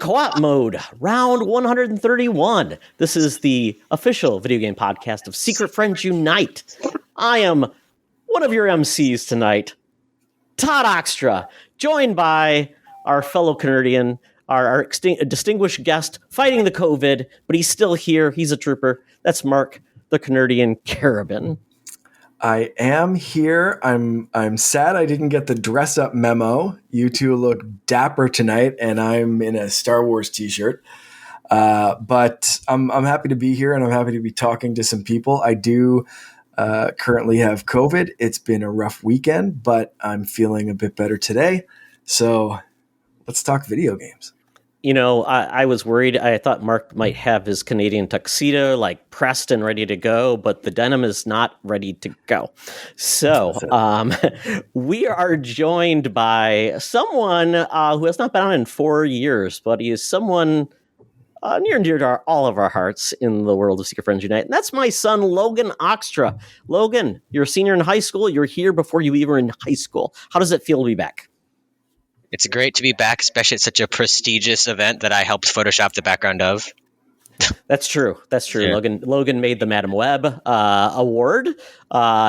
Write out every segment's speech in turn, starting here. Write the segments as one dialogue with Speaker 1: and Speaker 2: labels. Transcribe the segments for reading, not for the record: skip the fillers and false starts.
Speaker 1: Co-op mode, round 131. This is the official video game podcast of Secret Friends Unite. I am one of your MCs tonight, Todd Oxtra, joined by our fellow Canadian, our distinguished guest fighting the COVID, but he's still here. He's a trooper. That's Mark, the Canadian Carabin.
Speaker 2: I am here. I'm sad I didn't get the dress up memo. You two look dapper tonight, and I'm in a Star Wars t-shirt. But I'm happy to be here, and I'm happy to be talking to some people. I do currently have COVID. It's been a rough weekend, but I'm feeling a bit better today. So let's talk video games.
Speaker 1: You know, I was worried. I thought Mark might have his Canadian tuxedo like pressed and ready to go, but the denim is not ready to go. So we are joined by someone who has not been on in 4 years, but he is someone near and dear to all of our hearts in the world of Secret Friends Unite. And that's my son, Logan Oxtra. Logan, you're a senior in high school. You're here before you even were in high school. How does it feel to be back?
Speaker 3: It's great to be back, especially at such a prestigious event that I helped Photoshop the background of.
Speaker 1: That's true. That's true. Yeah. Logan made the Madam Web award.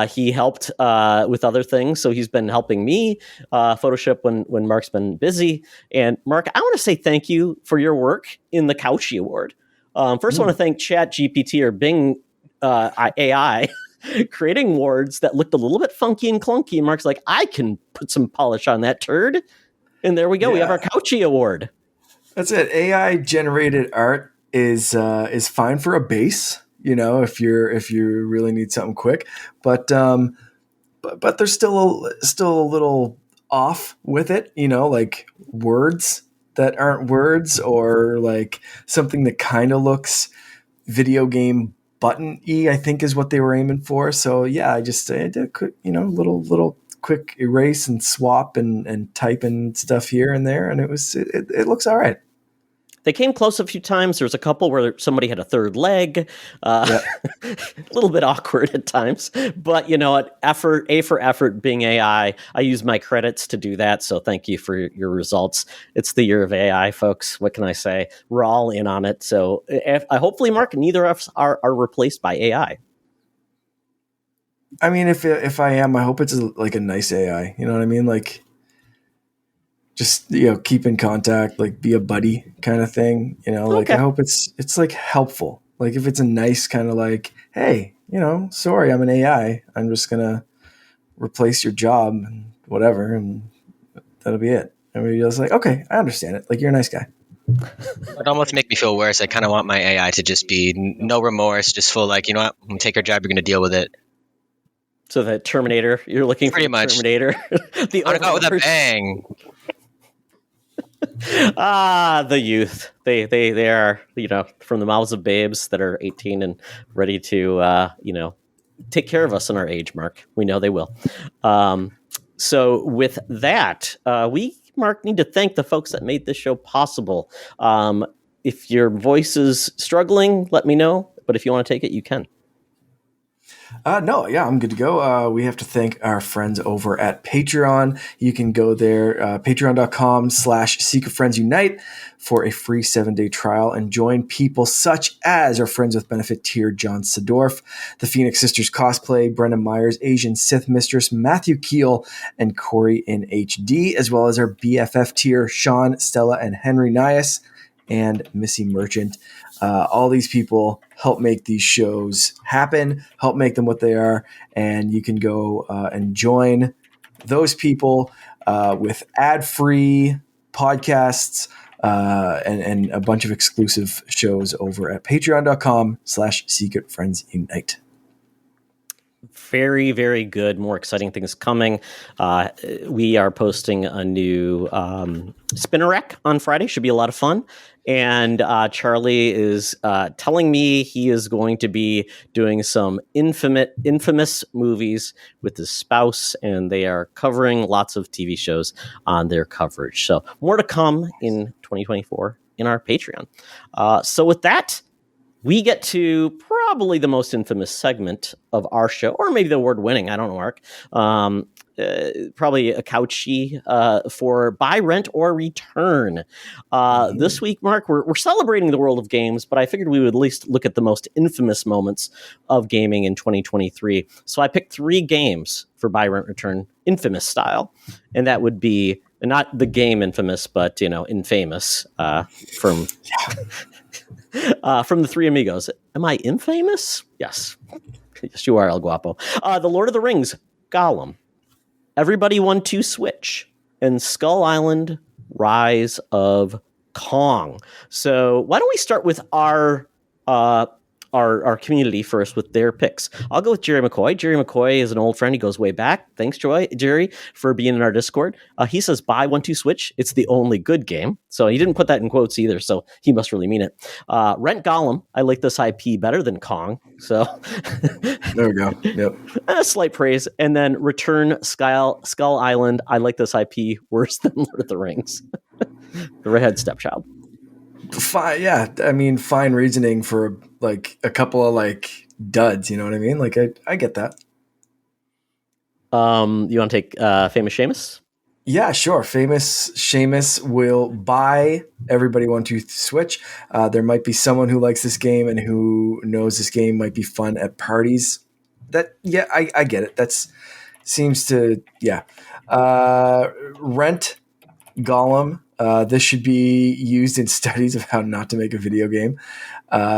Speaker 1: He helped with other things, so he's been helping me Photoshop when Mark's been busy. And Mark, I want to say thank you for your work in the Couchy Award. First, I want to thank ChatGPT or Bing AI creating awards that looked a little bit funky and clunky. And Mark's like, I can put some polish on that turd. And there we go. Yeah. We have our Couchy Award.
Speaker 2: That's it. AI generated art is fine for a base, you know, if you really need something quick, but there's still a little off with it, you know, like words that aren't words, or like something that kind of looks video game button-y, I think is what they were aiming for. So yeah, I did a quick, you know, little quick erase and swap and type in stuff here and there, and it looks all right.
Speaker 1: They came close a few times. There was a couple where somebody had a third leg. A little bit awkward at times. But, you know what? A for effort, being AI. I use my credits to do that. So thank you for your results. It's the year of AI, folks. What can I say? We're all in on it. So hopefully, Mark, neither of us are replaced by AI.
Speaker 2: I mean, if I am, I hope it's like a nice AI. You know what I mean? Like, just, you know, keep in contact, like be a buddy kind of thing, you know, like I hope it's like helpful. Like if it's a nice kind of like, hey, you know, sorry, I'm an AI. I'm just going to replace your job and whatever. And that'll be it. And we're just like, okay, I understand it. Like you're a nice guy.
Speaker 3: It almost make me feel worse. I kind of want my AI to just be no remorse, just full like, you know what, I'm going to take your job. You're going to deal with it.
Speaker 1: So the Terminator, you're looking
Speaker 3: pretty
Speaker 1: for
Speaker 3: much.
Speaker 1: Terminator.
Speaker 3: I want to go with a bang.
Speaker 1: The youth. They are, you know, from the mouths of babes that are 18 and ready to, you know, take care of us in our age, Mark. We know they will. So with that, we, Mark, need to thank the folks that made this show possible. If your voice is struggling, let me know. But if you want to take it, you can.
Speaker 2: No, yeah, I'm good to go. We have to thank our friends over at Patreon. You can go there, patreon.com/secretfriendsunite for a free 7-day trial and join people such as our friends with benefit tier, John Sedorf, the Phoenix Sisters Cosplay, Brendan Myers, Asian Sith Mistress, Matthew Keel, and Corey in HD, as well as our BFF tier, Sean, Stella, and Henry Nias, and Missy Merchant. All these people help make these shows happen, help make them what they are, and you can go and join those people with ad-free podcasts and a bunch of exclusive shows over at patreon.com/secretfriendsunite.
Speaker 1: Very, very good. More exciting things coming. We are posting a new spinner rack on Friday. Should be a lot of fun. And Charlie is telling me he is going to be doing some infamous movies with his spouse, and they are covering lots of TV shows on their coverage. So more to come in 2024 in our Patreon. So with that, we get to probably the most infamous segment of our show, or maybe the award-winning, I don't know, Mark. probably a Couchy for buy, rent, or return. This week, Mark, we're celebrating the world of games, but I figured we would at least look at the most infamous moments of gaming in 2023. So I picked 3 games for buy, rent, return, infamous style, and that would be not the game Infamous, but Infamous from the Three Amigos. Am I infamous? Yes. Yes, you are, El Guapo. The Lord of the Rings, Gollum, Everybody 1-2 Switch, and Skull Island, Rise of Kong. So why don't we start with our community first with their picks. I'll go with Jerry McCoy. Jerry McCoy is an old friend. He goes way back. Thanks, Jerry, for being in our Discord. He says, buy 1-2 Switch. It's the only good game. So he didn't put that in quotes either, so he must really mean it. Rent Gollum. I like this IP better than Kong. So
Speaker 2: there we go. Yep.
Speaker 1: Slight praise. And then Return Skull Island. I like this IP worse than Lord of the Rings. The Redhead Stepchild.
Speaker 2: Fine, yeah. I mean, fine reasoning for like a couple of like duds. You know what I mean? Like I get that.
Speaker 1: You want to take Famous Seamus?
Speaker 2: Yeah, sure. Famous Seamus will buy Everybody 1-2 Switch. There might be someone who likes this game and who knows this game might be fun at parties. I get it. That's seems to rent Gollum. This should be used in studies of how not to make a video game.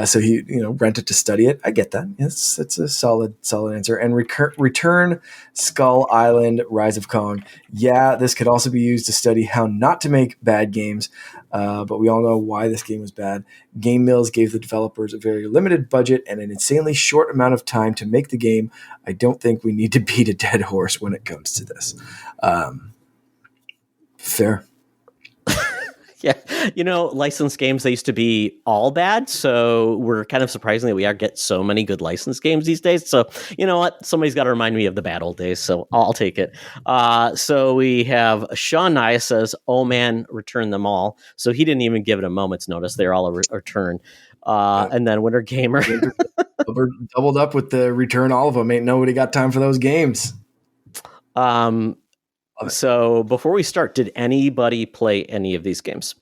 Speaker 2: So he, rent it to study it. I get that. Yes, it's a solid answer. And Return Skull Island, Rise of Kong. Yeah, this could also be used to study how not to make bad games. But we all know why this game was bad. Game Mills gave the developers a very limited budget and an insanely short amount of time to make the game. I don't think we need to beat a dead horse when it comes to this. Fair.
Speaker 1: Yeah, licensed games, they used to be all bad, so we're kind of surprising that we get so many good licensed games these days. So, you know what? Somebody's got to remind me of the bad old days, so I'll take it. So we have Sean Nia says, oh man, return them all. So he didn't even give it a moment's notice. They're all a return. And then Winter Gamer.
Speaker 2: Doubled up with the return all of them. Ain't nobody got time for those games.
Speaker 1: So before we start, did anybody play any of these games?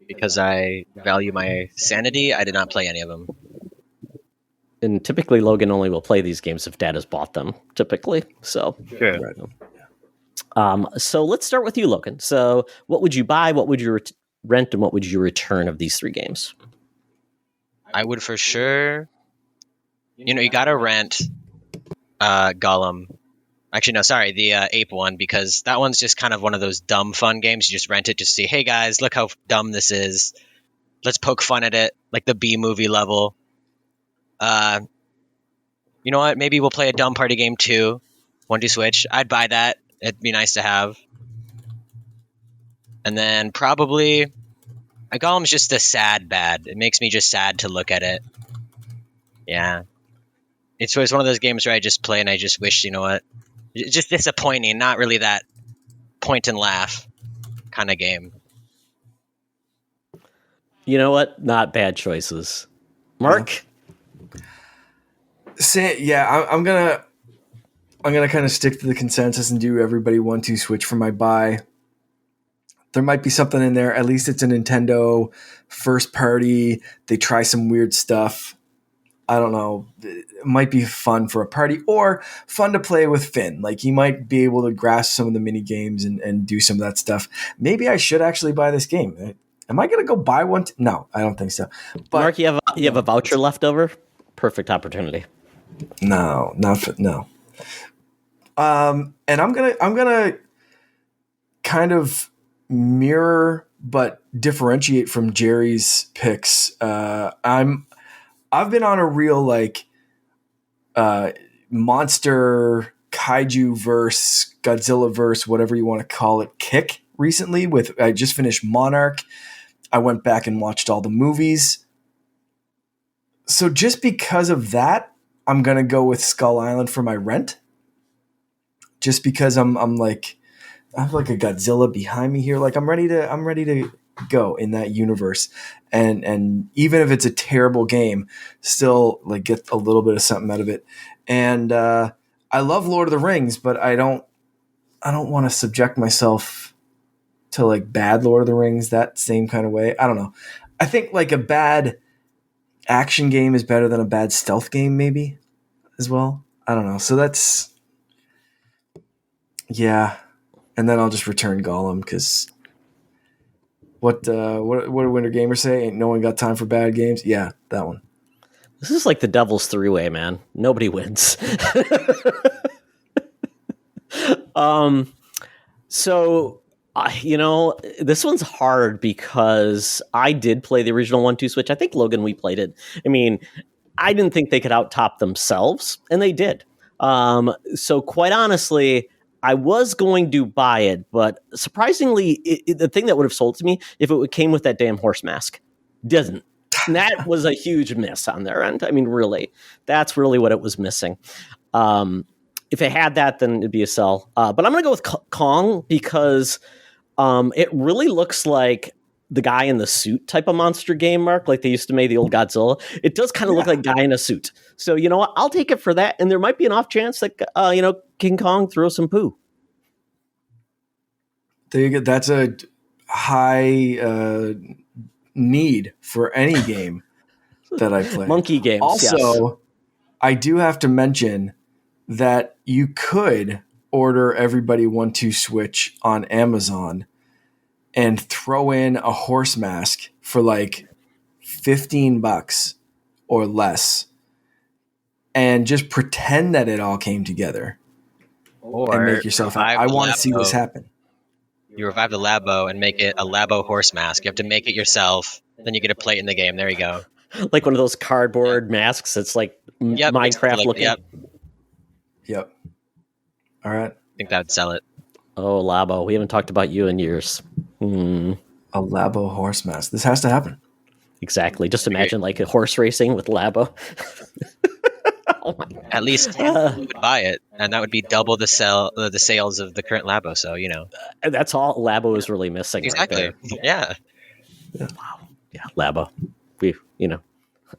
Speaker 3: Because I value my sanity, I did not play any of them.
Speaker 1: And typically Logan only will play these games if Dad has bought them, typically. So,
Speaker 3: sure.
Speaker 1: So let's start with you, Logan. So what would you buy? What would you rent? And what would you return of these 3 games?
Speaker 3: I would for sure, you got to rent Gollum. Actually, no, sorry, the Ape one, because that one's just kind of one of those dumb fun games. You just rent it, just see, hey guys, look how dumb this is. Let's poke fun at it, like the B-movie level. You know what? Maybe we'll play a dumb party game too. 1-2 Switch. I'd buy that. It'd be nice to have. And then probably, Gollum's just a sad bad. It makes me just sad to look at it. Yeah. It's one of those games where I just play and I just wish, just disappointing, not really that point and laugh kind of game.
Speaker 1: You know what? Not bad choices. Mark?
Speaker 2: I'm gonna kind of stick to the consensus and do Everybody 1-2 Switch for my buy. There might be something in there. At least it's a Nintendo first party. They try some weird stuff. I don't know. It might be fun for a party or fun to play with Finn. Like he might be able to grasp some of the mini games and do some of that stuff. Maybe I should actually buy this game. Am I going to go buy one? No, I don't think so. But
Speaker 1: Mark, you have a voucher left over? Perfect opportunity.
Speaker 2: No. And I'm gonna kind of mirror but differentiate from Jerry's picks. I've been on a real monster kaiju verse, Godzilla verse, whatever you want to call it, kick recently. I just finished Monarch. I went back and watched all the movies. So just because of that, I'm gonna go with Skull Island for my rent. Just because I have like a Godzilla behind me here. Like I'm ready to go in that universe. And even if it's a terrible game, still like get a little bit of something out of it. And I love Lord of the Rings, but I don't want to subject myself to like bad Lord of the Rings that same kind of way. I don't know. I think like a bad action game is better than a bad stealth game, maybe as well. I don't know. So that's yeah. And then I'll just return Gollum because what do Winter Gamers say? Ain't no one got time for bad games. Yeah, that one.
Speaker 1: This is like the devil's three-way, man. Nobody wins. So, this one's hard because I did play the original 1-2 Switch. I think, Logan, we played it. I mean, I didn't think they could out-top themselves, and they did. So, quite honestly, I was going to buy it, but surprisingly, the thing that would have sold to me if it came with that damn horse mask doesn't. And that was a huge miss on their end. I mean, really, that's really what it was missing. If it had that, then it'd be a sell. But I'm going to go with Kong because it really looks like the guy in the suit type of monster game, Mark, like they used to make the old Godzilla. It does kind of look like guy in a suit. So, you know what? I'll take it for that. And there might be an off chance that, King Kong throws some poo.
Speaker 2: There you go. That's a high need for any game that I play.
Speaker 1: Monkey games.
Speaker 2: Also,
Speaker 1: yes.
Speaker 2: I do have to mention that you could order Everybody 1-2 Switch on Amazon and throw in a horse mask for like $15 or less and just pretend that it all came together and make yourself I want to see this happen.
Speaker 3: You revive the Labo and make it a Labo horse mask. You have to make it yourself. Then you get a plate in the game. There you go.
Speaker 1: Like one of those cardboard masks. It's like Minecraft looking.
Speaker 2: Yep. All right.
Speaker 3: I think that would sell it.
Speaker 1: Oh, Labo. We haven't talked about you in years.
Speaker 2: A Labo horse mask. This has to happen.
Speaker 1: Exactly. Just imagine like a horse racing with Labo. Oh my God.
Speaker 3: At least 10 people would buy it, and that would be double the sales of the current Labo. So,
Speaker 1: That's all Labo is really missing.
Speaker 3: Exactly.
Speaker 1: Right there.
Speaker 3: Yeah.
Speaker 1: Wow. Yeah, Labo.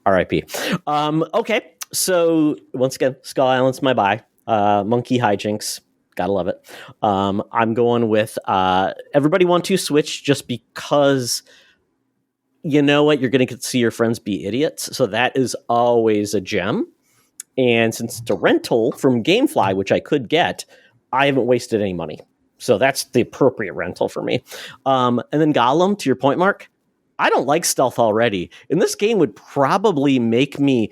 Speaker 1: RIP. Okay. So once again, Skull Island's my buy. Monkey hijinks. Gotta love it. I'm going with Everybody 1-2 Switch just because you know what? You're going to get to see your friends be idiots. So that is always a gem. And since it's a rental from Gamefly, which I could get, I haven't wasted any money. So that's the appropriate rental for me. And then Gollum, to your point, Mark, I don't like stealth already. And this game would probably make me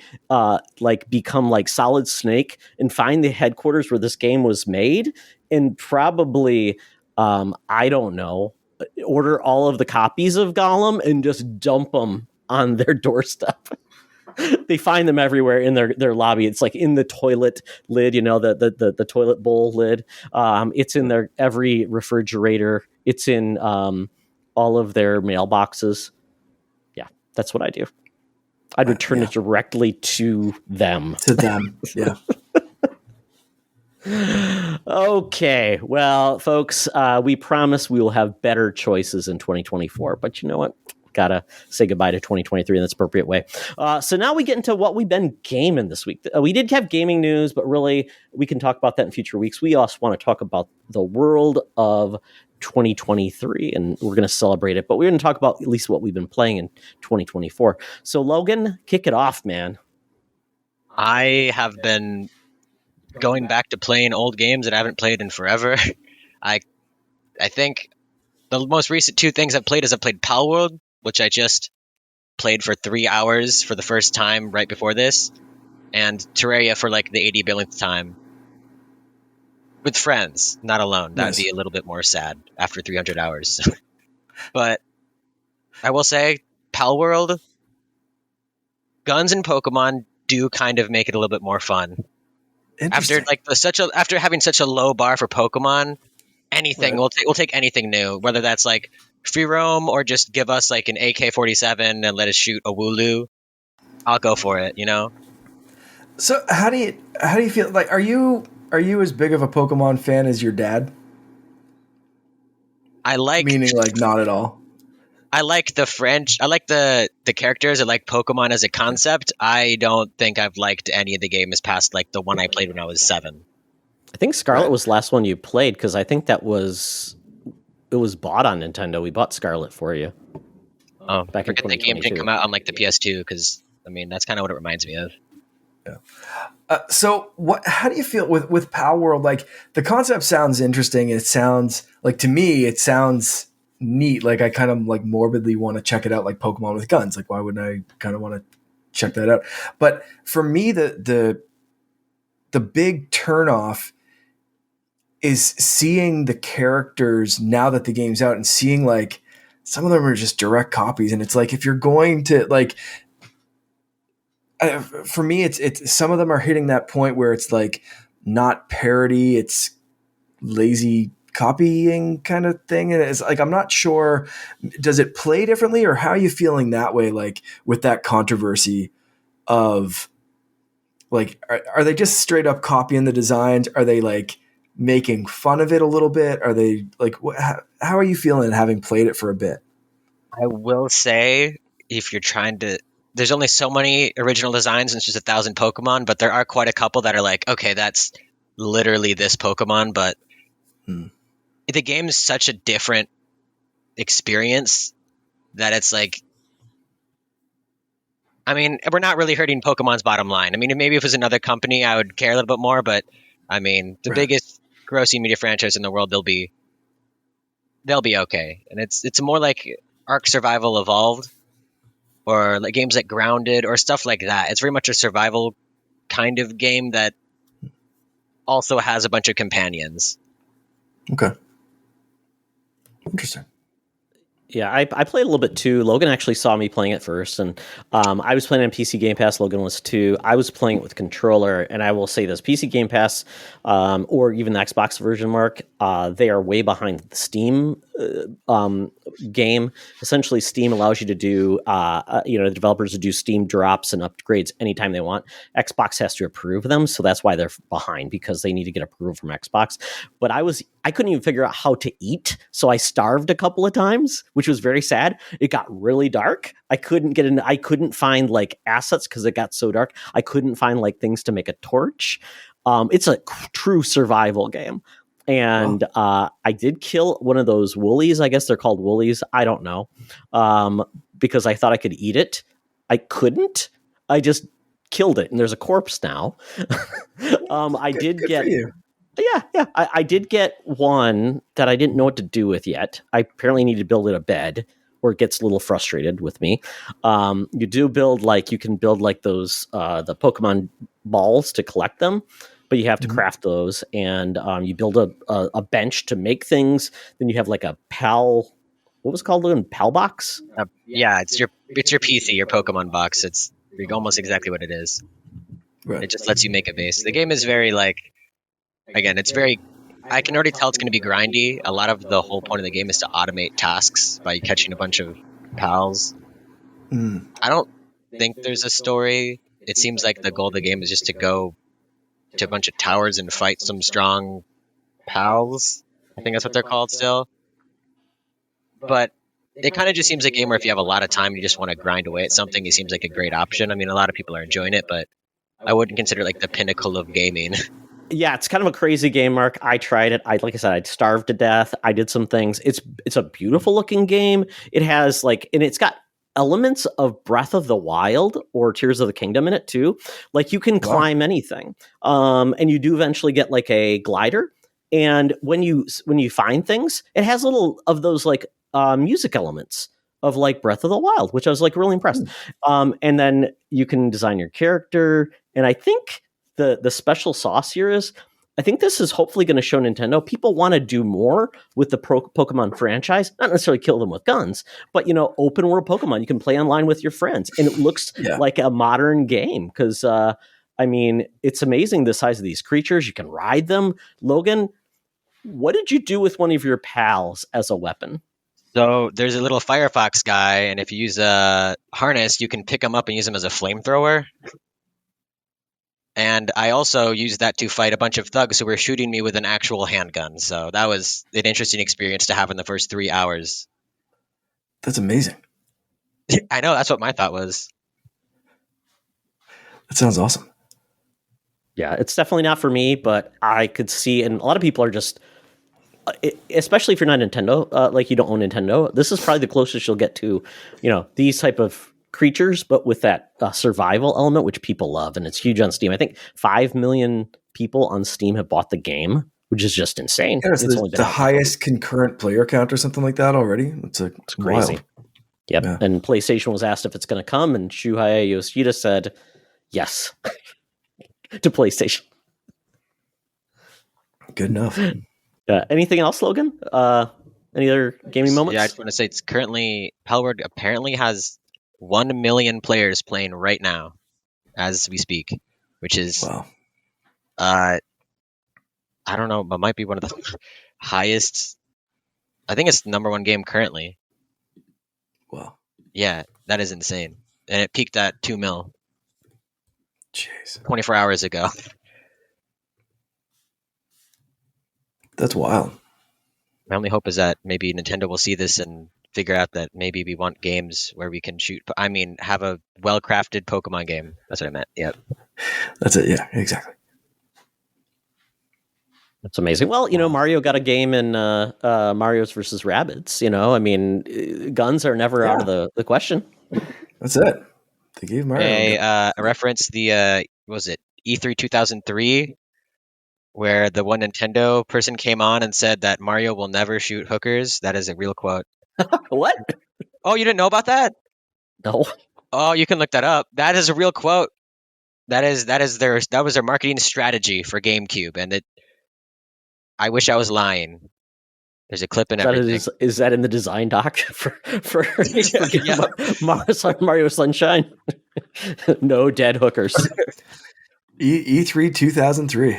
Speaker 1: become like Solid Snake and find the headquarters where this game was made and probably, I don't know, order all of the copies of Gollum and just dump them on their doorstep. They find them everywhere in their lobby. It's like in the toilet lid, the toilet bowl lid. It's in their every refrigerator. It's in all of their mailboxes. Yeah, that's what I do. I'd return it directly to them.
Speaker 2: Yeah.
Speaker 1: Okay, well, folks, we promise we will have better choices in 2024. But you know what? Gotta say goodbye to 2023 in this appropriate way. So now we get into what we've been gaming this week. We did have gaming news, but really we can talk about that in future weeks. We also want to talk about the world of 2023, and we're going to celebrate it. But we're going to talk about at least what we've been playing in 2024. So Logan, kick it off, man.
Speaker 3: I have been going back to playing old games that I haven't played in forever. I think the most recent two things I've played is I played PalWorld, which I just played for 3 hours for the first time right before this, and Terraria for like the 80 billionth time. With friends, not alone. That would be a little bit more sad after 300 hours. But I will say, PalWorld, guns and Pokemon do kind of make it a little bit more fun. After after having such a low bar for Pokemon, anything we'll take anything new, whether that's like free roam or just give us like an AK-47 and let us shoot a Wooloo. I'll go for it,
Speaker 2: So how do you feel? Like, are you as big of a Pokemon fan as your dad? Meaning like not at all.
Speaker 3: I like the French. I like the characters. I like Pokemon as a concept. I don't think I've liked any of the games past like the one I played when I was 7.
Speaker 1: I think Scarlet
Speaker 2: Right.
Speaker 1: was the last one you played because I think it was bought on Nintendo. We bought Scarlet for you.
Speaker 3: Oh, I
Speaker 1: Back in
Speaker 3: forget the game didn't
Speaker 1: 2022.
Speaker 3: come out on like the PS2 because I mean that's kind of what it reminds me of.
Speaker 2: So how do you feel with PalWorld? Like the concept sounds interesting. It sounds like, to me, it sounds neat. Like I kind of like morbidly want to check it out, like Pokemon with guns. Like why wouldn't I kind of want to check that out? But for me, the big turnoff is seeing the characters now that the game's out and seeing like some of them are just direct copies. And it's like, if you're going to like, for me, it's some of them are hitting that point where it's like not parody, it's lazy copying kind of thing. And it's like, I'm not sure, does it play differently, or how are you feeling that way? Like with that controversy of like, are they just straight up copying the designs? Are they like making fun of it a little bit? Are they like, how are you feeling having played it for a bit?
Speaker 3: I will say if you're trying to, there's only so many original designs and it's just 1,000 Pokemon, but there are quite a couple that are like, okay, that's literally this Pokemon, but the game is such a different experience that it's like, I mean, we're not really hurting Pokemon's bottom line. I mean, maybe if it was another company, I would care a little bit more, but I mean, the
Speaker 2: Right.
Speaker 3: biggest grossing media franchise in the world, they'll be okay. And it's more like Ark Survival Evolved or like games like Grounded or stuff like that. It's very much a survival kind of game that also has a bunch of companions.
Speaker 2: Okay. Interesting.
Speaker 1: Yeah, I played a little bit too. Logan actually saw me playing it first, and I was playing on PC Game Pass. Logan was too. I was playing it with controller, and I will say this: PC Game Pass, or even the Xbox version, Mark, they are way behind the Steam game. Essentially, Steam allows you to do, the developers to do Steam drops and upgrades anytime they want. Xbox has to approve them, so that's why they're behind, because they need to get approval from Xbox. But I couldn't even figure out how to eat, so I starved a couple of times, which was very sad. It got really dark. I couldn't find like assets because it got so dark. I couldn't find like things to make a torch. It's a true survival game. And I did kill one of those woolies. I guess they're called woolies. I don't know. Because I thought I could eat it. I couldn't. I just killed it, and there's a corpse now. I did
Speaker 2: Good
Speaker 1: get.
Speaker 2: for you.
Speaker 1: Yeah. I did get one that I didn't know what to do with yet. I apparently need to build it a bed, or it gets a little frustrated with me. You can build like those the Pokemon balls to collect them, but you have to craft those, and you build a bench to make things. Then you have like a what was it called, Logan? Pal box?
Speaker 3: Yeah, it's your PC, your Pokemon box. It's almost exactly what it is.
Speaker 2: Right.
Speaker 3: It just lets you make a base. The game is very like, again, it's very. I can already tell it's going to be grindy. A lot of the whole point of the game is to automate tasks by catching a bunch of pals. I don't think there's a story. It seems like the goal of the game is just to go to a bunch of towers and fight some strong pals. I think that's what they're called still. But it kind of just seems like a game where if you have a lot of time and you just want to grind away at something, it seems like a great option. I mean, a lot of people are enjoying it, but I wouldn't consider it like the pinnacle of gaming.
Speaker 1: Yeah, it's kind of a crazy game, Mark. I tried it. Like I said, I'd starved to death. I did some things. It's a beautiful looking game. It has and it's got elements of Breath of the Wild or Tears of the Kingdom in it too. Like you can climb anything, and you do eventually get like a glider. And when you find things, it has little of those like music elements of like Breath of the Wild, which I was like really impressed. And then you can design your character, and I think the special sauce here is, I think this is hopefully going to show Nintendo people want to do more with the Pokemon franchise, not necessarily kill them with guns, but open world Pokemon you can play online with your friends, and it looks like a modern game because I mean, it's amazing the size of these creatures. You can ride them. Logan, what did you do with one of your pals as a weapon?
Speaker 3: So there's a little Firefox guy, and if you use a harness, you can pick him up and use him as a flamethrower. And I also used that to fight a bunch of thugs who were shooting me with an actual handgun. So that was an interesting experience to have in the first 3 hours.
Speaker 2: That's amazing.
Speaker 3: I know, that's what my thought was.
Speaker 2: That sounds awesome.
Speaker 1: Yeah, it's definitely not for me, but I could see, and a lot of people are just, especially if you're not Nintendo, like you don't own Nintendo, this is probably the closest you'll get to, these type of creatures, but with that survival element, which people love, and it's huge on Steam. I think 5 million people on Steam have bought the game, which is just insane.
Speaker 2: Yeah, it's
Speaker 1: only been
Speaker 2: the
Speaker 1: out
Speaker 2: highest concurrent player count or something like that already. It's
Speaker 1: crazy.
Speaker 2: Wild.
Speaker 1: Yep.
Speaker 2: Yeah.
Speaker 1: And PlayStation was asked if it's going to come, and Shuhei Yoshida said yes to PlayStation.
Speaker 2: Good enough.
Speaker 1: Anything else, Logan? Any other gaming moments?
Speaker 3: Yeah, I just want to say it's currently PalWorld apparently has 1 million players playing right now as we speak, which is
Speaker 2: Wow.
Speaker 3: I don't know, but might be one of the highest. I think it's the number one game currently.
Speaker 2: Wow.
Speaker 3: Yeah, that is insane. And it peaked at 2 mil
Speaker 2: Jeez.
Speaker 3: 24 hours ago.
Speaker 2: That's wild.
Speaker 3: My only hope is that maybe Nintendo will see this and figure out that maybe we want games where we can shoot. I mean, have a well-crafted Pokemon game. That's what I meant. Yep.
Speaker 2: That's it. Yeah, exactly.
Speaker 1: That's amazing. Well, Mario got a game in Mario's versus Rabbids. I mean, guns are never out of the question.
Speaker 2: That's it. They gave Mario
Speaker 3: a reference the was it E3 2003, where the one Nintendo person came on and said that Mario will never shoot hookers. That is a real quote.
Speaker 1: What?
Speaker 3: Oh, you didn't know about that?
Speaker 1: No.
Speaker 3: Oh, you can look that up. That is a real quote. That was their marketing strategy for GameCube, and I wish I was lying. There's a clip in everything.
Speaker 1: Is that in the design doc for Mario Sunshine? No dead hookers.
Speaker 2: E3 2003.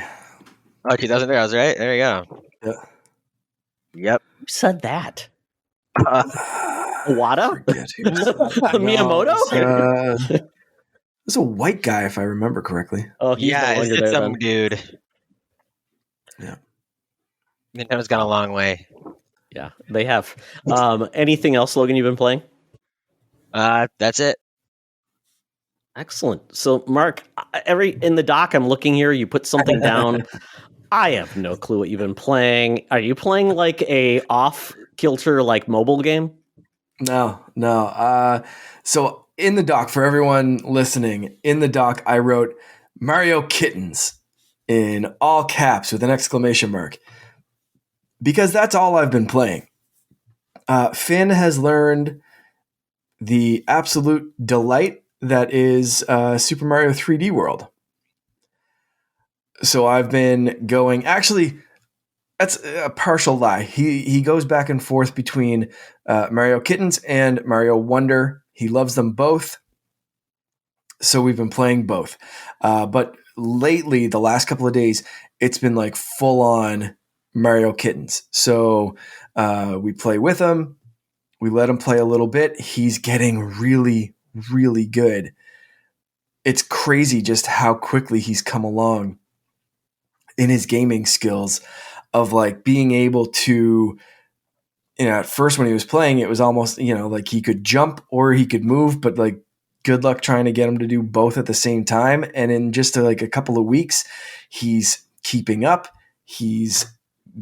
Speaker 3: Oh, 2003. I was right. There you go.
Speaker 2: Yeah.
Speaker 3: Yep.
Speaker 1: Who said that? Iwata? Miyamoto?
Speaker 2: It was a white guy, if I remember correctly.
Speaker 1: Oh, he's no longer
Speaker 3: it's
Speaker 1: there,
Speaker 3: some
Speaker 1: then.
Speaker 3: dude.
Speaker 2: Yeah.
Speaker 3: Nintendo's gone a long way.
Speaker 1: Yeah, they have. Anything else, Logan, you've been playing?
Speaker 3: That's it.
Speaker 1: Excellent. So, Mark, in the doc I'm looking here, you put something down. I have no clue what you've been playing. Are you playing like a off-kilter like mobile game?
Speaker 2: No. So in the doc, for everyone listening, in the doc I wrote Mario Kittens in all caps with an exclamation mark, because that's all I've been playing. Finn has learned the absolute delight that is Super Mario 3D World. So I've been going, actually, that's a partial lie. He goes back and forth between Mario Kittens and Mario Wonder. He loves them both. So we've been playing both. But lately, the last couple of days, it's been like full on Mario Kittens. So we play with him. We let him play a little bit. He's getting really, really good. It's crazy just how quickly he's come along in his gaming skills of like being able to, at first when he was playing, it was almost, like he could jump or he could move, but like good luck trying to get him to do both at the same time. And in just like a couple of weeks, he's keeping up. He's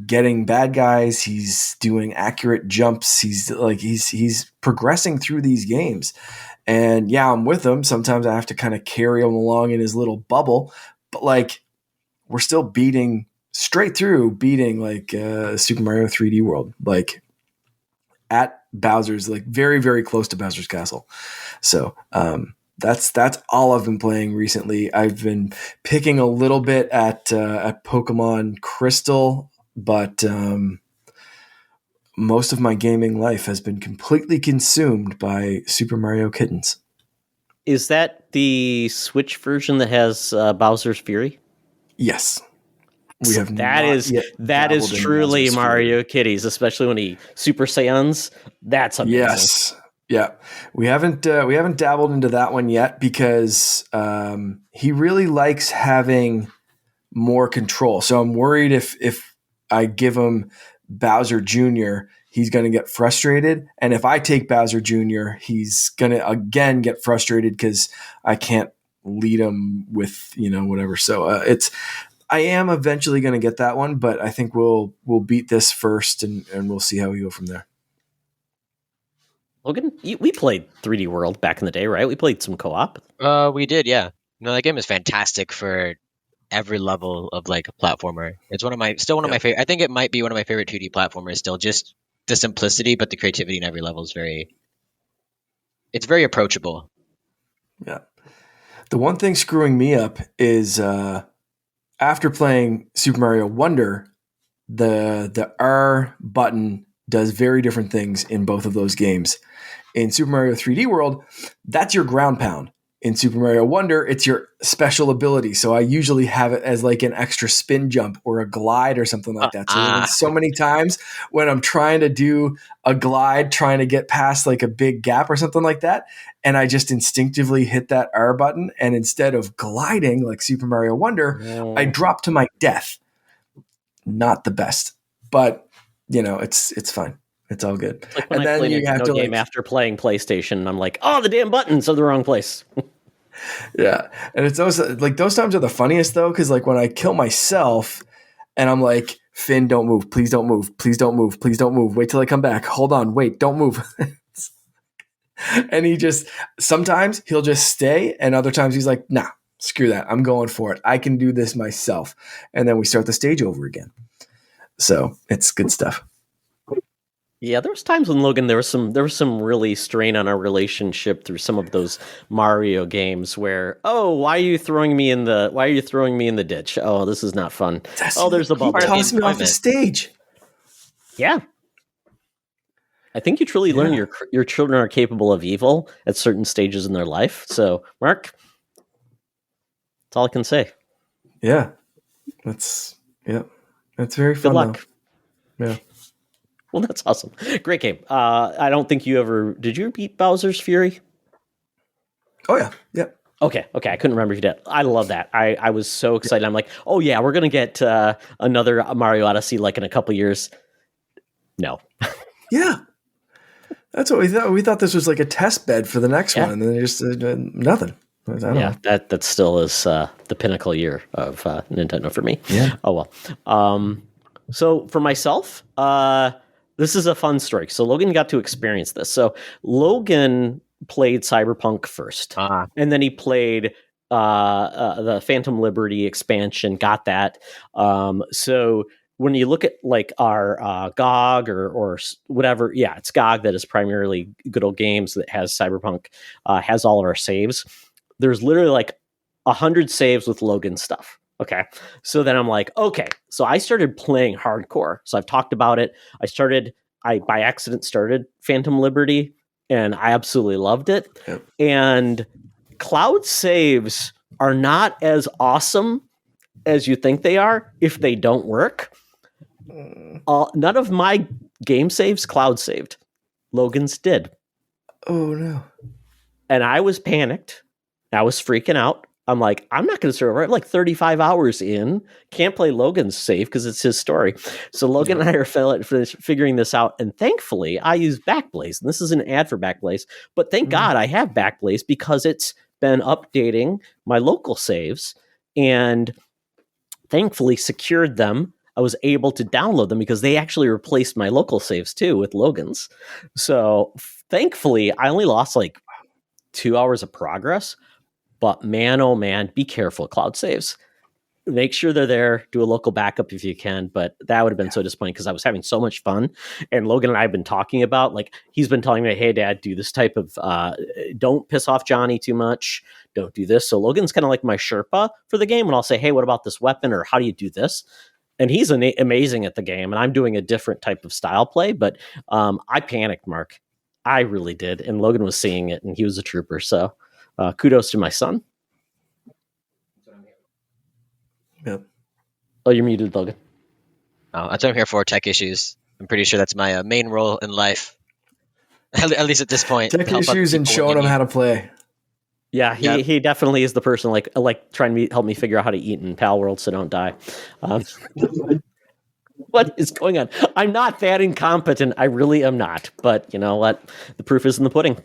Speaker 2: getting bad guys. He's doing accurate jumps. He's progressing through these games. And yeah, I'm with him. Sometimes I have to kind of carry him along in his little bubble, but like we're still beating like Super Mario 3D World, like at Bowser's, like very, very close to Bowser's Castle. So that's all I've been playing recently. I've been picking a little bit at Pokemon Crystal, but most of my gaming life has been completely consumed by Super Mario Kittens.
Speaker 1: Is that the Switch version that has Bowser's Fury?
Speaker 2: Yes.
Speaker 1: We have that is truly Mario Kitties, especially when he Super Saiyans. That's amazing.
Speaker 2: Yes. Yeah. We haven't dabbled into that one yet because he really likes having more control. So I'm worried if I give him Bowser Jr., he's going to get frustrated. And if I take Bowser Jr., he's going to again get frustrated because I can't lead them with, whatever. So I am eventually going to get that one, but I think we'll beat this first and we'll see how we go from there.
Speaker 1: Logan, we played 3D World back in the day, right? We played some co-op.
Speaker 3: We did, yeah. No, that game is fantastic for every level of like a platformer. It's one of my favorite. I think it might be one of my favorite 2D platformers still. Just the simplicity, but the creativity in every level is it's very approachable.
Speaker 2: Yeah. The one thing screwing me up is after playing Super Mario Wonder, the R button does very different things in both of those games. In Super Mario 3D World, that's your ground pound. In Super Mario Wonder, it's your special ability. So I usually have it as like an extra spin jump or a glide or something like that. So there been so many times when I'm trying to do a glide, trying to get past like a big gap or something like that, and I just instinctively hit that R button, and instead of gliding like Super Mario Wonder, I drop to my death. Not the best, but it's fine. It's all good.
Speaker 1: Like when I played a Nintendo game after playing PlayStation, I'm like, oh, the damn buttons are the wrong place.
Speaker 2: Yeah. And it's those times are the funniest though, because like when I kill myself and I'm like, Finn, don't move. Please don't move. Please don't move. Please don't move. Wait till I come back. Hold on. Wait, don't move. And sometimes he'll just stay, and other times he's like, nah, screw that. I'm going for it. I can do this myself. And then we start the stage over again. So it's good stuff.
Speaker 1: Yeah, there was times when Logan, there was some really strain on our relationship through some of those Mario games where, why are you throwing me in the ditch? Oh, this is not fun. There's the bubble.
Speaker 2: He tossed me off the stage.
Speaker 1: Yeah. I think you truly learn your children are capable of evil at certain stages in their life. So, Mark, that's all I can say.
Speaker 2: Yeah. That's very fun.
Speaker 1: Good luck.
Speaker 2: Though. Yeah.
Speaker 1: Well, that's awesome. Great game. I don't think did you beat Bowser's Fury?
Speaker 2: Oh, yeah. Yeah.
Speaker 1: Okay. I couldn't remember if you did. I love that. I was so excited. I'm like, oh, yeah, we're going to get another Mario Odyssey like in a couple years. No.
Speaker 2: Yeah. That's what we thought. We thought this was like a test bed for the next one, and then just nothing. I don't know.
Speaker 1: That still is the pinnacle year of Nintendo for me.
Speaker 2: Yeah.
Speaker 1: Oh, well. So for myself, this is a fun story. So Logan got to experience this. So Logan played Cyberpunk first, and then he played the Phantom Liberty expansion. Got that. So when you look at like our GOG or whatever, it's GOG that is primarily Good Old Games that has Cyberpunk, has all of our saves. There's literally like 100 saves with Logan stuff. Okay. So then I'm like, okay. So I started playing hardcore. So I've talked about it. I by accident started Phantom Liberty, and I absolutely loved it.
Speaker 2: Yep.
Speaker 1: And cloud saves are not as awesome as you think they are if they don't work. None of my game saves cloud saved. Logan's did.
Speaker 2: Oh, no.
Speaker 1: And I was panicked. I was freaking out. I'm like, I'm not going to survive. I'm like 35 hours in. Can't play Logan's save because it's his story. So Logan and I are figuring this out. And thankfully, I use Backblaze. And this is an ad for Backblaze. But thank God I have Backblaze because it's been updating my local saves and thankfully secured them. I was able to download them because they actually replaced my local saves too with Logan's. So thankfully, I only lost like 2 hours of progress. But man, oh man, be careful, cloud saves. Make sure they're there. Do a local backup if you can. But that would have been so disappointing because I was having so much fun. And Logan and I have been talking about, like, he's been telling me, hey, Dad, do this type of, don't piss off Johnny too much. Don't do this. So Logan's kind of like my Sherpa for the game. And I'll say, hey, what about this weapon? Or how do you do this? And he's amazing at the game. And I'm doing a different type of style play. But I panicked, Mark. I really did. And Logan was seeing it. And he was a trooper. So kudos to my son.
Speaker 2: Yep.
Speaker 1: Oh, you're muted, Logan.
Speaker 3: Oh, that's what I'm here for, tech issues. I'm pretty sure that's my main role in life. At least at this point.
Speaker 2: Tech issues and showing them how to play.
Speaker 1: Yeah, he definitely is the person like trying to help me figure out how to eat in PalWorld so don't die. What is going on? I'm not that incompetent. I really am not. But you know what? The proof is in the pudding.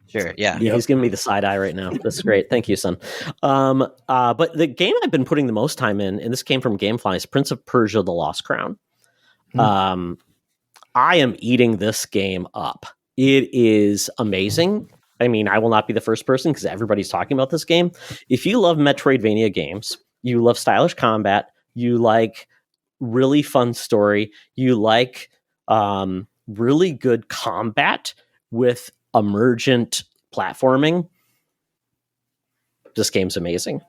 Speaker 3: Sure. Yeah.
Speaker 1: Yeah, he's giving me the side eye right now. This is great. Thank you, son. But the game I've been putting the most time in, and this came from GameFly, is Prince of Persia: The Lost Crown. I am eating this game up. It is amazing. I mean, I will not be the first person because everybody's talking about this game. If you love Metroidvania games, you love stylish combat, you like really fun story, you like really good combat with emergent platforming, this game's amazing.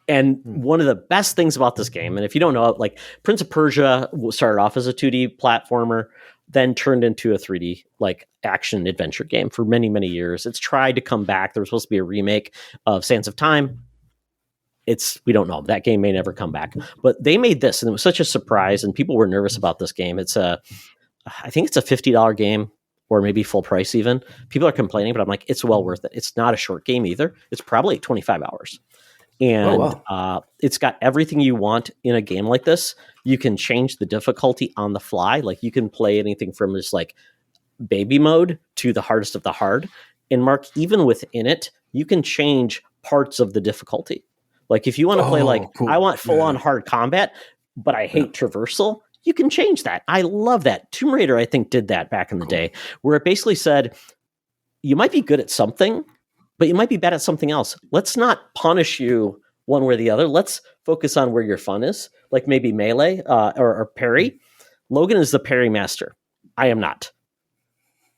Speaker 1: And one of the best things about this game, and if you don't know, like Prince of Persia started off as a 2D platformer, then turned into a 3D like action adventure game for many, many years. It's tried to come back. There was supposed to be a remake of Sands of Time. We don't know. That game may never come back. But they made this, and it was such a surprise, and people were nervous about this game. I think it's a $50 game, or maybe full price even. People are complaining, but I'm like, it's well worth it. It's not a short game either. It's probably 25 hours. And it's got everything you want in a game like this. You can change the difficulty on the fly. Like you can play anything from just like baby mode to the hardest of the hard. And Mark, even within it, you can change parts of the difficulty. Like if you want to play cool. I want full on hard combat, but I hate traversal, you can change that. I love that. Tomb Raider, I think, did that back in the day, where it basically said, you might be good at something, but you might be bad at something else. Let's not punish you one way or the other. Let's focus on where your fun is, like maybe melee or parry. Logan is the parry master. I am not.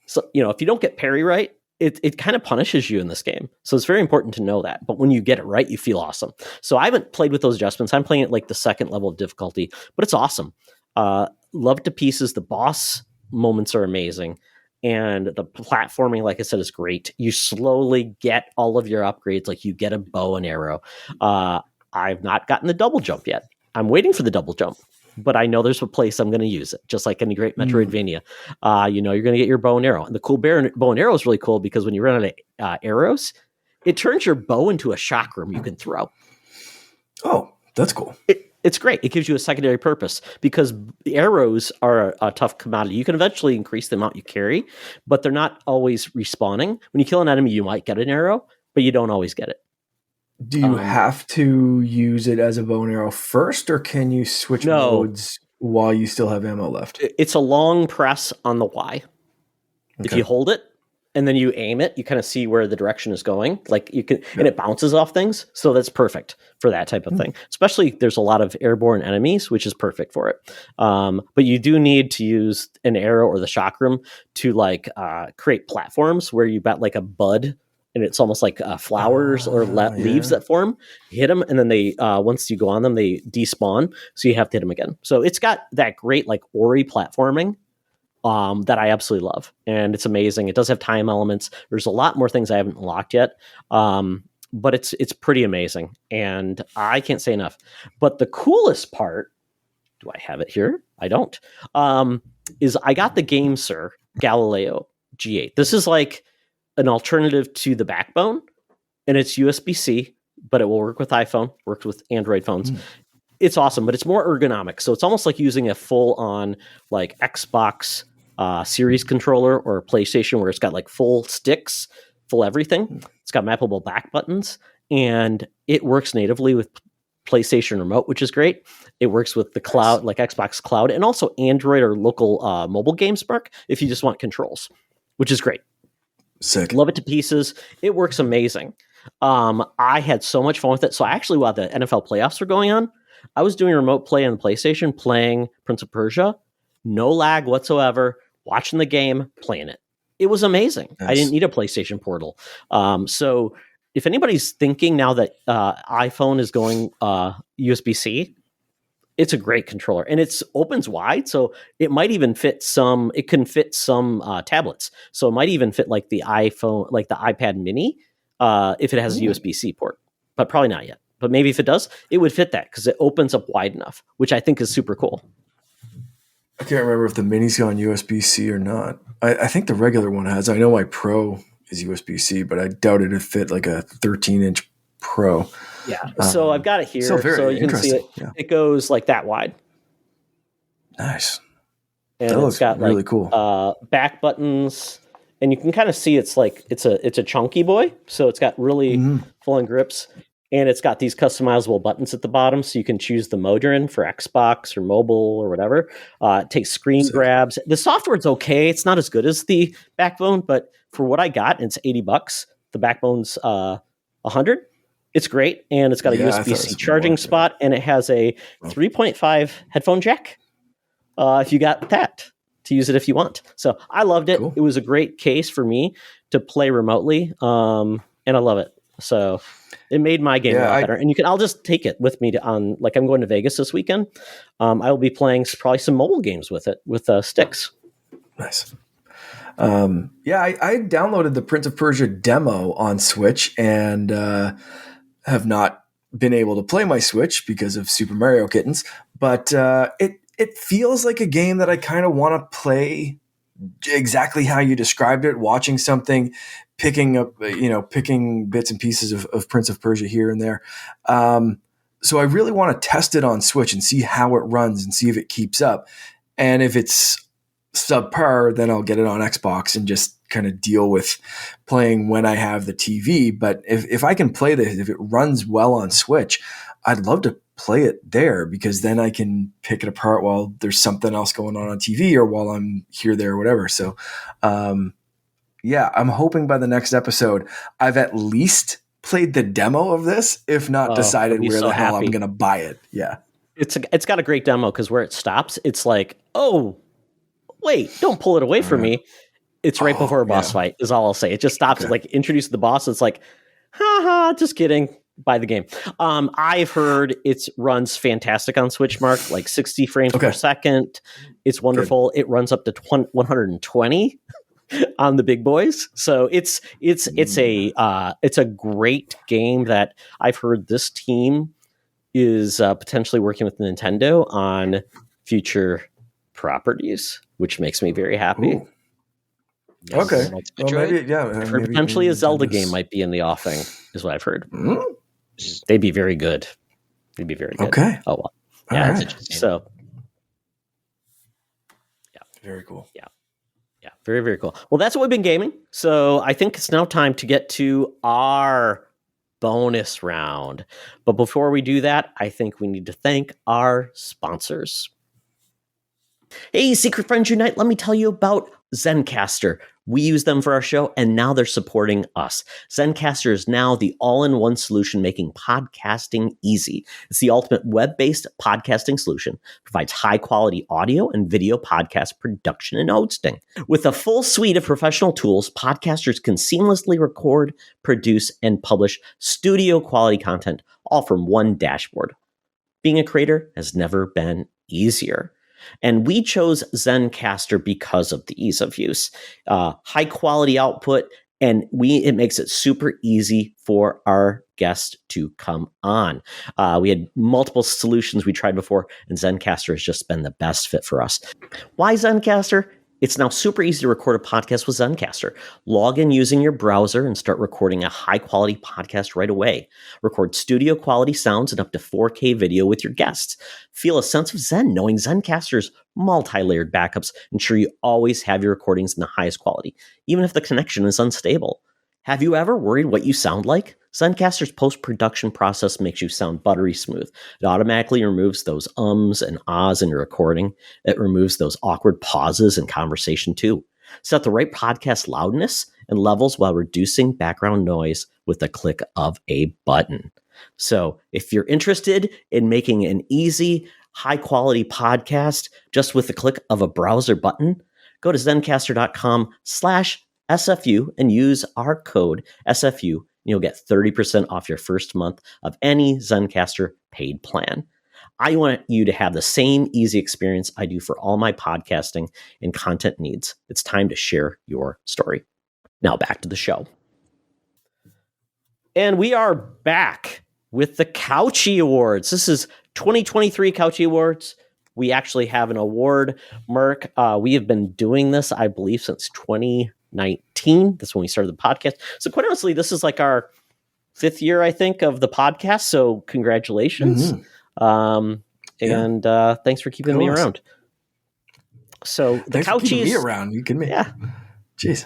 Speaker 1: So, if you don't get parry right, it kind of punishes you in this game. So it's very important to know that. But when you get it right, you feel awesome. So I haven't played with those adjustments. I'm playing it like the second level of difficulty, but it's awesome. Love it to pieces. The boss moments are amazing. And the platforming, like I said, is great. You slowly get all of your upgrades. Like you get a bow and arrow. I've not gotten the double jump yet. I'm waiting for the double jump, but I know there's a place I'm going to use it, just like any great Metroidvania. You're going to get your bow and arrow. And the cool bow and arrow is really cool because when you run out of arrows, it turns your bow into a chakram you can throw.
Speaker 2: Oh, that's cool.
Speaker 1: It's great. It gives you a secondary purpose because arrows are a tough commodity. You can eventually increase the amount you carry, but they're not always respawning. When you kill an enemy, you might get an arrow, but you don't always get it.
Speaker 2: Do you have to use it as a bow and arrow first, or can you switch modes while you still have ammo left?
Speaker 1: It's a long press on the Y. Okay. If you hold it and then you aim it, you kind of see where the direction is going. Like you can, and it bounces off things. So that's perfect for that type of thing. Especially there's a lot of airborne enemies, which is perfect for it. But you do need to use an arrow or the chakram to create platforms where you've got like a bud, and it's almost like flowers or leaves that form. You hit them, and then they once you go on them, they despawn. So you have to hit them again. So it's got that great like Ori platforming that I absolutely love, and it's amazing. It does have time elements. There's a lot more things I haven't unlocked yet, but it's pretty amazing, and I can't say enough. But the coolest part, do I have it here? I don't. Is I got the Game Sir Galileo G8. This is like an alternative to the Backbone, and it's USB-C, but it will work with iPhone, works with Android phones. It's awesome, but it's more ergonomic. So it's almost like using a full-on like Xbox Series controller or a PlayStation, where it's got like full sticks, full everything. It's got mappable back buttons, and it works natively with PlayStation Remote, which is great. It works with the cloud, like Xbox Cloud, and also Android or local mobile games, Mark, if you just want controls, which is great.
Speaker 2: Sick.
Speaker 1: Love it to pieces. It works amazing. I had so much fun with it. So actually, while the NFL playoffs were going on, I was doing remote play on the PlayStation, playing Prince of Persia, no lag whatsoever, watching the game, playing it. It was amazing. Nice. I didn't need a PlayStation Portal. So if anybody's thinking now that iPhone is going USB-C, it's a great controller, and it opens wide, so it might even fit some. It can fit some tablets, so it might even fit like the iPhone, like the iPad Mini, if it has a USB-C port. But probably not yet. But maybe if it does, it would fit that because it opens up wide enough, which I think is super cool.
Speaker 2: I can't remember if the Mini's on USB-C or not. I think the regular one has. I know my Pro is USB-C, but I doubt it'd fit like a 13-inch Pro.
Speaker 1: Yeah. So I've got it here, so you can see it. Yeah. It goes like that wide.
Speaker 2: Nice.
Speaker 1: And
Speaker 2: that
Speaker 1: it's
Speaker 2: looks
Speaker 1: got
Speaker 2: really
Speaker 1: like
Speaker 2: cool.
Speaker 1: Back buttons. and you can kind of see it's a chunky boy, so it's got really full on grips, and it's got these customizable buttons at the bottom, so you can choose the mode you're in for Xbox or mobile or whatever. It takes screen grabs. The software's okay; it's not as good as the Backbone, but for what I got, and it's $80. The Backbone's $100. It's great, and it's got a USB-C charging spot, and it has a 3.5 headphone jack. If you got that, to use it if you want. So I loved it. Cool. It was a great case for me to play remotely, and I love it. So it made my game a lot better. And I'll just take it with me I'm going to Vegas this weekend. I will be playing probably some mobile games with it, with sticks.
Speaker 2: Nice. I downloaded the Prince of Persia demo on Switch and have not been able to play my Switch because of Super Mario Kittens, but it feels like a game that I kind of want to play exactly how you described it, watching something, picking bits and pieces of Prince of Persia here and there. So I really want to test it on Switch and see how it runs and see if it keeps up. And if it's subpar, then I'll get it on Xbox and just kind of deal with playing when I have the TV. But if I can play this, if it runs well on Switch, I'd love to play it there, because then I can pick it apart while there's something else going on TV or while I'm here, there, or whatever. So, I'm hoping by the next episode, I've at least played the demo of this, if not decided where the hell I'm going to buy it. Yeah.
Speaker 1: It's got a great demo, because where it stops, it's like, oh, wait, don't pull it away from me. It's right before a boss fight is all I'll say. It just stops. It introduces the boss. It's like, just kidding. Buy the game. I've heard it runs fantastic on Switch, Mark, 60 frames per second. It's wonderful. Good. It runs up to 120 on the big boys. So it's a great game that I've heard this team is potentially working with Nintendo on future properties, which makes me very happy.
Speaker 2: Ooh. Yes. Okay.
Speaker 1: Maybe, potentially a Zelda game might be in the offing, is what I've heard.
Speaker 2: Mm.
Speaker 1: They'd be very good.
Speaker 2: Okay.
Speaker 1: Oh, well. Yeah.
Speaker 2: All right.
Speaker 1: So. Yeah.
Speaker 2: Very cool.
Speaker 1: Yeah. Very, very cool. Well, that's what we've been gaming. So I think it's now time to get to our bonus round. But before we do that, I think we need to thank our sponsors. Hey, Secret Friends Unite, let me tell you about Zencastr. We use them for our show, and now they're supporting us. Zencastr is now the all-in-one solution making podcasting easy. It's the ultimate web-based podcasting solution, provides high-quality audio and video podcast production and hosting. With a full suite of professional tools, podcasters can seamlessly record, produce, and publish studio-quality content, all from one dashboard. Being a creator has never been easier. And we chose Zencastr because of the ease of use, high quality output, and it makes it super easy for our guests to come on. We had multiple solutions we tried before, and Zencastr has just been the best fit for us. Why Zencastr? It's now super easy to record a podcast with Zencastr. Log in using your browser and start recording a high-quality podcast right away. Record studio-quality sounds and up to 4K video with your guests. Feel a sense of zen knowing Zencastr's multi-layered backups ensure you always have your recordings in the highest quality, even if the connection is unstable. Have you ever worried what you sound like? Zencastr's post-production process makes you sound buttery smooth. It automatically removes those ums and ahs in your recording. It removes those awkward pauses in conversation too. Set the right podcast loudness and levels while reducing background noise with the click of a button. So if you're interested in making an easy, high-quality podcast just with the click of a browser button, go to zencastr.com/SFU and use our code SFU, and you'll get 30% off your first month of any Zencastr paid plan. I want you to have the same easy experience I do for all my podcasting and content needs. It's time to share your story. Now back to the show. And we are back with the Couchy Awards. This is 2023 Couchy Awards. We actually have an award, Mark. We have been doing this, I believe, since 2019. That's when we started the podcast. So quite honestly, this is like our 5th year, I think, of the podcast. So congratulations. And thanks for keeping me around. So the
Speaker 2: Couchy's
Speaker 1: me
Speaker 2: around. You can make.
Speaker 1: Yeah.
Speaker 2: Jeez.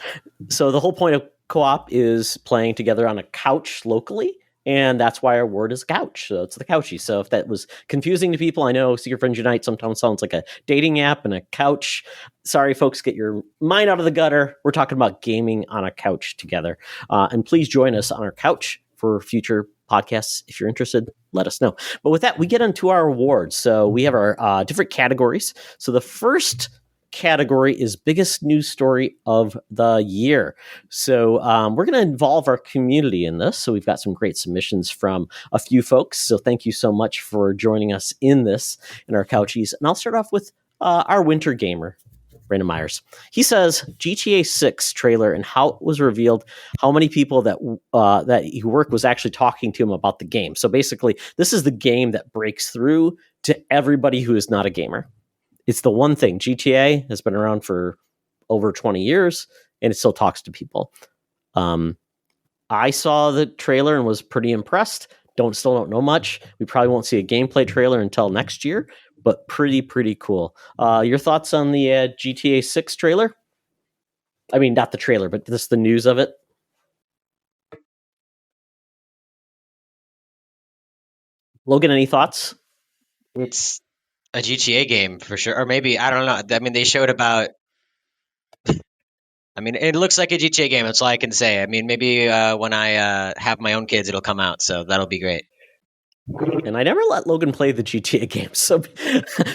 Speaker 1: So the whole point of co-op is playing together on a couch locally, and that's why our word is couch. So it's the Couchy. So if that was confusing to people, I know Secret Friends Unite sometimes sounds like a dating app and a couch. Sorry, folks, get your mind out of the gutter. We're talking about gaming on a couch together. And please join us on our couch for future podcasts. If you're interested, let us know. But with that, we get into our awards. So we have our different categories. So the first category is biggest news story of the year. So we're going to involve our community in this. So we've got some great submissions from a few folks. So thank you so much for joining us in this, in our Couchies. And I'll start off with our winter gamer, Brandon Myers. He says GTA 6 trailer and how it was revealed, how many people that he worked was actually talking to him about the game. So basically, this is the game that breaks through to everybody who is not a gamer. It's the one thing. GTA has been around for over 20 years, and it still talks to people. I saw the trailer and was pretty impressed. Still don't know much. We probably won't see a gameplay trailer until next year, but pretty cool. Your thoughts on the GTA 6 trailer? I mean, not the trailer, but just the news of it. Logan, any thoughts?
Speaker 3: It's a GTA game for sure, or maybe I don't know. I mean, they showed about. I mean, it looks like a GTA game. That's all I can say. I mean, maybe when I have my own kids, it'll come out, so that'll be great.
Speaker 1: And I never let Logan play the GTA games, so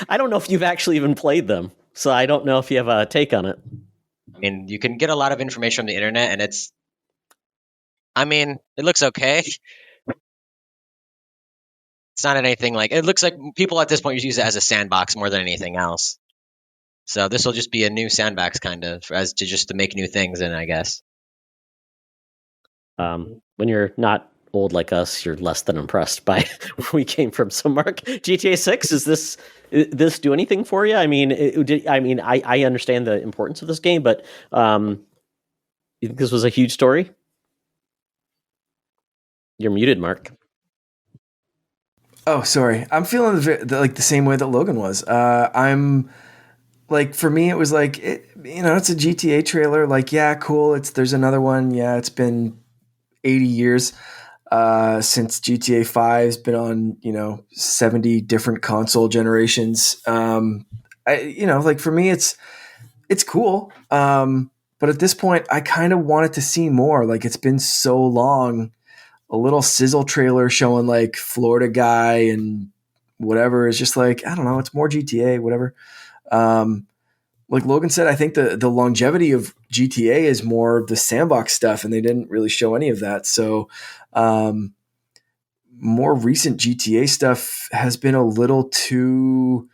Speaker 1: I don't know if you've actually even played them. So I don't know if you have a take on it.
Speaker 3: I mean, you can get a lot of information from the internet, and it's. I mean, it looks okay. It's not anything like it looks like people at this point use it as a sandbox more than anything else. So this will just be a new sandbox kind of as to just to make new things in, I guess.
Speaker 1: When you're not old like us, you're less than impressed by where we came from. So Mark, GTA 6, is this do anything for you? I mean, I understand the importance of this game, but you think this was a huge story? You're muted, Mark.
Speaker 2: Oh, sorry. I'm feeling the same way that Logan was. I'm like, for me, it was like, it's a GTA trailer. Like, yeah, cool. There's another one. Yeah, it's been 80 years since GTA 5's been on, 70 different console generations. For me, it's cool. But at this point, I kind of wanted to see more. Like, it's been so long. A little sizzle trailer showing like Florida guy and whatever is just like, I don't know, it's more GTA, whatever. Like Logan said, I think the longevity of GTA is more the sandbox stuff, and they didn't really show any of that. So more recent GTA stuff has been a little too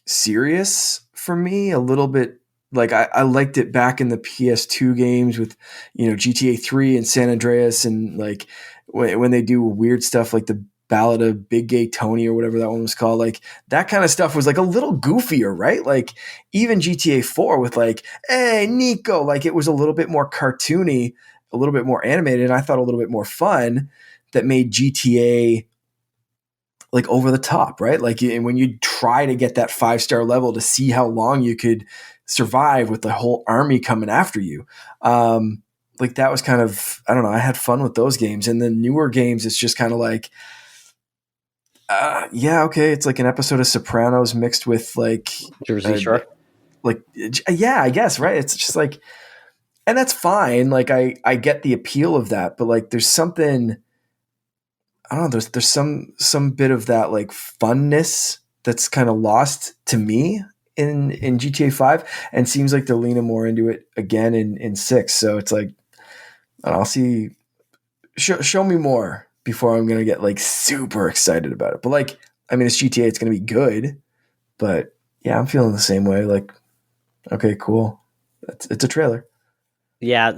Speaker 2: serious for me, a little bit. Like I liked it back in the PS2 games with, GTA 3 and San Andreas, and like when they do weird stuff like the Ballad of Big Gay Tony or whatever that one was called, like that kind of stuff was like a little goofier, right? Like even GTA 4 with like, hey, Nico, like it was a little bit more cartoony, a little bit more animated, and I thought a little bit more fun, that made GTA like over the top, right? Like when you try to get that 5-star level to see how long you could survive with the whole army coming after you. Like that was kind of, I don't know, I had fun with those games. And then newer games, it's just kind of like, yeah, okay, it's like an episode of Sopranos mixed with like
Speaker 1: Jersey Shore.
Speaker 2: Like, yeah, I guess, right? It's just like, and that's fine. Like I get the appeal of that, but like there's something, I don't know, there's some bit of that like funness that's kind of lost to me in GTA 5, and seems like they're leaning more into it again in 6. So it's like, I'll see, show me more before I'm going to get like super excited about it. But like, I mean, it's GTA, it's going to be good, but yeah, I'm feeling the same way. Like, okay, cool. It's a trailer.
Speaker 1: Yeah,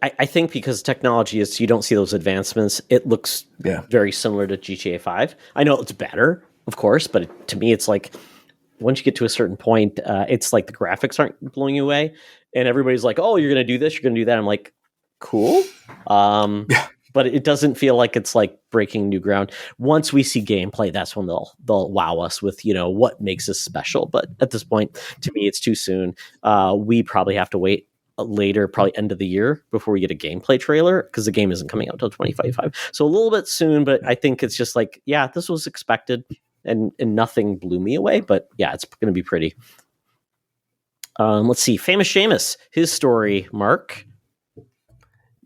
Speaker 1: I think because technology is, you don't see those advancements. It looks very similar to GTA 5. I know it's better, of course, but to me, it's like once you get to a certain point, it's like the graphics aren't blowing you away, and everybody's like, "Oh, you're going to do this, you're going to do that." I'm like, "Cool," but it doesn't feel like it's like breaking new ground. Once we see gameplay, that's when they'll wow us with what makes us special. But at this point, to me, it's too soon. We probably have to wait later, probably end of the year, before we get a gameplay trailer, because the game isn't coming out until 2025. So a little bit soon, but I think it's just like, yeah, this was expected, and nothing blew me away. But yeah, it's going to be pretty. Let's see, Famous Seamus, his story, Mark.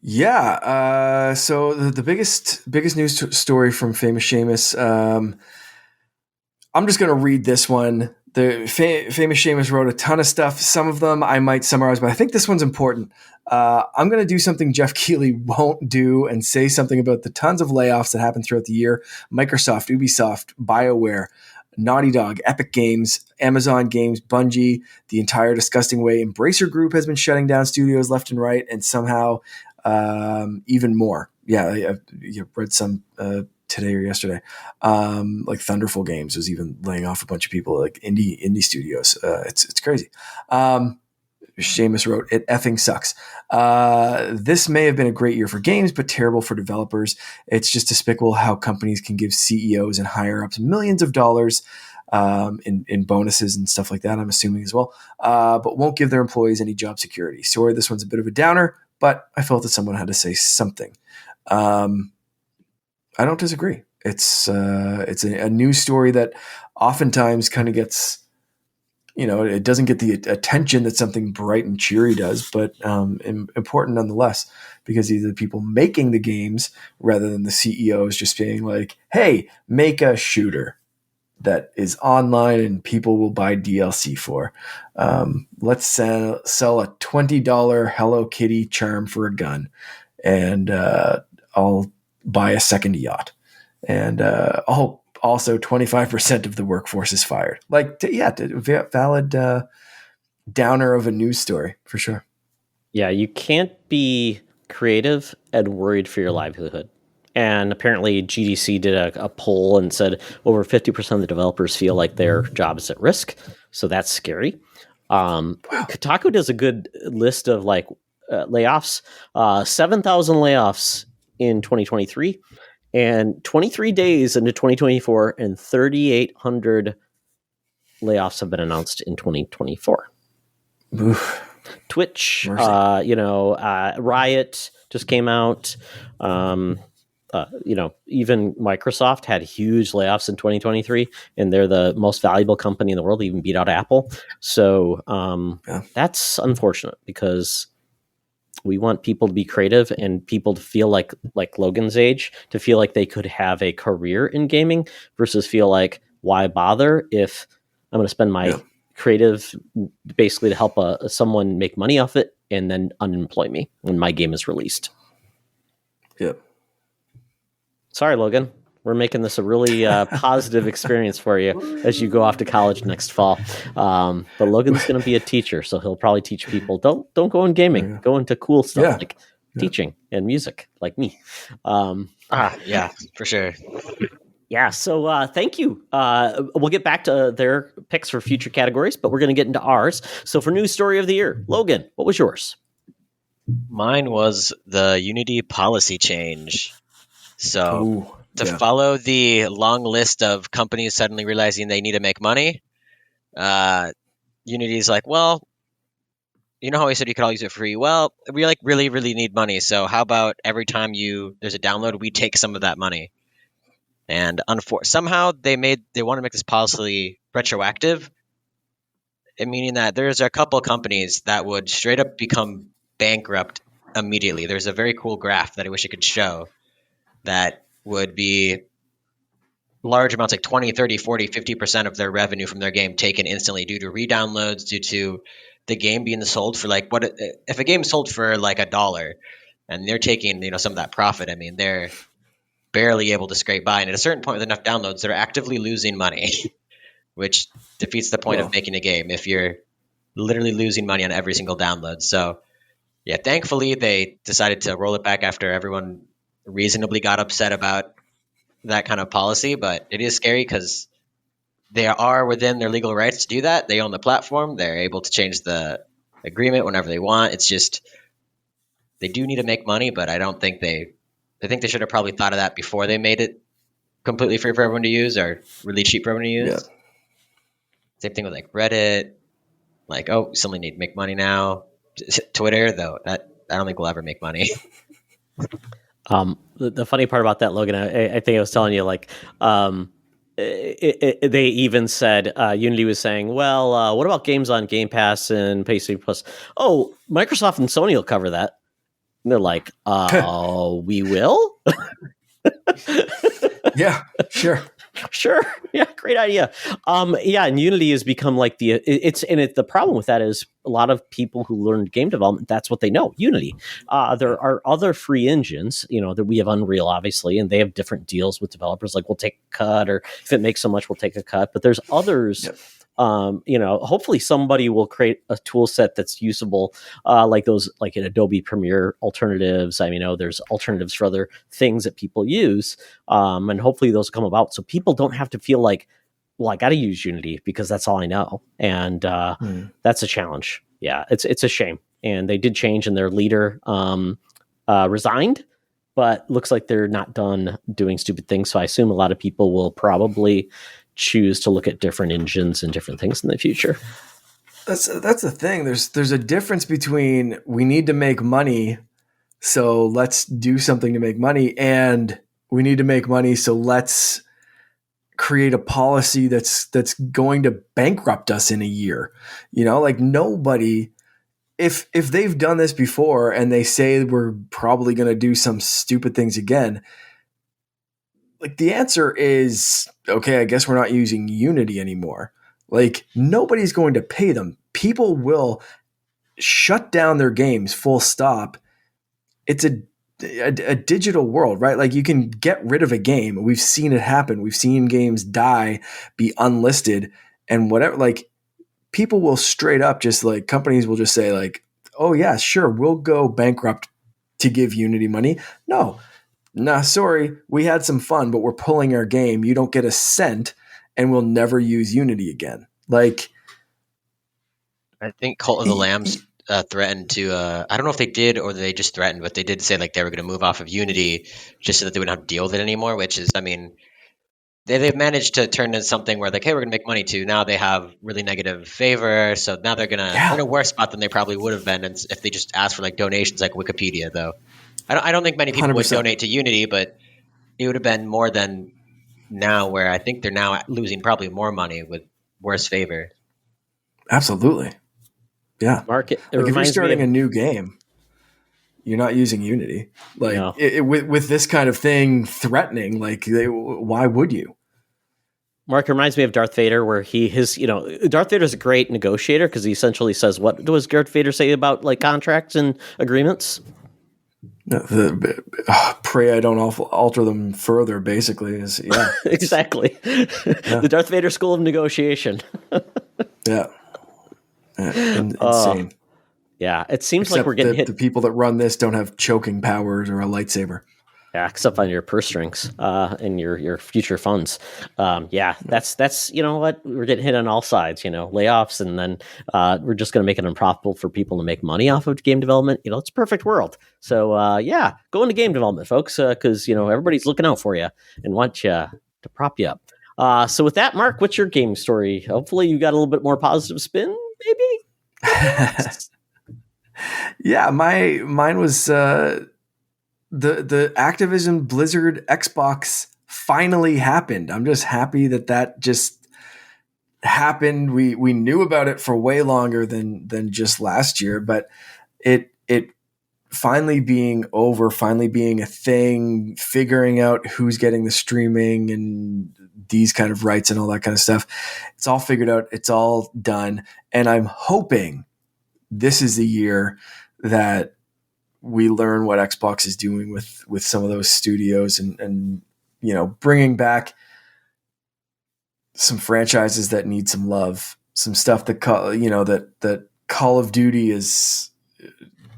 Speaker 2: Yeah. So the biggest news story from Famous Seamus. I'm just going to read this one. The Famous Seamus wrote a ton of stuff. Some of them I might summarize, but I think this one's important. I'm going to do something Jeff Keighley won't do and say something about the tons of layoffs that happened throughout the year. Microsoft, Ubisoft, BioWare, Naughty Dog, Epic Games, Amazon Games, Bungie, the entire disgusting way Embracer Group has been shutting down studios left and right, and somehow even more. Yeah, I read some today or yesterday. Like Thunderful Games was even laying off a bunch of people, like indie studios. It's crazy. Seamus wrote, "It effing sucks. This may have been a great year for games, but terrible for developers. It's just despicable how companies can give CEOs and higher ups millions of dollars in bonuses and stuff like that, I'm assuming as well, but won't give their employees any job security. Sorry, this one's a bit of a downer, but I felt that someone had to say something." I don't disagree. It's a news story that oftentimes kind of gets, it doesn't get the attention that something bright and cheery does, but important nonetheless, because these are the people making the games rather than the CEOs just being like, hey, make a shooter that is online and people will buy DLC for. Let's sell a $20 Hello Kitty charm for a gun, and I'll buy a second yacht. And also 25% of the workforce is fired. Like, valid downer of a news story for sure.
Speaker 1: Yeah, you can't be creative and worried for your livelihood. And apparently GDC did a poll and said over 50% of the developers feel like their job is at risk. So that's scary. Kotaku does a good list of layoffs, 7,000 layoffs in 2023. And 23 days into 2024, and 3,800 layoffs have been announced in 2024.
Speaker 2: Oof.
Speaker 1: Twitch, Riot just came out. Even Microsoft had huge layoffs in 2023, and they're the most valuable company in the world. They even beat out Apple. So that's unfortunate, because we want people to be creative and people to feel like Logan's age, to feel like they could have a career in gaming, versus feel like, why bother if I'm going to spend my creative basically to help someone make money off it and then unemploy me when my game is released.
Speaker 2: Yep.
Speaker 1: Sorry, Logan. We're making this a really positive experience for you as you go off to college next fall. But Logan's going to be a teacher, so he'll probably teach people, don't go in gaming. Go into cool stuff like teaching and music, like me.
Speaker 3: Yeah, for sure.
Speaker 1: Yeah, so thank you. We'll get back to their picks for future categories, but we're going to get into ours. So for news story of the year, Logan, what was yours?
Speaker 3: Mine was the Unity policy change. So follow the long list of companies suddenly realizing they need to make money, Unity's like, well, you know how I said you could all use it for free? Well, we really, really need money. So how about every time there's a download, we take some of that money. And somehow they want to make this policy retroactive, meaning that there's a couple companies that would straight up become bankrupt immediately. There's a very cool graph that I wish I could show that would be large amounts, like 20, 30, 40, 50% of their revenue from their game taken instantly due to redownloads, due to the game being sold for if a game sold for $1 and they're taking, some of that profit, I mean, they're barely able to scrape by. And at a certain point with enough downloads, they're actively losing money, which defeats the point of making a game if you're literally losing money on every single download. So yeah, thankfully they decided to roll it back after everyone reasonably got upset about that kind of policy, but it is scary because they are within their legal rights to do that. They own the platform. They're able to change the agreement whenever they want. It's just, they do need to make money, but I think they should have probably thought of that before they made it completely free for everyone to use or really cheap for everyone to use. Yeah. Same thing with Reddit. We suddenly need to make money now. Twitter, though, that I don't think we'll ever make money.
Speaker 1: The funny part about that, Logan, I think I was telling you, like, they even said Unity was saying, well, what about games on Game Pass and PC Plus? Oh, Microsoft and Sony will cover that. And they're like, we will?
Speaker 2: Yeah, sure.
Speaker 1: Sure. Yeah, great idea. And Unity has become like the problem with that is a lot of people who learned game development, that's what they know, Unity. There are other free engines, that we have Unreal, obviously, and they have different deals with developers. Like, we'll take a cut, or if it makes so much, we'll take a cut. But there's others. Yep. Hopefully somebody will create a tool set that's usable, like those, like in Adobe Premiere alternatives. I mean, there's alternatives for other things that people use, and hopefully those come about so people don't have to feel like, well, I got to use Unity because that's all I know, and that's a challenge. Yeah, it's a shame, and they did change, and their leader resigned, but looks like they're not done doing stupid things. So I assume a lot of people will probably choose to look at different engines and different things in the future.
Speaker 2: That's the thing. There's a difference between we need to make money, so let's do something to make money, and we need to make money, so let's create a policy that's going to bankrupt us in a year. Like, nobody, if they've done this before and they say we're probably going to do some stupid things again, like, the answer is, okay, I guess we're not using Unity anymore. Like, nobody's going to pay them. People will shut down their games, full stop. It's a digital world, right? Like, you can get rid of a game. We've seen it happen. We've seen games die, be unlisted, and whatever. Like, people will straight up just, like, companies will just say, like, oh yeah, sure, we'll go bankrupt to give Unity money. No, sorry, we had some fun, but we're pulling our game. You don't get a cent, and we'll never use Unity again. Like,
Speaker 3: I think Cult of the Lambs threatened to, I don't know if they did or they just threatened, but they did say, like, they were going to move off of Unity just so that they wouldn't have to deal with it anymore, which is, I mean, they've managed to turn into something where, like, hey, we're going to make money too. Now they have really negative favor, so now they're in a worse spot than they probably would have been if they just asked for, like, donations like Wikipedia, though. I don't think many people 100%. Would donate to Unity, but it would have been more than now, where I think they're now losing probably more money with worse favor.
Speaker 2: Absolutely. Yeah.
Speaker 1: Mark,
Speaker 2: like, if you're starting a new game, you're not using Unity. Like, no. With this kind of thing threatening, like, why would you?
Speaker 1: Mark, reminds me of Darth Vader, where Darth Vader's a great negotiator because he essentially says, what does Darth Vader say about, like, contracts and agreements?
Speaker 2: Pray I don't alter them further, basically. Is
Speaker 1: exactly. Yeah. The Darth Vader school of negotiation.
Speaker 2: Yeah. Insane.
Speaker 1: Yeah, it seems like we're getting hit.
Speaker 2: The people that run this don't have choking powers or a lightsaber.
Speaker 1: Yeah, except on your purse strings and your future funds. That's you know what, we're getting hit on all sides. Layoffs, and then we're just going to make it unprofitable for people to make money off of game development. It's a perfect world. So go into game development, folks, because everybody's looking out for you and want you to prop you up. So with that, Mark, what's your game story? Hopefully, you got a little bit more positive spin, maybe.
Speaker 2: Yeah, mine was. The Activision Blizzard Xbox finally happened. I'm just happy that just happened. We knew about it for way longer than just last year, but it finally being over, finally being a thing, figuring out who's getting the streaming and these kind of rights and all that kind of stuff. It's all figured out. It's all done. And I'm hoping this is the year that we learn what Xbox is doing with some of those studios and bringing back some franchises that need some love, some stuff that Call of Duty is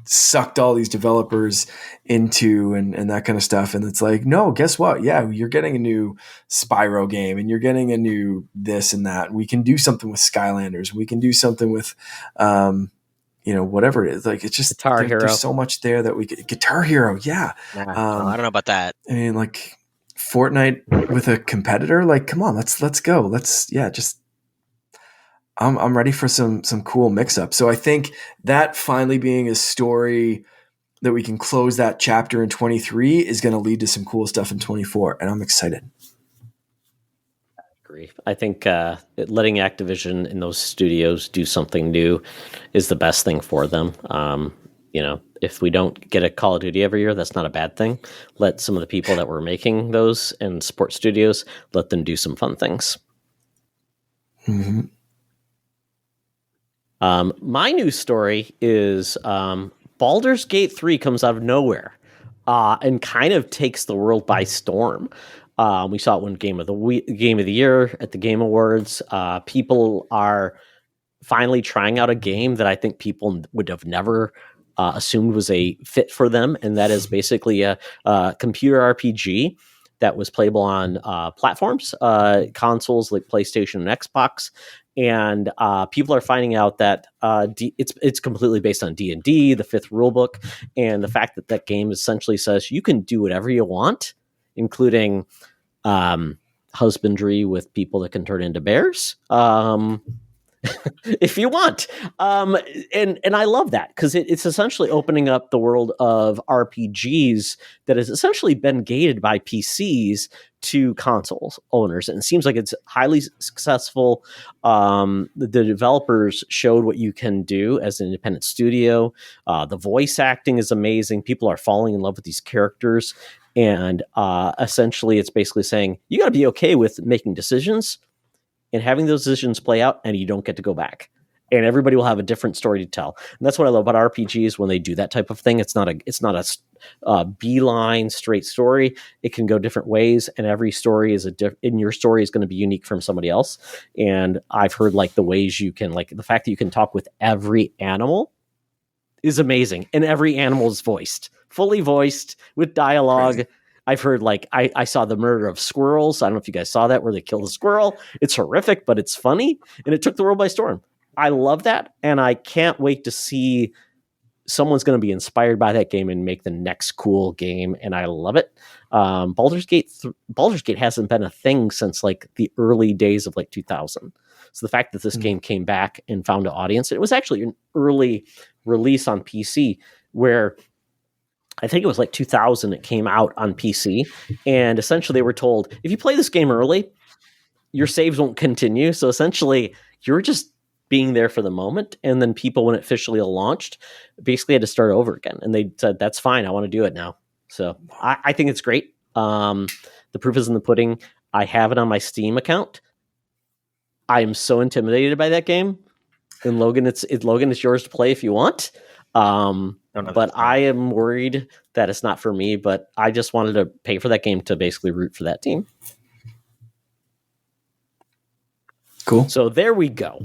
Speaker 2: sucked all these developers into and that kind of stuff. And it's like, no, guess what? Yeah, you're getting a new Spyro game and you're getting a new this and that. We can do something with Skylanders. We can do something with, whatever it is. Like, it's just
Speaker 1: Guitar Hero.
Speaker 2: There's so much there that we could. Guitar Hero, yeah.
Speaker 3: I don't know about that.
Speaker 2: I mean, like, Fortnite with a competitor. Like, come on, let's go. I'm ready for some cool mix up. So I think that finally being a story that we can close that chapter in 23 is going to lead to some cool stuff in 24, and I'm excited.
Speaker 1: Agree. I think letting Activision and those studios do something new is the best thing for them. If we don't get a Call of Duty every year, that's not a bad thing. Let some of the people that were making those and support studios, let them do some fun things.
Speaker 2: Mm-hmm.
Speaker 1: My news story is Baldur's Gate 3 comes out of nowhere and kind of takes the world by storm. We saw it win Game of the Year at the Game Awards. People are finally trying out a game that I think people would have never assumed was a fit for them, and that is basically a computer RPG that was playable on platforms, consoles like PlayStation and Xbox. And people are finding out that it's completely based on D&D, the 5th rulebook, and the fact that that game essentially says you can do whatever you want, including husbandry with people that can turn into bears. If you want. And I love that because it's essentially opening up the world of RPGs that has essentially been gated by PCs to consoles owners. And it seems like it's highly successful. The developers showed what you can do as an independent studio. The voice acting is amazing. People are falling in love with these characters. And essentially, it's basically saying you got to be okay with making decisions and having those decisions play out, and you don't get to go back. And everybody will have a different story to tell. And that's what I love about RPGs when they do that type of thing. It's not a beeline straight story. It can go different ways, and every story is in your story is going to be unique from somebody else. And I've heard like the ways you can, like the fact that you can talk with every animal is amazing, and every animal is fully voiced with dialogue. Crazy. I've heard like I saw the murder of squirrels. I don't know if you guys saw that where they killed a squirrel. It's horrific, but it's funny, and it took the world by storm. I love that, and I can't wait to see someone's going to be inspired by that game and make the next cool game, and I love it. Baldur's Gate hasn't been a thing since like the early days of like 2000. So the fact that this game came back and found an audience, and it was actually an early release on PC where I think it was like 2000 it came out on PC, and essentially they were told, if you play this game early, your saves won't continue. So essentially you're just being there for the moment. And then people, when it officially launched, basically had to start over again. And they said, that's fine. I want to do it now. So I think it's great. The proof is in the pudding. I have it on my Steam account. I am so intimidated by that game. And Logan, it's yours to play if you want. But I am worried that it's not for me, but I just wanted to pay for that game to basically root for that team.
Speaker 2: Cool.
Speaker 1: So there we go.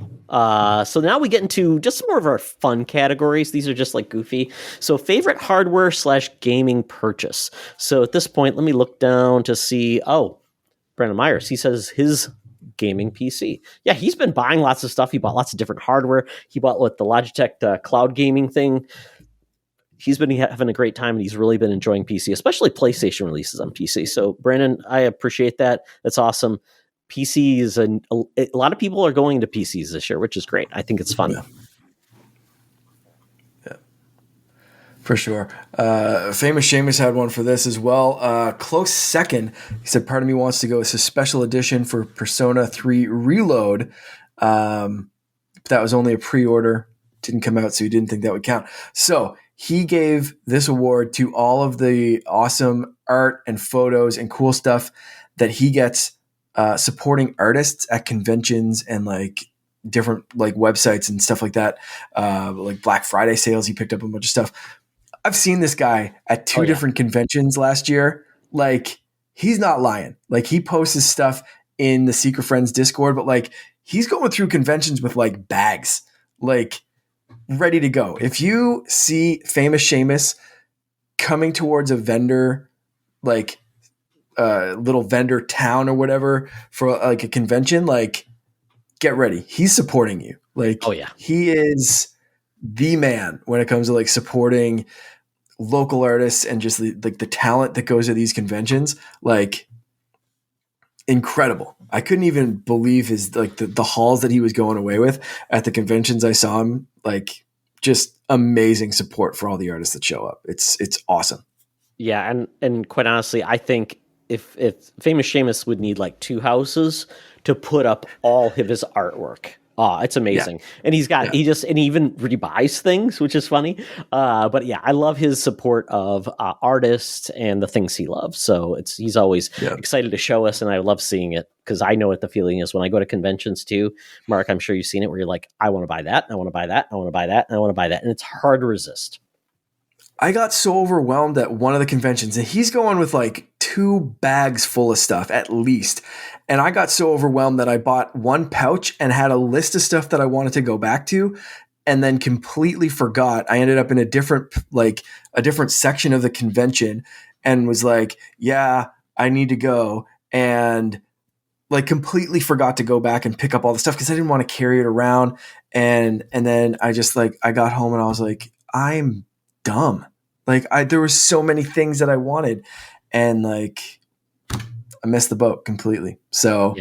Speaker 1: So now we get into just more of our fun categories. These are just like goofy. So favorite hardware / gaming purchase. So at this point, let me look down to see, Brandon Myers, he says his gaming PC. Yeah, he's been buying lots of stuff. He bought lots of different hardware. He bought the Logitech cloud gaming thing. He's been having a great time, and he's really been enjoying PC, especially PlayStation releases on PC. So, Brandon, I appreciate that. That's awesome. PC is a lot of people are going to PCs this year, which is great. I think it's fun.
Speaker 2: Yeah. For sure. Famous Seamus had one for this as well. Close second. He said, part of me wants to go. It's a special edition for Persona 3 Reload. But that was only a pre-order. Didn't come out, so he didn't think that would count. So he gave this award to all of the awesome art and photos and cool stuff that he gets supporting artists at conventions and like different like websites and stuff like that. Like Black Friday sales, he picked up a bunch of stuff. I've seen this guy at two different conventions last year. Like, he's not lying. Like, he posts his stuff in the Secret Friends Discord, but like he's going through conventions with like bags, like ready to go. If you see Famous Seamus coming towards a vendor, like little vendor town or whatever for like a convention, like get ready. He's supporting you. Like, he is the man when it comes to like supporting local artists and just the talent that goes to these conventions. Like, incredible. I couldn't even believe his like the hauls that he was going away with at the conventions I saw him, like just amazing support for all the artists that show up. It's awesome.
Speaker 1: Yeah, and quite honestly, I think if Famous Seamus would need like 2 houses to put up all of his artwork. Oh, it's amazing. Yeah. And he even rebuys things, which is funny. But yeah, I love his support of artists and the things he loves. So he's always excited to show us, and I love seeing it because I know what the feeling is when I go to conventions too. Mark, I'm sure you've seen it where you're like, I want to buy that, I want to buy that, I want to buy that, and I want to buy that. And it's hard to resist.
Speaker 2: I got so overwhelmed at one of the conventions, and he's going with like 2 bags full of stuff at least. And I got so overwhelmed that I bought 1 pouch and had a list of stuff that I wanted to go back to, and then completely forgot. I ended up in a different section of the convention and was like, yeah, I need to go. And like completely forgot to go back and pick up all the stuff because I didn't want to carry it around. And then I just like, I got home and I was like, I'm dumb. Like there were so many things that I wanted, and like I missed the boat completely. So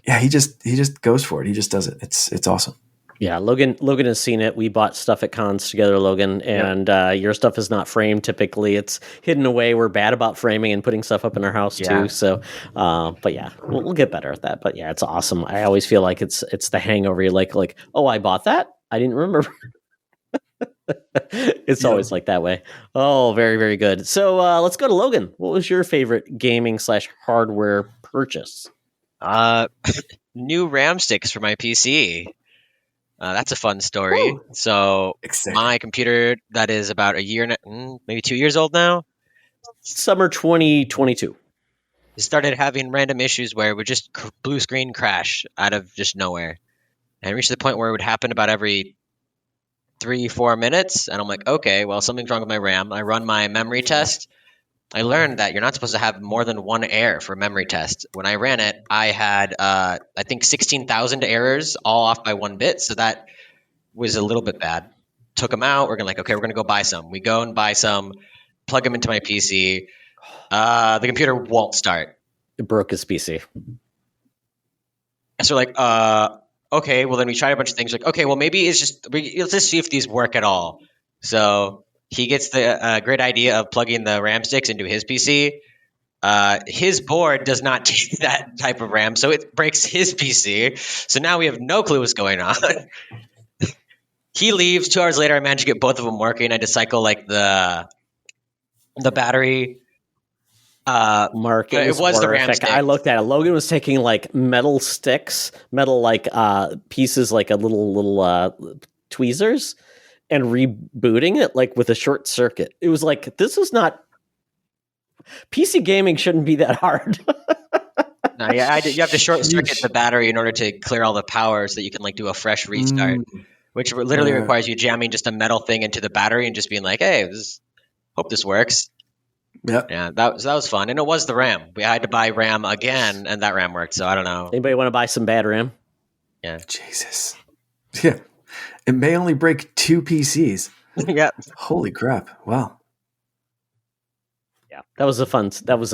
Speaker 2: he just goes for it. He just does it. It's awesome.
Speaker 1: Yeah, Logan has seen it. We bought stuff at cons together, Logan, and your stuff is not framed typically. It's hidden away. We're bad about framing and putting stuff up in our house too. So, but yeah, we'll get better at that. But yeah, it's awesome. I always feel like it's the hangover. You're like, oh, I bought that. I didn't remember. It's always like that way. Oh, very, very good. So let's go to Logan. What was your favorite gaming / hardware purchase?
Speaker 3: New RAM sticks for my PC. That's a fun story. Woo! So my computer that is about a year, maybe 2 years old now.
Speaker 1: Summer 2022.
Speaker 3: It started having random issues where it would just blue screen crash out of just nowhere. And it reached the point where it would happen about every 3-4 minutes, and I'm like, okay, well, something's wrong with my RAM. I run my memory test. I learned that you're not supposed to have more than 1 error for memory test. When I ran it, I had I think 16,000 errors, all off by 1 bit, so that was a little bit bad. Took them out. We're gonna go buy some. We go and buy some, plug them into my PC. The computer won't start.
Speaker 1: It broke his PC.
Speaker 3: So we're like, okay, well, then we tried a bunch of things. Like, okay, well, maybe let's just see if these work at all. So he gets the great idea of plugging the RAM sticks into his PC. His board does not take that type of RAM, so it breaks his PC. So now we have no clue what's going on. He leaves. 2 hours later, I managed to get both of them working. I had to cycle like the battery.
Speaker 1: Mark, it was the RAM stick. I looked at it. Logan was taking like metal sticks, pieces, like a little tweezers, and rebooting it like with a short circuit. It was like, this is not PC gaming. Shouldn't be that hard.
Speaker 3: No, yeah, you have to short circuit the battery in order to clear all the power so that you can like do a fresh restart, which literally requires you jamming just a metal thing into the battery and just being like, hey, hope this works.
Speaker 2: Yep.
Speaker 3: Yeah, that was fun, and it was the RAM. We had to buy RAM again, and that RAM worked. So I don't know.
Speaker 1: Anybody want to buy some bad RAM?
Speaker 3: Yeah.
Speaker 2: Jesus. Yeah. It may only break 2 PCs.
Speaker 3: Yeah.
Speaker 2: Holy crap! Wow.
Speaker 1: Yeah, that was a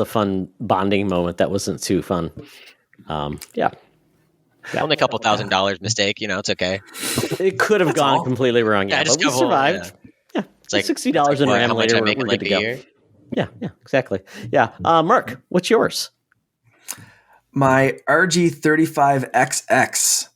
Speaker 1: fun bonding moment. That wasn't too fun. Yeah.
Speaker 3: Only a couple $1,000 mistake. It's okay.
Speaker 1: It could have gone completely wrong. Yeah, but we survived. Yeah. It's like $60 in RAM later. We're good to go. Yeah, exactly. Yeah. Mark, what's yours?
Speaker 2: My RG35XX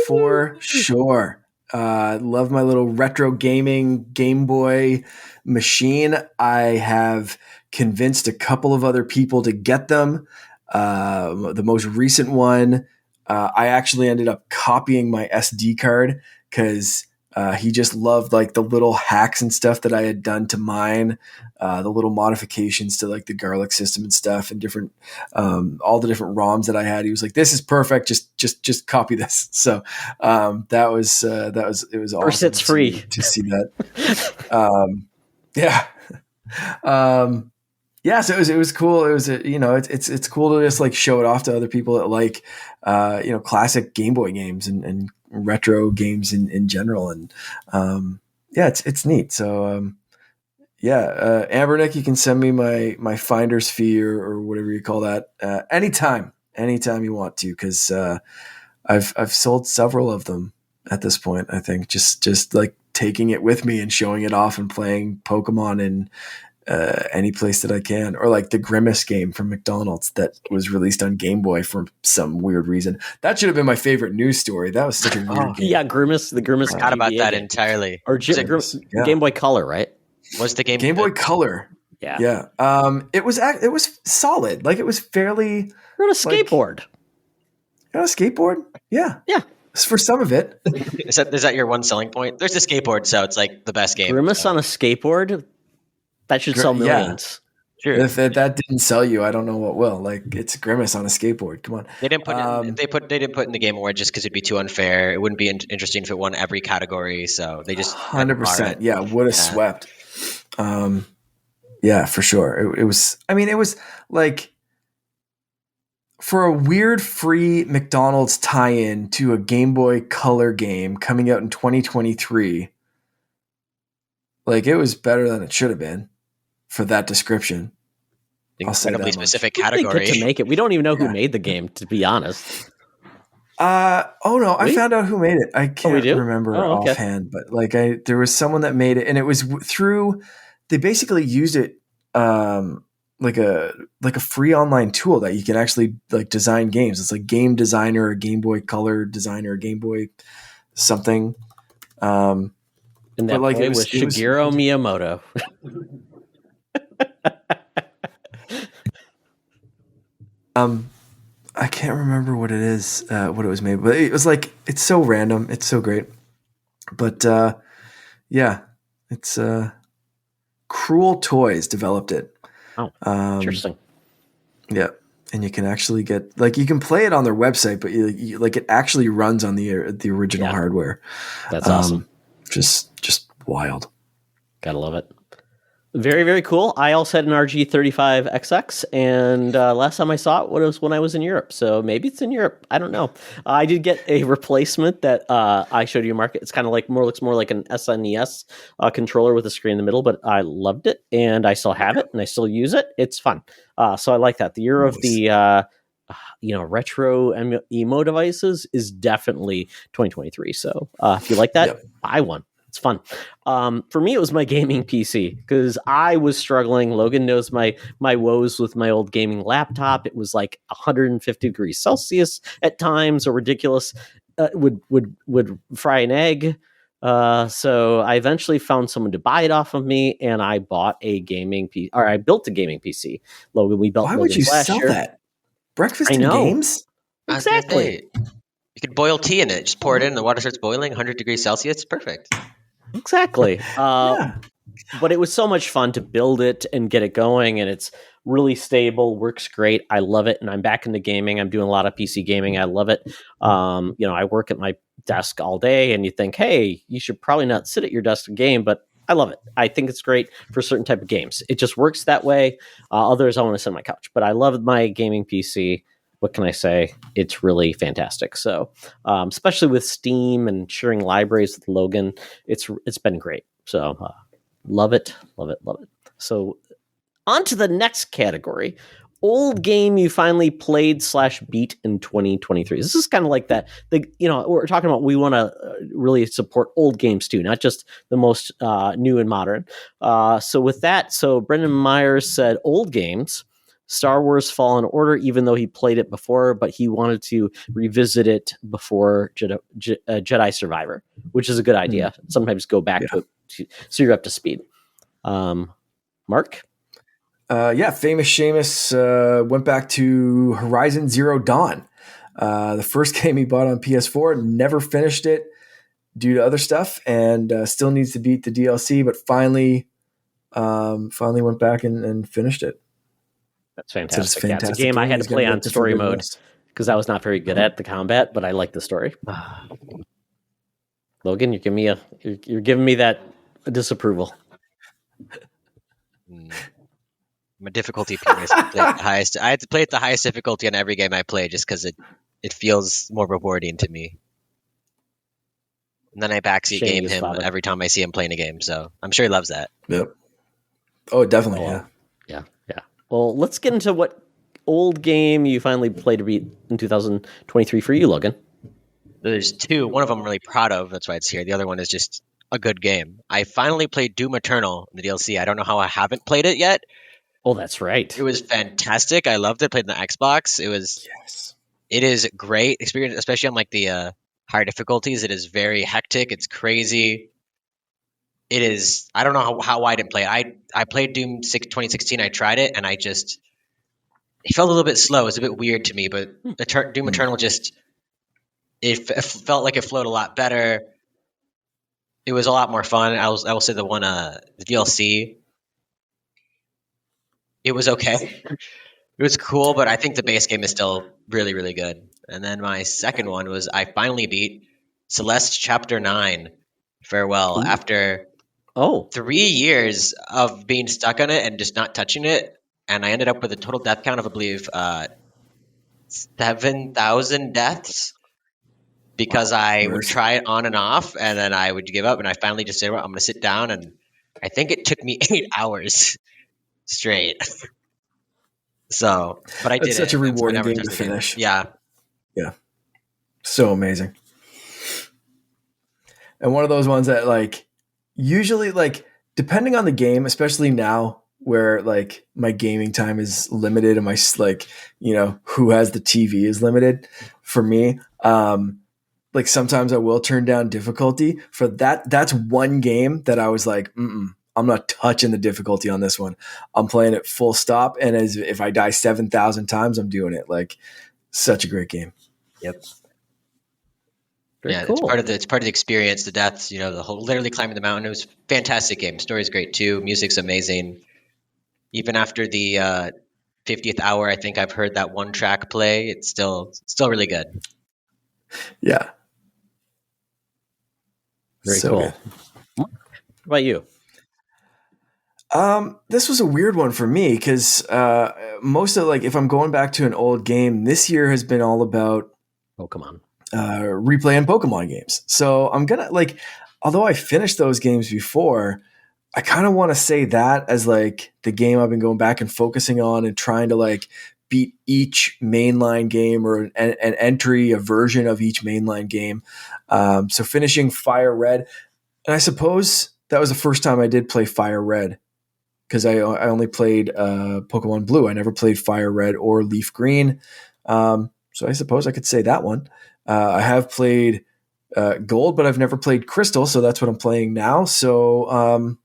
Speaker 2: for sure. Love my little retro gaming Game Boy machine. I have convinced a couple of other people to get them. The most recent one, I actually ended up copying my SD card because he just loved like the little hacks and stuff that I had done to mine, the little modifications to like the garlic system and stuff, and different, all the different ROMs that I had. He was like, "This is perfect. Just copy this." So it was awesome.
Speaker 1: First, it's free
Speaker 2: to see that. Yeah. Yeah, so it was cool. It was it's cool to just like show it off to other people that like classic Game Boy games and retro games in general, and yeah, it's neat. So Ambernick, you can send me my finder's fee or whatever you call that anytime you want to, because I've sold several of them at this point. I think just like taking it with me and showing it off and playing Pokemon in any place that I can, or like the Grimace game from McDonald's that was released on Game Boy for some weird reason. That should have been my favorite news story. That was such a weird game.
Speaker 1: Yeah, Grimace, the Grimace.
Speaker 3: Forgot about
Speaker 1: GBA
Speaker 3: that
Speaker 1: game.
Speaker 3: entirely.
Speaker 1: Or Game Boy Color, right?
Speaker 3: Was the game
Speaker 2: Game Boy Color?
Speaker 1: Yeah.
Speaker 2: It was solid. Like, it was fairly.
Speaker 1: You're on a skateboard.
Speaker 2: On a skateboard? Yeah. For some of it.
Speaker 3: Is that your one selling point? There's a skateboard, so it's like the best game.
Speaker 1: Grimace on a skateboard? That should sell millions.
Speaker 3: Sure.
Speaker 2: If that didn't sell you, I don't know what will. Like, it's Grimace on a skateboard. Come on.
Speaker 3: They didn't put they didn't put in the Game Award just because it'd be too unfair. It wouldn't be interesting if it won every category. So they just
Speaker 2: 100%. Yeah, would have swept. Yeah, for sure. It was. I mean, it was like, for a weird free McDonald's tie-in to a Game Boy Color game coming out in 2023. Like, it was better than it should have been for that description.
Speaker 3: Incredibly specific
Speaker 1: They
Speaker 3: category.
Speaker 1: get to make it. We don't even know who made the game, to be honest.
Speaker 2: I found out who made it. I can't remember
Speaker 1: okay.
Speaker 2: offhand, but like there was someone that made it, and it was through. They basically used it like a free online tool that you can actually like design games. It's like Game Designer, or Game Boy Color Designer, or Game Boy something.
Speaker 1: And that
Speaker 2: like,
Speaker 1: boy was Shigeru Miyamoto.
Speaker 2: I can't remember what it is, what it was made, but it was like, it's so random. It's so great. But it's Cruel Toys developed it.
Speaker 1: Oh, interesting.
Speaker 2: Yeah. And you can actually get, like, you can play it on their website, but you like, it actually runs on the original hardware.
Speaker 1: That's awesome.
Speaker 2: Just wild.
Speaker 1: Gotta love it. Very, very cool. I also had an RG35XX, and last time I saw it was when I was in Europe. So maybe it's in Europe. I don't know. I did get a replacement that I showed you, Mark. It's kind of like looks more like an SNES controller with a screen in the middle, but I loved it, and I still have it, and I still use it. It's fun. So I like that. The year of the retro emo devices is definitely 2023. So if you like that, buy one. It's fun. For me, it was my gaming PC, because I was struggling. Logan knows my woes with my old gaming laptop. It was like 150 degrees Celsius at times, or ridiculous. Would fry an egg. So I eventually found someone to buy it off of me, and I bought a gaming PC, or I built a gaming PC. Logan, we built.
Speaker 2: Why would you sell that? Breakfast and games?
Speaker 1: Exactly.
Speaker 3: You could boil tea in it. Just pour it in. The water starts boiling. 100 degrees Celsius. Perfect.
Speaker 1: Exactly. But it was so much fun to build it and get it going, and it's really stable, works great. I love it, and I'm back into gaming. I'm doing a lot of PC gaming. I love it. I work at my desk all day, and you think, hey, you should probably not sit at your desk and game, but I love it. I think it's great for certain type of games. It just works that way. Others, I want to sit on my couch, but I love my gaming PC. What can I say? It's really fantastic. So, especially with Steam and sharing libraries with Logan, it's been great. So, love it. So, on to the next category. Old game you finally played / beat in 2023. This is kind of like that. We're talking about, we want to really support old games too, not just the most new and modern. So with that, Brendan Myers said old games, Star Wars Fallen Order, even though he played it before, but he wanted to revisit it before Jedi Survivor, which is a good idea. Sometimes go back to it so you're up to speed. Mark?
Speaker 2: Famous Seamus went back to Horizon Zero Dawn. The first game he bought on PS4, never finished it due to other stuff, and still needs to beat the DLC, but finally went back and finished it.
Speaker 1: That's fantastic. It's a game I had to play on story mode because I was not very good at the combat, but I like the story. Logan, you're giving me that disapproval.
Speaker 3: My difficulty is the highest. I had to play at the highest difficulty on every game I play just because it feels more rewarding to me. And then I backseat game him every time I see him playing a game, so I'm sure he loves that.
Speaker 2: Yep. Oh, definitely. Yeah.
Speaker 1: Yeah. Well, let's get into what old game you finally played to beat in 2023 for you, Logan.
Speaker 3: There's two. One of them I'm really proud of. That's why it's here. The other one is just a good game. I finally played Doom Eternal in the DLC. I don't know how I haven't played it yet.
Speaker 1: Oh, that's right.
Speaker 3: It was fantastic. I loved it. Played on the Xbox.
Speaker 2: Yes.
Speaker 3: It is great experience, especially on like the higher difficulties. It is very hectic. It's crazy. It is. I don't know how I didn't play it. I played Doom 2016. I tried it, and it felt a little bit slow. It was a bit weird to me. But Doom Eternal just it felt like it flowed a lot better. It was a lot more fun. I will say the DLC. It was okay. It was cool, but I think the base game is still really, really good. And then my second one was I finally beat Celeste Chapter 9 Farewell.
Speaker 1: Ooh.
Speaker 3: After 3 years of being stuck on it and just not touching it. And I ended up with a total death count of, I believe, 7,000 deaths because I would try it on and off and then I would give up. And I finally just said, well, I'm going to sit down. And I think it took me 8 hours straight. So, but I did it.
Speaker 2: It's such a rewarding game to
Speaker 3: touched the game.
Speaker 2: finish.
Speaker 3: Yeah.
Speaker 2: Yeah. So amazing. And one of those ones that like usually like depending on the game, especially now where like my gaming time is limited and my like, you know, who has the TV is limited for me. Like sometimes I will turn down difficulty for that. That's one game that I was like, I'm not touching the difficulty on this one. I'm playing it full stop. And as if I die 7,000 times, I'm doing it. Like such a great game.
Speaker 3: Yep.
Speaker 1: Very cool.
Speaker 3: It's part of the experience, the deaths, you know, the whole literally climbing the mountain. It was a fantastic game. Story's great too. Music's amazing. Even after the 50th hour, I think I've heard that one track play. It's still really good.
Speaker 2: Yeah.
Speaker 1: Very cool. Good. What about you?
Speaker 2: This was a weird one for me because most of like if I'm going back to an old game, this year has been all about
Speaker 1: Pokemon.
Speaker 2: Replaying Pokemon games. So I'm gonna like, although I finished those games before, I kind of want to say that as like the game I've been going back and focusing on and trying to like beat each mainline game or an entry, a version of each mainline game. So finishing Fire Red, and I suppose that was the first time I did play Fire Red because I only played Pokemon Blue. I never played Fire Red or Leaf Green. So I suppose I could say that one. I have played Gold, but I've never played Crystal, so that's what I'm playing now. So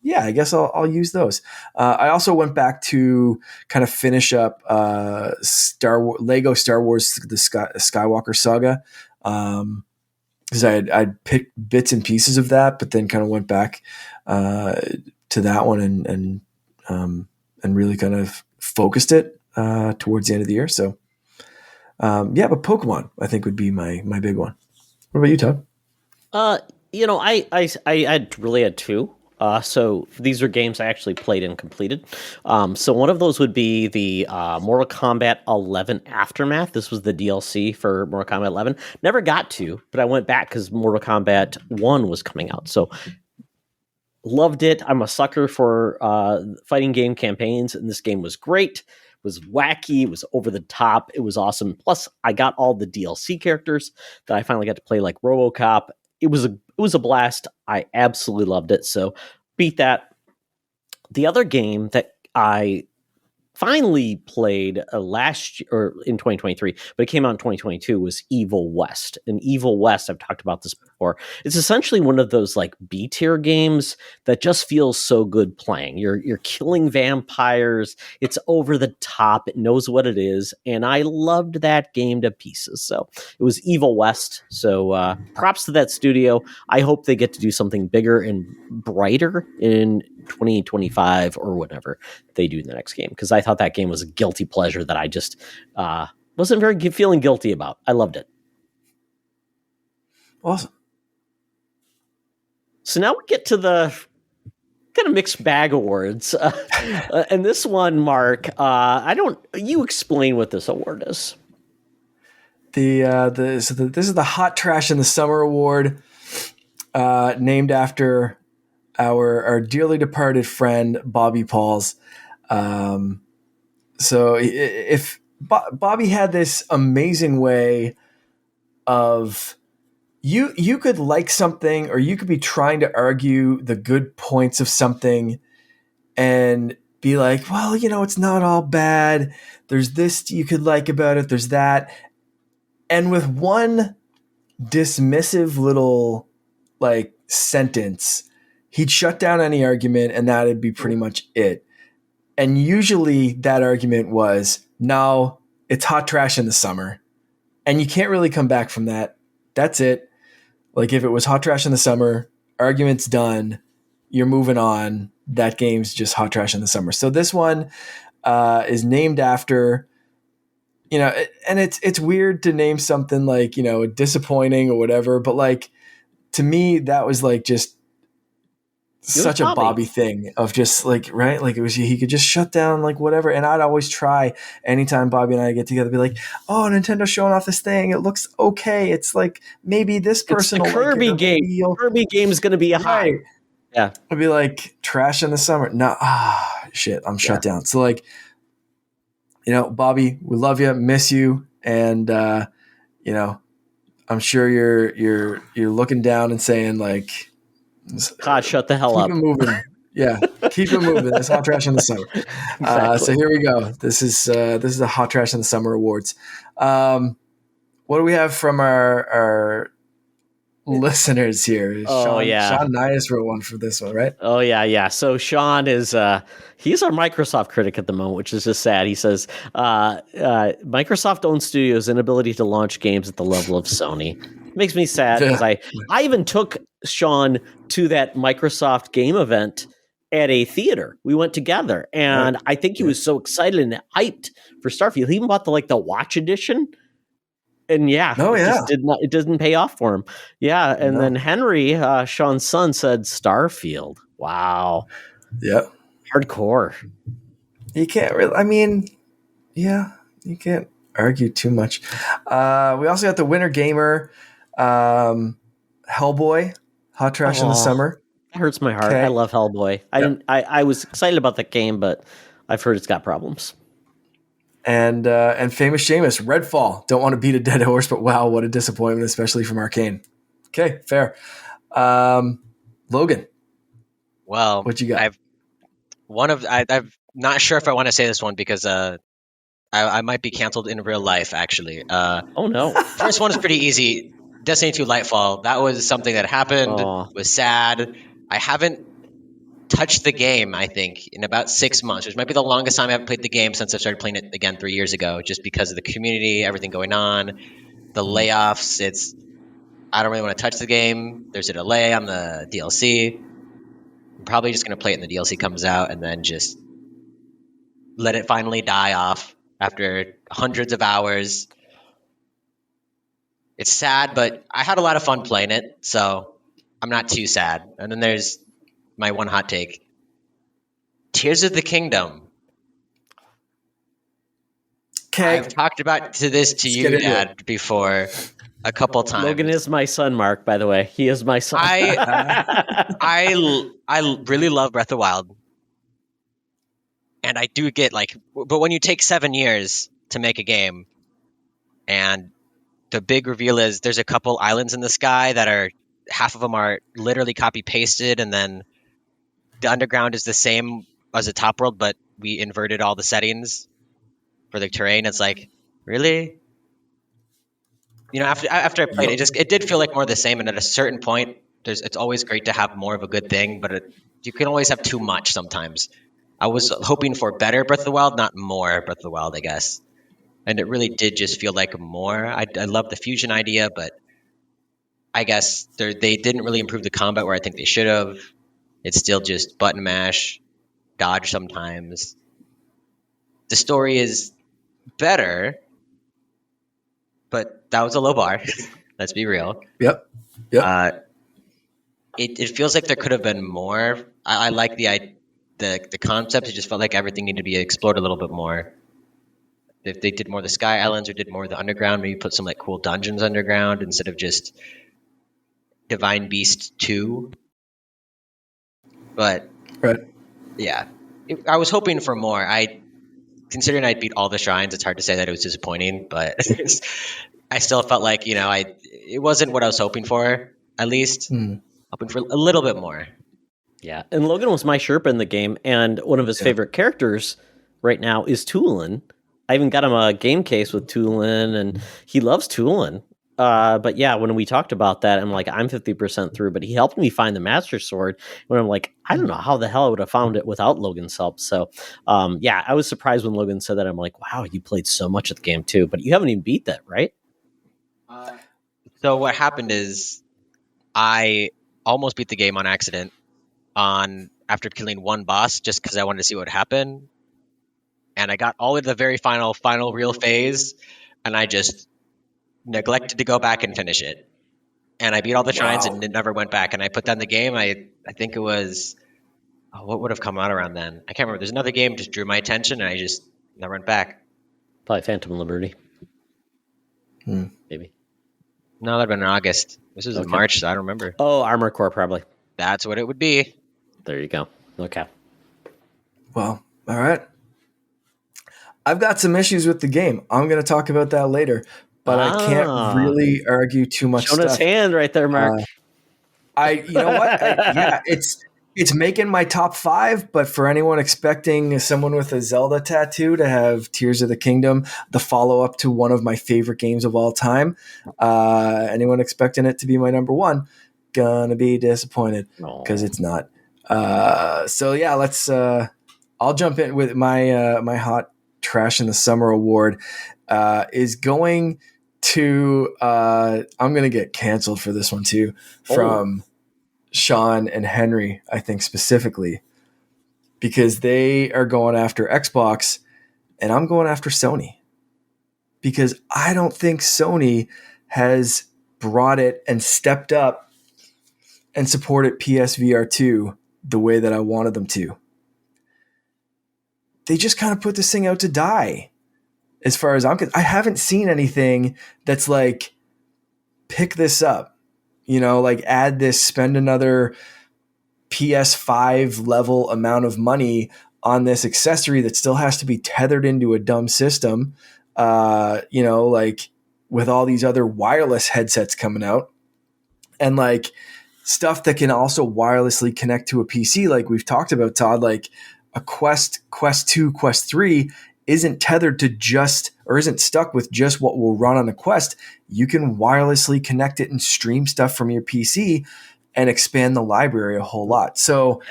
Speaker 2: yeah, I guess I'll use those. I also went back to kind of finish up Lego Star Wars: The Skywalker Saga because I'd picked bits and pieces of that, but then kind of went back to that one and really kind of focused it towards the end of the year. So. Yeah, but Pokemon, I think, would be my big one. What about you, Todd?
Speaker 1: You know, I really had two. So these are games I actually played and completed. So one of those would be the Mortal Kombat 11 Aftermath. This was the DLC for Mortal Kombat 11. Never got to, but I went back because Mortal Kombat 1 was coming out. So loved it. I'm a sucker for fighting game campaigns, and this game was great. Was wacky, it was over the top, it was awesome. Plus, I got all the DLC characters that I finally got to play, like RoboCop. It was a blast. I absolutely loved it. So, beat that. The other game that I finally played last year, or in 2023, but it came out in 2022, was Evil West. And Evil West, I've talked about this before. It's essentially one of those like B-tier games that just feels so good playing. You're killing vampires. It's over the top. It knows what it is. And I loved that game to pieces. So it was Evil West. So props to that studio. I hope they get to do something bigger and brighter in 2025 or whatever they do in the next game, because I thought that game was a guilty pleasure that I just wasn't very feeling guilty about. I loved it.
Speaker 2: Awesome.
Speaker 1: So now we get to the kind of mixed bag awards, and this one, Mark, you explain what this award is.
Speaker 2: This is the Hot Trash in the Summer Award, named after our dearly departed friend Bobby Pauls. So if Bobby had this amazing way of you could like something, or you could be trying to argue the good points of something and be like, well, it's not all bad. There's this you could like about it. There's that. And with one dismissive little sentence, he'd shut down any argument, and that'd be pretty much it. And usually that argument was, no, it's hot trash in the summer. And you can't really come back from that. That's it. If it was hot trash in the summer, argument's done, you're moving on. That game's just hot trash in the summer. So this one is named after, and it's weird to name something disappointing or whatever, but to me, that was just such a Bobby thing of just right? It was, he could just shut down whatever. And I'd always try anytime Bobby and I get together, be like, oh, Nintendo's showing off this thing. It looks okay. It's maybe this person will
Speaker 1: Kirby
Speaker 2: like it.
Speaker 1: game. Kirby game is going to be a high.
Speaker 2: Right.
Speaker 1: Yeah.
Speaker 2: I'd be trash in the summer. No, shit, I'm shut down. So Bobby, we love you, miss you. And, I'm sure you're looking down and saying
Speaker 1: God, shut the hell up.
Speaker 2: Keep it moving. Yeah, keep it moving. That's hot trash in the summer.
Speaker 1: Exactly.
Speaker 2: So here we go. This is the hot trash in the summer awards. What do we have from our listeners here? Sean Nias wrote one for this one, right?
Speaker 1: Oh yeah. So Sean is he's our Microsoft critic at the moment, which is just sad. He says Microsoft owns studios' inability to launch games at the level of Sony. Makes me sad because I even took Sean to that Microsoft game event at a theater. We went together, and I think he was so excited and hyped for Starfield. He even bought the watch edition. And it didn't pay off for him. Yeah, and then Henry, Sean's son, said Starfield. Wow.
Speaker 2: Yep.
Speaker 1: Hardcore.
Speaker 2: You can't really. I mean, you can't argue too much. We also got the Winter Gamer, Hellboy, hot trash in the summer.
Speaker 1: That hurts my heart. Okay. I love Hellboy. I was excited about that game, but I've heard it's got problems.
Speaker 2: And famous Seamus, Redfall. Don't want to beat a dead horse, but wow, what a disappointment, especially from Arcane. Okay, fair. Logan.
Speaker 3: Well,
Speaker 2: what you got?
Speaker 3: I'm not sure if I want to say this one because I might be canceled in real life. Actually.
Speaker 1: Oh no.
Speaker 3: First one is pretty easy. Destiny 2 Lightfall. That was something that happened. Was sad. I haven't touched the game, I think, in about 6 months, which might be the longest time I haven't played the game since I started playing it again 3 years ago, just because of the community, everything going on, the layoffs. I don't really want to touch the game. There's a delay on the DLC. I'm probably just going to play it when the DLC comes out and then just let it finally die off after hundreds of hours. It's sad, but I had a lot of fun playing it, so I'm not too sad. And then there's my one hot take. Tears of the Kingdom.
Speaker 2: Okay.
Speaker 3: I've talked about you, Dad, before a couple times.
Speaker 1: Logan is my son, Mark, by the way. He is my son.
Speaker 3: I really love Breath of the Wild. And I do get but when you take 7 years to make a game, and the big reveal is there's a couple islands in the sky that are, half of them are literally copy pasted, and then the underground is the same as the top world, but we inverted all the settings for the terrain. It's really? After I played it, it did feel like more of the same. And at a certain point, it's always great to have more of a good thing, but you can always have too much sometimes. I was hoping for better Breath of the Wild, not more Breath of the Wild, I guess. And it really did just feel like more. I love the fusion idea, but I guess they didn't really improve the combat where I think they should have. It's still just button mash, dodge sometimes. The story is better, but that was a low bar. Let's be real.
Speaker 2: Yep.
Speaker 3: It feels like there could have been more. I like the concept. It just felt like everything needed to be explored a little bit more. If they did more of the Sky Islands or did more of the underground, maybe put some cool dungeons underground instead of just Divine Beast 2. But
Speaker 2: Right.
Speaker 3: yeah, I was hoping for more. Considering I beat all the shrines, it's hard to say that it was disappointing, but I still felt like, it wasn't what I was hoping for, at least. Hoping for a little bit more.
Speaker 1: Yeah, and Logan was my Sherpa in the game, and one of his favorite characters right now is Tulin. I even got him a game case with Tulin, and he loves Tulin. But yeah, when we talked about that, I'm like, I'm 50% through, but he helped me find the Master Sword. When I'm like, I don't know how the hell I would have found it without Logan's help. So, yeah, I was surprised when Logan said that. I'm like, wow, you played so much of the game too, but you haven't even beat that, right?
Speaker 3: So what happened is I almost beat the game on accident after killing one boss just because I wanted to see what would happen. And I got all of the very final real phase, and I just neglected to go back and finish it. And I beat all the shrines and never went back. And I put down the game. I think it was, what would have come out around then? I can't remember. There's another game just drew my attention, and I just never went back.
Speaker 1: Probably Phantom Liberty. Maybe.
Speaker 3: No, that'd been in August. This was in March, so I don't remember.
Speaker 1: Oh, Armored Core, probably.
Speaker 3: That's what it would be.
Speaker 1: There you go. Okay.
Speaker 2: Well, all right. I've got some issues with the game. I'm going to talk about that later, but I can't really argue too much.
Speaker 1: Showing his hand right there, Mark.
Speaker 2: You know what? Yeah, it's making my top 5, but for anyone expecting someone with a Zelda tattoo to have Tears of the Kingdom, the follow-up to one of my favorite games of all time, anyone expecting it to be my number 1, gonna be disappointed because it's not. So yeah, let's. I'll jump in with my hot trash in the summer award is going to. I'm gonna get canceled for this one too from Sean and Henry, I think specifically, because they are going after Xbox, and I'm going after Sony because I don't think Sony has brought it and stepped up and supported PSVR 2 the way that I wanted them to. They just kind of put this thing out to die. As far as I'm concerned, I haven't seen anything that's like, pick this up, like add this, spend another PS5 level amount of money on this accessory that still has to be tethered into a dumb system, like with all these other wireless headsets coming out. And like stuff that can also wirelessly connect to a PC, like we've talked about, Todd, like a Quest 2, Quest 3 isn't tethered to just, or isn't stuck with just what will run on a Quest. You can wirelessly connect it and stream stuff from your PC and expand the library a whole lot. So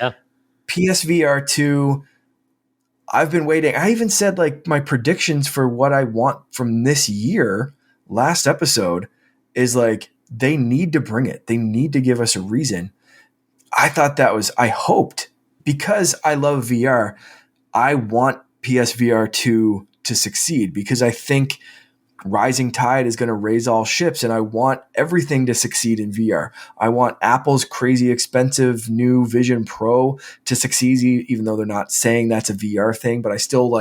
Speaker 2: PSVR 2, I've been waiting. I even said like my predictions for what I want from this year, last episode, is like, they need to bring it. They need to give us a reason. I hoped, because I love VR, I want PSVR 2 to succeed because I think rising tide is going to raise all ships, and I want everything to succeed in VR. I want Apple's crazy expensive new Vision Pro to succeed, even though they're not saying that's a VR thing, but I still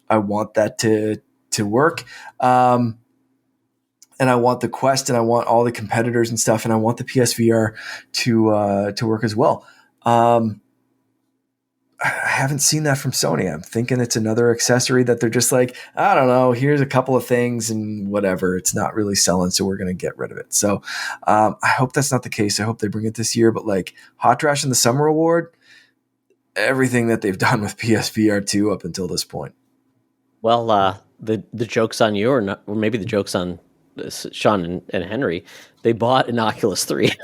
Speaker 2: I want that to work. And I want the Quest, and I want all the competitors and stuff, and I want the PSVR to work as well. I haven't seen that from Sony. I'm thinking it's another accessory that they're just like, I don't know, here's a couple of things and whatever. It's not really selling, so we're going to get rid of it. So I hope that's not the case. I hope they bring it this year. But like Hot Trash in the Summer Award, everything that they've done with PSVR 2 up until this point.
Speaker 1: Well, the joke's on you, or maybe the joke's on Sean and Henry. They bought an Oculus 3. So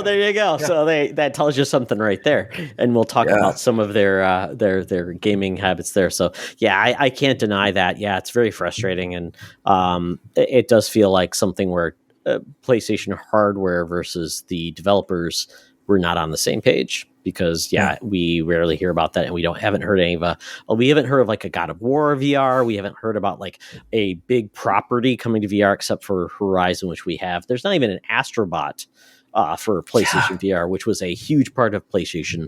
Speaker 1: there you go. Yeah. So that tells you something right there. And we'll talk about some of their gaming habits there. So yeah, I can't deny that. Yeah, it's very frustrating, and it does feel like something where PlayStation hardware versus the developers were not on the same page. Because we rarely hear about that, and we haven't heard any of we haven't heard of like a God of War VR. We haven't heard about like a big property coming to VR, except for Horizon, which we have. There's not even an Astrobot for PlayStation VR, which was a huge part of PlayStation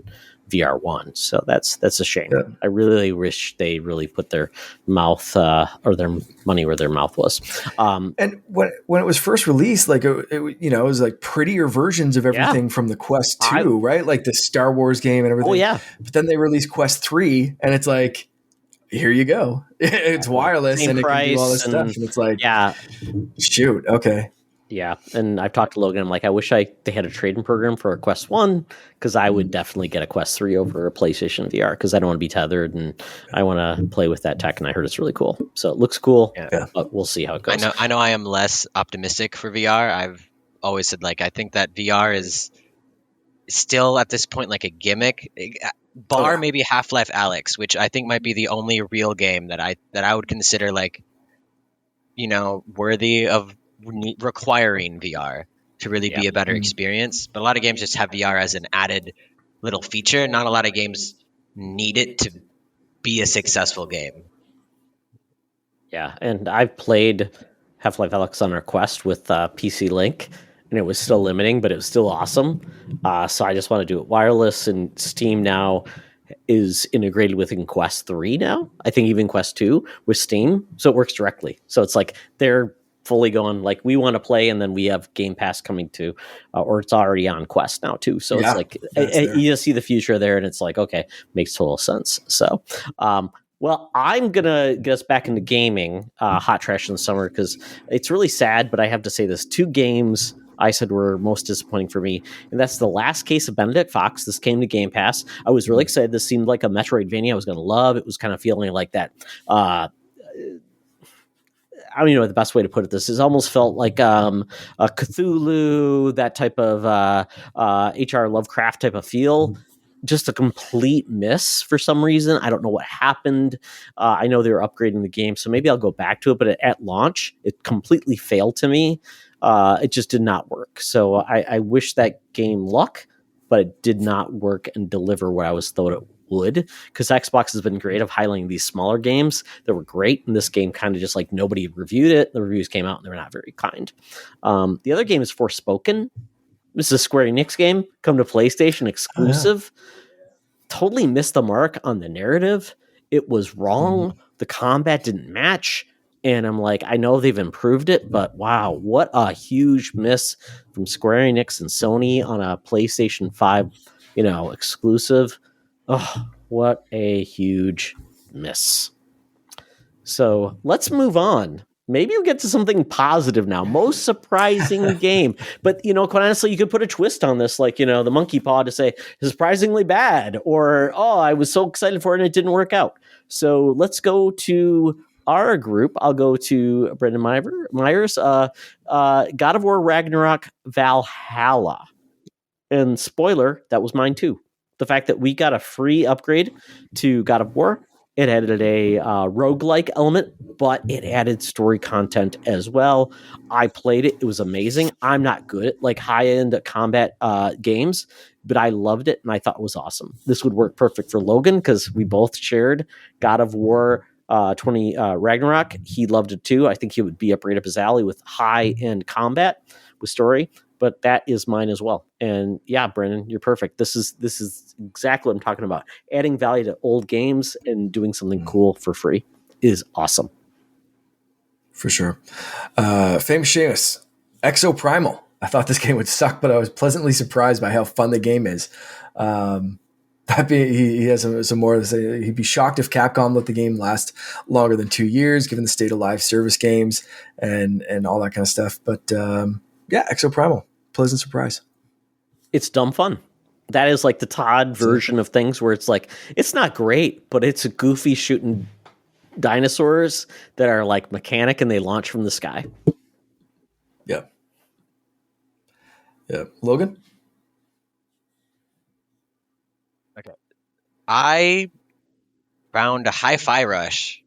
Speaker 1: VR 1. So that's a shame.
Speaker 2: Yeah.
Speaker 1: I really wish they really put their mouth or their money where their mouth was.
Speaker 2: And when it was first released, like it was like prettier versions of everything from the Quest 2, right? Like the Star Wars game and everything.
Speaker 1: Oh yeah.
Speaker 2: But then they released Quest 3, and it's like, here you go. It's wireless
Speaker 1: Same
Speaker 2: and it can do all this
Speaker 1: price,
Speaker 2: stuff. And it's like,
Speaker 1: yeah.
Speaker 2: Shoot, okay.
Speaker 1: Yeah, and I've talked to Logan. I'm like, I wish they had a trading program for a Quest 1, because I would definitely get a Quest 3 over a PlayStation VR, because I don't want to be tethered and I want to play with that tech, and I heard it's really cool. So it looks cool, but we'll see how it goes.
Speaker 3: I know I am less optimistic for VR. I've always said, like, I think that VR is still at this point like a gimmick. Bar maybe Half-Life Alyx, which I think might be the only real game that I would consider, like, worthy of requiring VR to really be a better experience. But a lot of games just have VR as an added little feature. Not a lot of games need it to be a successful game.
Speaker 1: Yeah, and I've played Half-Life Alyx on our Quest with PC Link, and it was still limiting, but it was still awesome. So I just want to do it wireless, and Steam now is integrated within Quest 3 now. I think even Quest 2 with Steam, so it works directly. So it's like they're fully going, like, we want to play, and then we have Game Pass coming to, or it's already on Quest now too. So it's like you just see the future there, and it's like, okay, makes total sense. So, well, I'm gonna get us back into gaming, hot trash in the summer, because it's really sad, but I have to say this: 2 games I said were most disappointing for me, and that's The Last Case of Benedict Fox. This came to Game Pass. I was really excited. This seemed like a Metroidvania I was going to love. It was kind of feeling like that. I don't even know the best way to put it. This is almost felt like a Cthulhu, that type of H.R. Lovecraft type of feel. Just a complete miss for some reason. I don't know what happened. I know they were upgrading the game, so maybe I'll go back to it. But at launch, it completely failed to me. It just did not work. So I wish that game luck, but it did not work and deliver what I was thought it would, because Xbox has been great of highlighting these smaller games that were great, and this game kind of just, like, nobody reviewed it. The reviews came out and they were not very kind. The other game is Forspoken. This is a Square Enix game, come to PlayStation exclusive. Totally missed the mark on the narrative. It was wrong. The combat didn't match. And I'm like, I know they've improved it, but wow, what a huge miss from Square Enix and Sony on a PlayStation 5, exclusive. Oh, what a huge miss. So let's move on. Maybe we'll get to something positive now. Most surprising game. But, quite honestly, you could put a twist on this, like, the monkey paw, to say surprisingly bad, or, oh, I was so excited for it and it didn't work out. So let's go to our group. I'll go to Brendan Myers. God of War Ragnarok Valhalla. And spoiler, that was mine too. The fact that we got a free upgrade to God of War. It added a roguelike element, but it added story content as well. I played it. It was amazing. I'm not good at, like, high-end combat games, but I loved it, and I thought it was awesome. This would work perfect for Logan, because we both shared God of War 20 Ragnarok. He loved it too. I think he would be up right up his alley with high-end combat with story. But that is mine as well. And yeah, Brennan, you're perfect. This is exactly what I'm talking about. Adding value to old games and doing something cool for free is awesome.
Speaker 2: For sure. Famous Seamus, Exoprimal. I thought this game would suck, but I was pleasantly surprised by how fun the game is. He has some more to say. He'd be shocked if Capcom let the game last longer than 2 years, given the state of live service games and all that kind of stuff. But Exoprimal. Pleasant surprise.
Speaker 1: It's dumb fun. That is like the Todd version of things, where it's like, it's not great, but it's a goofy shooting dinosaurs that are like mechanic and they launch from the sky.
Speaker 2: Yeah. Logan?
Speaker 3: Okay. I found a Hi-Fi Rush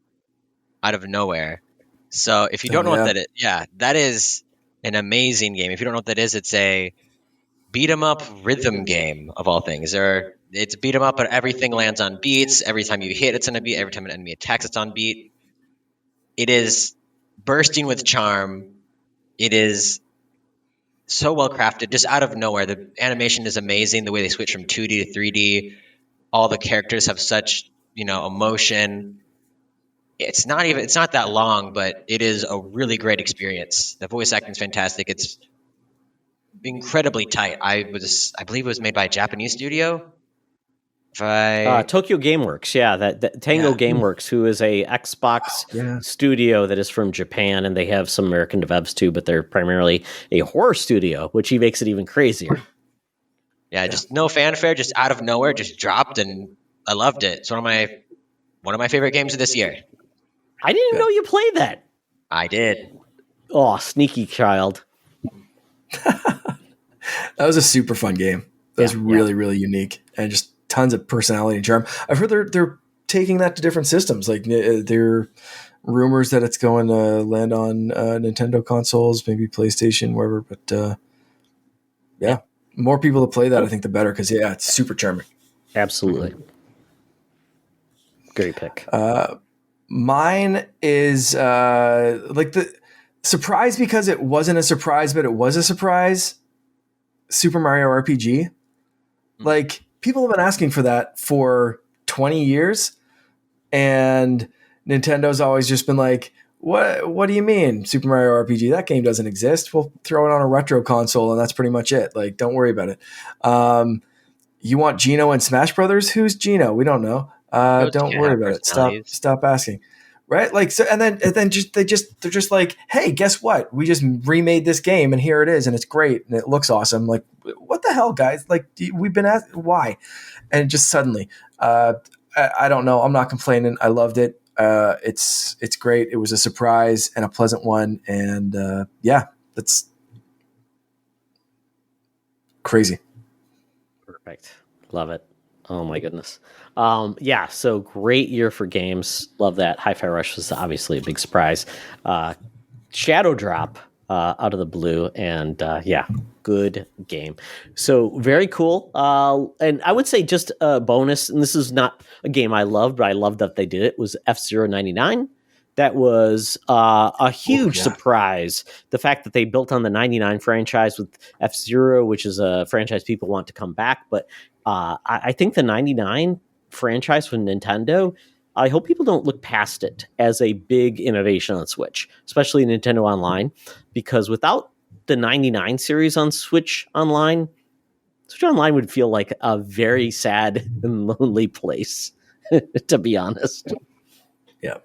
Speaker 3: out of nowhere. So if you don't know what that is, that is an amazing game. If you don't know what that is, it's a beat 'em up rhythm game of all things. It's beat 'em up, but everything lands on beats. Every time you hit, it's on a beat. Every time an enemy attacks, it's on beat. It is bursting with charm. It is so well crafted, just out of nowhere. The animation is amazing. The way they switch from 2D to 3D. all the characters have such, emotion. It's not that long, but it is a really great experience. The voice acting is fantastic. It's incredibly tight. I believe it was made by a Japanese studio.
Speaker 1: Tokyo Gameworks, that Tango Gameworks, who is a Xbox studio that is from Japan, and they have some American devs too, but they're primarily a horror studio, which makes it even crazier.
Speaker 3: Yeah, just no fanfare, just out of nowhere, just dropped, and I loved it. It's one of my favorite games of this year.
Speaker 1: I didn't know you played that.
Speaker 3: I did.
Speaker 1: Oh, sneaky child.
Speaker 2: That was a super fun game. That was really, really unique, and just tons of personality and charm. I've heard they're taking that to different systems. Like there are rumors that it's going to land on Nintendo consoles, maybe PlayStation, wherever. But more people to play that, I think, the better, because it's super charming.
Speaker 1: Absolutely. Great pick.
Speaker 2: Mine is like the surprise, because it wasn't a surprise, but it was a surprise. Super Mario RPG. Like, people have been asking for that for 20 years, and Nintendo's always just been like, what do you mean Super Mario RPG? That game doesn't exist. We'll throw it on a retro console, and that's pretty much it. Like, don't worry about it. You want Geno in Smash Brothers? Who's Geno? We don't know. Don't worry about it. Stop asking. Right? Like, so, and then they're just like, hey, guess what? We just remade this game, and here it is, and it's great, and it looks awesome. Like, what the hell, guys? Like, we've been asked why, and just suddenly, I don't know. I'm not complaining. I loved it. It's great. It was a surprise and a pleasant one, and that's crazy.
Speaker 1: Perfect. Love it. Oh my goodness. So great year for games. Love that. Hi-Fi Rush was obviously a big surprise. Shadow Drop out of the blue, and good game. So very cool. And I would say just a bonus, and this is not a game I loved, but I loved that they did it, was F-Zero 99. That was a huge surprise. The fact that they built on the 99 franchise with F-Zero, which is a franchise people want to come back. But I think the 99 franchise from Nintendo, I hope people don't look past it as a big innovation on Switch, especially Nintendo Online, because without the 99 series on Switch Online would feel like a very sad and lonely place, to be honest.
Speaker 2: Yeah.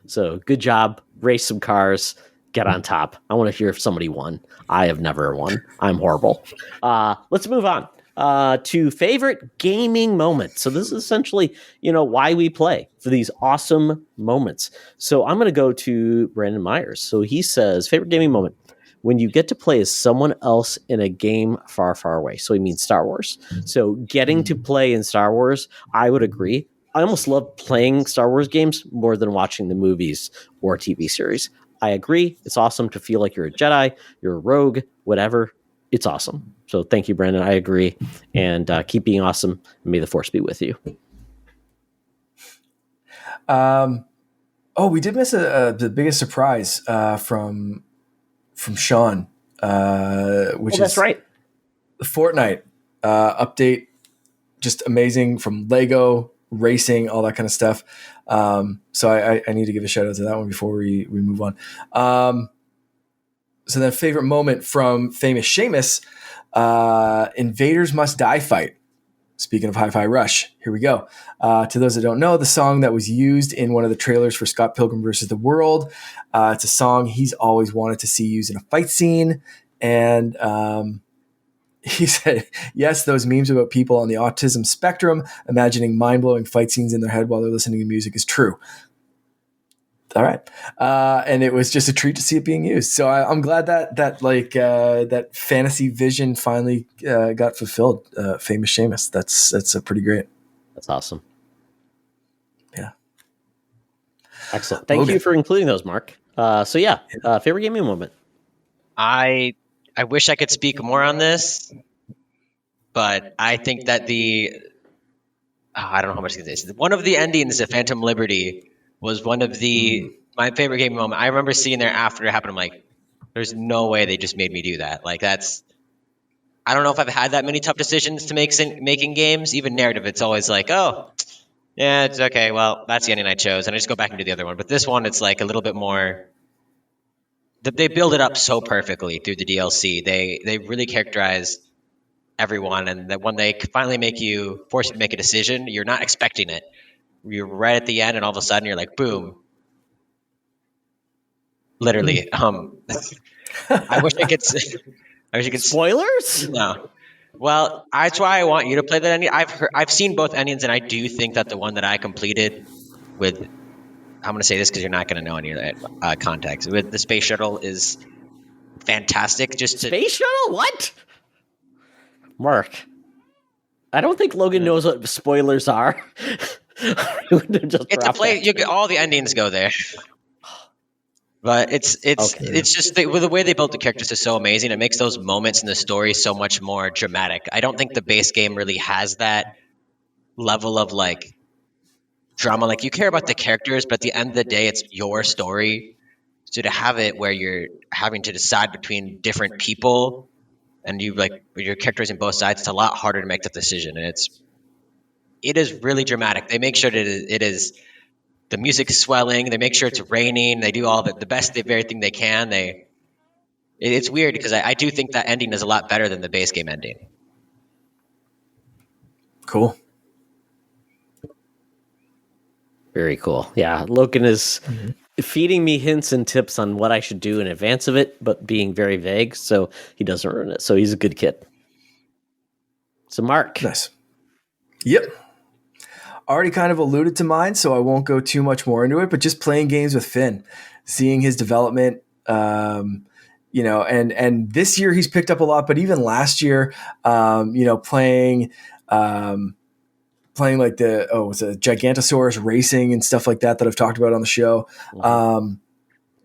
Speaker 1: So good job. Race some cars. Get on top. I want to hear if somebody won. I have never won. I'm horrible. Let's move on to favorite gaming moments. So this is essentially, why we play, for these awesome moments. So I'm going to go to Brandon Myers. So he says, favorite gaming moment, when you get to play as someone else in a game far, far away. So he means Star Wars. So getting to play in Star Wars, I would agree. I almost love playing Star Wars games more than watching the movies or TV series. I agree. It's awesome to feel like you're a Jedi, you're a rogue, whatever. It's awesome. So thank you, Brandon. I agree. And keep being awesome. And may the Force be with you.
Speaker 2: We did miss the biggest surprise from Sean, which is
Speaker 1: that's right.
Speaker 2: The Fortnite update. Just amazing, from Lego, racing, all that kind of stuff. So I need to give a shout out to that one before we move on. So then, favorite moment from Famous Seamus, Invaders Must Die fight. Speaking of Hi-Fi Rush, here we go. To those that don't know, the song that was used in one of the trailers for Scott Pilgrim vs. the World. It's a song he's always wanted to see used in a fight scene. And he said, yes, those memes about people on the autism spectrum imagining mind-blowing fight scenes in their head while they're listening to music is true. All right. And it was just a treat to see it being used. So I'm glad that fantasy vision finally got fulfilled. Famous Seamus. That's a pretty great.
Speaker 1: That's awesome.
Speaker 2: Yeah.
Speaker 1: Excellent. Thank you for including those, Mark. Favorite gaming moment.
Speaker 3: I wish I could speak more on this, but I think that I don't know how much I can say. One of the endings of Phantom Liberty was one of my favorite gaming moment. I remember seeing there after it happened. I'm like, there's no way they just made me do that. Like, that's I don't know if I've had that many tough decisions to make making games. Even narrative, it's always like, oh, yeah, it's okay. Well, that's the ending I chose, and I just go back and do the other one. But this one, it's like a little bit more. They build it up so perfectly through the DLC. They really characterize everyone, and that when they finally force you to make a decision, you're not expecting it. You're right at the end, and all of a sudden you're like, boom. Literally. I wish I could.
Speaker 1: Spoilers?
Speaker 3: No. Well, that's why I want you to play that ending. I've seen both endings, and I do think that the one that I completed with, I'm going to say this because you're not going to know any of that context, with the space shuttle is fantastic.
Speaker 1: Space shuttle? What? Mark, I don't think Logan knows what spoilers are.
Speaker 3: It's a place. All the endings go there. But it's just the way they built the characters is so amazing. It makes those moments in the story so much more dramatic. I don't think the base game really has that level of like drama. Like you care about the characters, but at the end of the day, it's your story. So to have it where you're having to decide between different people and you like your characters in both sides, it's a lot harder to make that decision. And it is really dramatic. They make sure that it is. The music's swelling. They make sure it's raining. They do all the best of everything they can. It's weird because I do think that ending is a lot better than the base game ending.
Speaker 2: Cool.
Speaker 1: Very cool. Yeah, Logan is feeding me hints and tips on what I should do in advance of it, but being very vague, so he doesn't ruin it. So he's a good kid. So Mark.
Speaker 2: Nice. Yep. Already kind of alluded to mine, so I won't go too much more into it, but just playing games with Finn, seeing his development, and this year he's picked up a lot, but even last year, playing like it's a Gigantosaurus racing and stuff like that I've talked about on the show.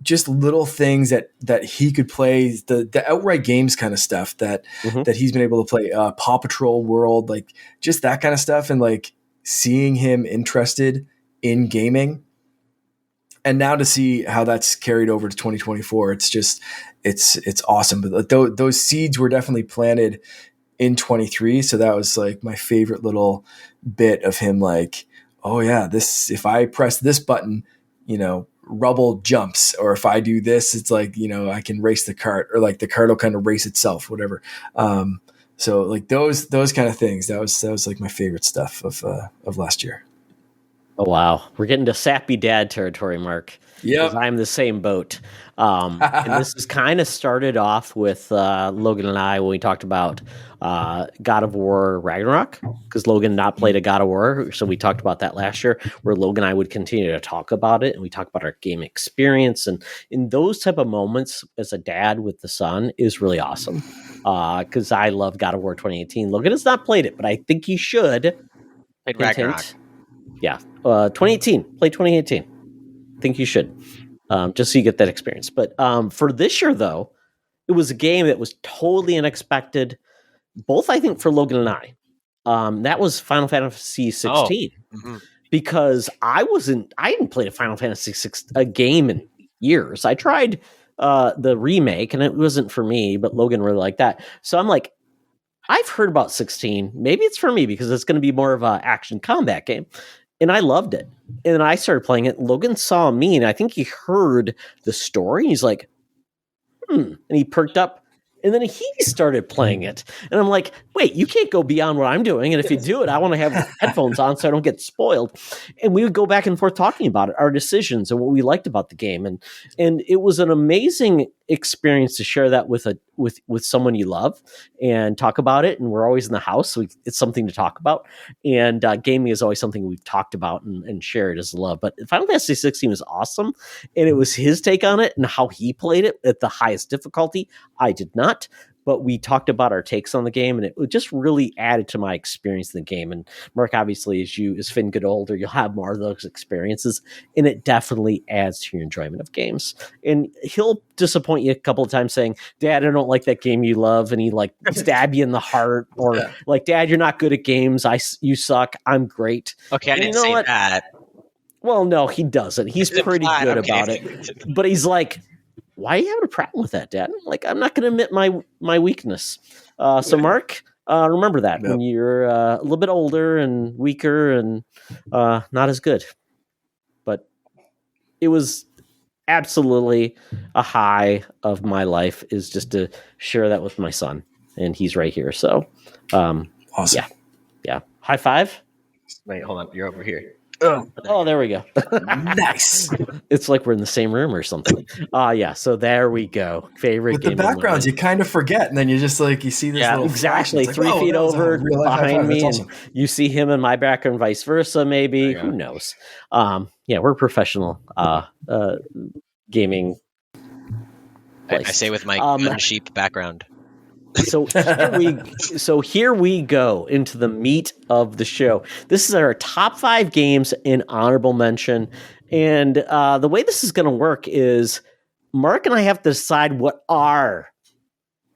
Speaker 2: Just little things that he could play, the outright games kind of stuff that he's been able to play, Paw Patrol World, like just that kind of stuff. And like, seeing him interested in gaming, and now to see how that's carried over to 2024, it's awesome. But those seeds were definitely planted in 23. So that was like my favorite little bit of him. Like, oh yeah, if I press this button, rubble jumps, or if I do this, it's like, I can race the cart, or like the cart will kind of race itself, whatever. So like those kind of things, that was like my favorite stuff of last year.
Speaker 1: Oh wow, we're getting to sappy dad territory, Mark. Yeah, I'm the same boat. And this is kind of started off with Logan and I when we talked about God of War Ragnarok, because Logan not played a God of War, so we talked about that last year, where Logan and I would continue to talk about it, and we talk about our game experience, and in those type of moments as a dad with the son is really awesome. Because I love God of War 2018. Logan has not played it, but I think he should.
Speaker 3: Played Ragnarok.
Speaker 1: Yeah, 2018. Play 2018. I think you should, just so you get that experience. But for this year, though, it was a game that was totally unexpected, both I think for Logan and I. That was Final Fantasy 16. Because I hadn't played a Final Fantasy a game in years. I tried the remake, and it wasn't for me, but Logan really liked that. So I'm like, I've heard about 16. Maybe it's for me because it's going to be more of an action combat game. And I loved it. And then I started playing it. Logan saw me, and I think he heard the story. He's like, and he perked up. And then he started playing it. And I'm like, wait, you can't go beyond what I'm doing. And if you do it, I want to have headphones on so I don't get spoiled. And we would go back and forth talking about it, our decisions and what we liked about the game. And it was an amazing experience to share that with someone you love and talk about it. And we're always in the house, so it's something to talk about. And gaming is always something we've talked about and shared as love. But Final Fantasy 16 was awesome. And it was his take on it and how he played it at the highest difficulty. I did not. But we talked about our takes on the game, and it just really added to my experience in the game. And Mark, obviously, as Finn get older, you'll have more of those experiences, and it definitely adds to your enjoyment of games. And he'll disappoint you a couple of times saying, Dad, I don't like that game you love, and he like stab you in the heart, or like, Dad, you're not good at games. You suck. I'm great.
Speaker 3: Okay, I didn't say that.
Speaker 1: Well, no, he doesn't. He's pretty good about it. But he's like, why are you having a problem with that, Dad? I'm like, I'm not going to admit my weakness. So Mark, remember that when you're a little bit older and weaker and not as good. But it was absolutely a high of my life is just to share that with my son, and he's right here. So,
Speaker 2: awesome.
Speaker 1: Yeah. High five.
Speaker 3: Wait, hold on. You're over here.
Speaker 1: Oh, there we go.
Speaker 2: Nice.
Speaker 1: It's like we're in the same room or something. Yeah. So there we go. Favorite
Speaker 2: with
Speaker 1: game
Speaker 2: the backgrounds, you kind of forget, and then you just like you see this little
Speaker 1: exactly
Speaker 2: flash,
Speaker 1: 3 feet over behind me,
Speaker 2: awesome.
Speaker 1: and you see him in my background, vice versa. Maybe who knows? We're professional gaming.
Speaker 3: I say with my unsheep background.
Speaker 1: So here we go into the meat of the show. This is our top 5 games in honorable mention. And the way this is going to work is Mark and I have to decide what our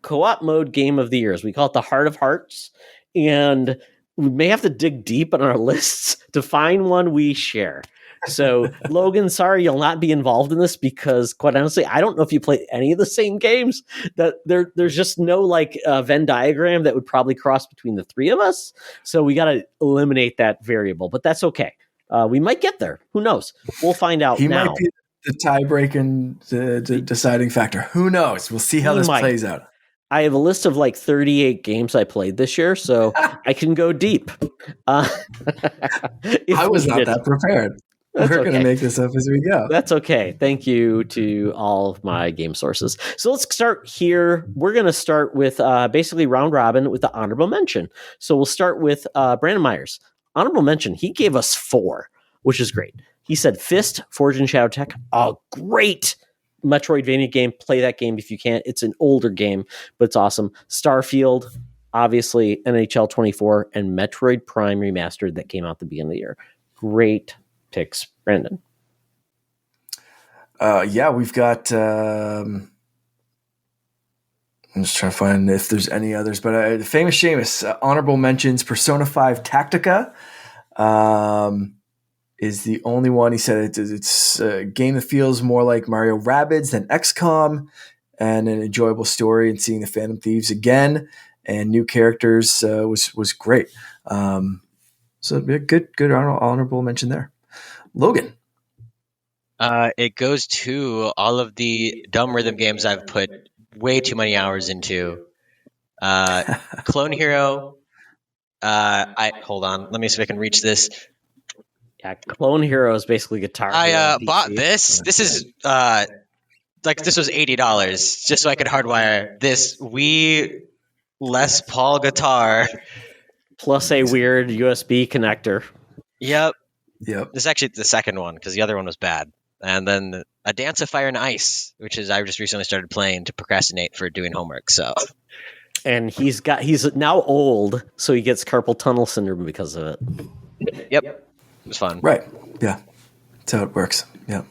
Speaker 1: co-op mode game of the year is. We call it the Heart of Hearts. And we may have to dig deep in our lists to find one we share. So, Logan, sorry you'll not be involved in this because, quite honestly, I don't know if you play any of the same games. That there's just no like Venn diagram that would probably cross between the 3 of us. So we got to eliminate that variable, but that's okay. We might get there. Who knows? We'll find out.
Speaker 2: He
Speaker 1: now.
Speaker 2: might be the tie-breaking, the deciding factor. Who knows? We'll see how this plays out.
Speaker 1: I have a list of like 38 games I played this year, so I can go deep.
Speaker 2: I was not that prepared. We're going to make this up as we go.
Speaker 1: That's okay. Thank you to all of my game sources. So let's start here. We're going to start with basically round robin with the honorable mention. So we'll start with Brandon Myers. Honorable mention, he gave us 4, which is great. He said Fist, Forged in Shadow Tech, a great Metroidvania game. Play that game if you can. It's an older game, but it's awesome. Starfield, obviously NHL 24, and Metroid Prime Remastered that came out at the beginning of the year. Great picks, Brandon.
Speaker 2: We've got I'm just trying to find if there's any others, but Famous Seamus, honorable mentions. Persona 5 Tactica is the only one. He said it's a game that feels more like Mario Rabbids than XCOM, and an enjoyable story, and seeing the Phantom Thieves again and new characters was great. So a good honorable mention there. Logan.
Speaker 3: It goes to all of the dumb rhythm games I've put way too many hours into. Clone Hero. Hold on. Let me see if I can reach this.
Speaker 1: Yeah, Clone Hero is basically Guitar Hero.
Speaker 3: I bought this. This is this was $80 just so I could hardwire this Wii Les Paul guitar
Speaker 1: plus a weird USB connector.
Speaker 3: Yep. This is actually the second one because the other one was bad. And then a Dance of Fire and Ice, which is I just recently started playing to procrastinate for doing homework. So,
Speaker 1: and he's now old, so he gets carpal tunnel syndrome because of it.
Speaker 3: Yep, it was fun.
Speaker 2: Right? Yeah, that's how it works. Yeah.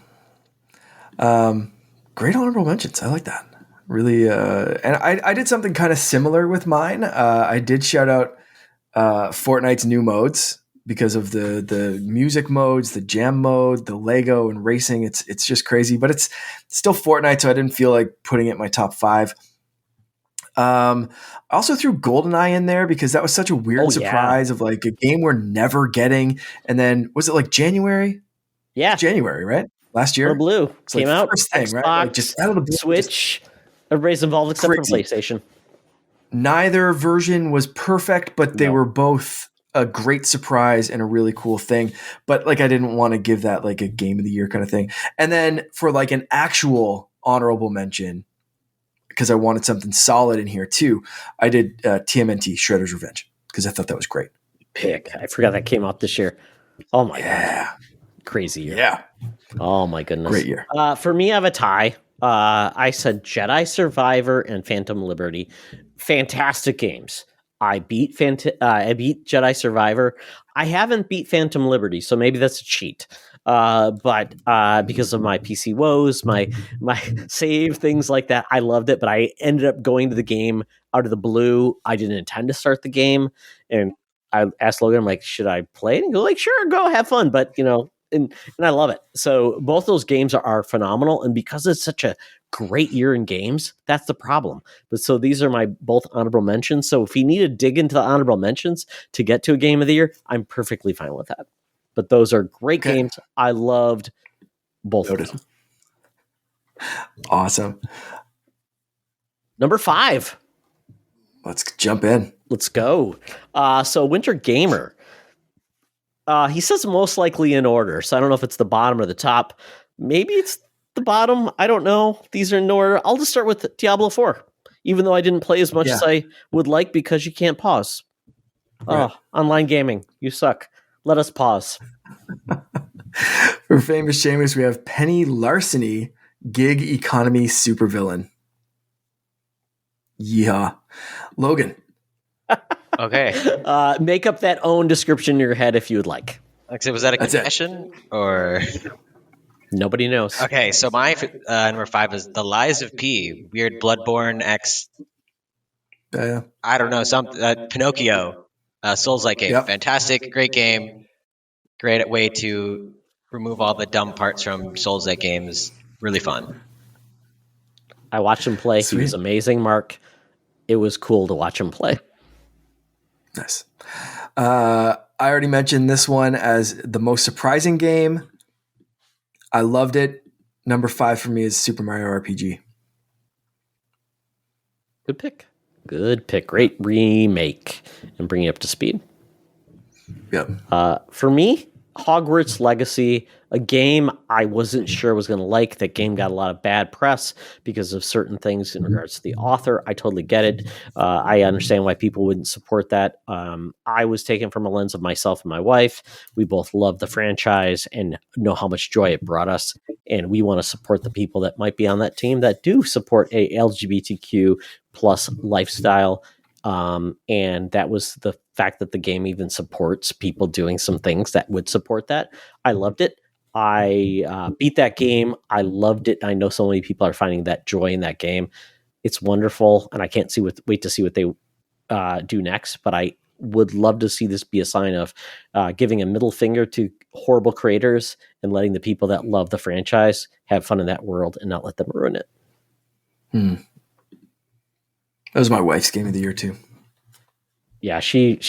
Speaker 2: Great honorable mentions. I like that. Really, and I did something kind of similar with mine. I did shout out Fortnite's new modes. Because of the music modes, the jam mode, the Lego and racing, it's just crazy. But it's still Fortnite, so I didn't feel like putting it in my top 5. I also threw GoldenEye in there because that was such a weird surprise of like a game we're never getting. And then was it like January?
Speaker 1: Yeah,
Speaker 2: January, right? Last year,
Speaker 1: Blue came out.
Speaker 2: First thing,
Speaker 1: Xbox,
Speaker 2: right? Like just out of the blue,
Speaker 1: Switch. Everybody's involved except for PlayStation.
Speaker 2: Neither version was perfect, but they were both a great surprise and a really cool thing. But like, I didn't want to give that like a game of the year kind of thing. And then for like an actual honorable mention, because I wanted something solid in here too, I did TMNT Shredder's Revenge because I thought that was great.
Speaker 1: Pick. I forgot that came out this year. Oh my God. Crazy year.
Speaker 2: Yeah.
Speaker 1: Oh my goodness.
Speaker 2: Great year.
Speaker 1: For me, I have a tie. I said Jedi Survivor and Phantom Liberty. Fantastic games. I beat Jedi Survivor. I haven't beat Phantom Liberty, so maybe that's a cheat. But because of my PC woes, my save, things like that, I loved it. But I ended up going to the game out of the blue. I didn't intend to start the game, and I asked Logan, I'm like, should I play it? And he goes, like, sure, go have fun. But and I love it. So both those games are phenomenal, and because it's such a great year in games, that's the problem. But so these are my both honorable mentions. So if you need to dig into the honorable mentions to get to a game of the year, I'm perfectly fine with that. But those are great games. I loved both of them.
Speaker 2: Awesome.
Speaker 1: Number 5.
Speaker 2: Let's jump in.
Speaker 1: Let's go. So Winter Gamer. He says most likely in order. So I don't know if it's the bottom or the top. Maybe it's the bottom. I don't know. These are in order. I'll just start with Diablo 4, even though I didn't play as much as I would like because you can't pause. Right. Oh, online gaming. You suck. Let us pause.
Speaker 2: For Famous Shameless, we have Penny Larceny, gig economy supervillain. Yeah. Logan.
Speaker 3: Okay.
Speaker 1: Make up that own description in your head if you would like.
Speaker 3: Like, was that a confession or?
Speaker 1: Nobody knows.
Speaker 3: Okay, so my number 5 is The Lies of P, weird Bloodborne X. I don't know, some Pinocchio, Souls-like game. Yep. Fantastic, great game. Great way to remove all the dumb parts from Souls-like games. Really fun.
Speaker 1: I watched him play. Sweet. He was amazing, Mark. It was cool to watch him play.
Speaker 2: Nice. I already mentioned this one as the most surprising game. I loved it. Number 5 for me is Super Mario RPG.
Speaker 1: Good pick. Good pick. Great remake and bring you up to speed.
Speaker 2: Yep.
Speaker 1: For me, Hogwarts Legacy, a game I wasn't sure was going to like. That game got a lot of bad press because of certain things in regards to the author. I totally get it. I understand why people wouldn't support that. I was taken from a lens of myself and my wife. We both love the franchise and know how much joy it brought us. And we want to support the people that might be on that team that do support a LGBTQ plus lifestyle. And that was the fact that the game even supports people doing some things that would support that. I loved it. I beat that game. I loved it. I know so many people are finding that joy in that game. It's wonderful, and I can't wait to see what they do next. But I would love to see this be a sign of giving a middle finger to horrible creators and letting the people that love the franchise have fun in that world and not let them ruin it.
Speaker 2: That was my wife's game of the year too.
Speaker 1: Yeah, she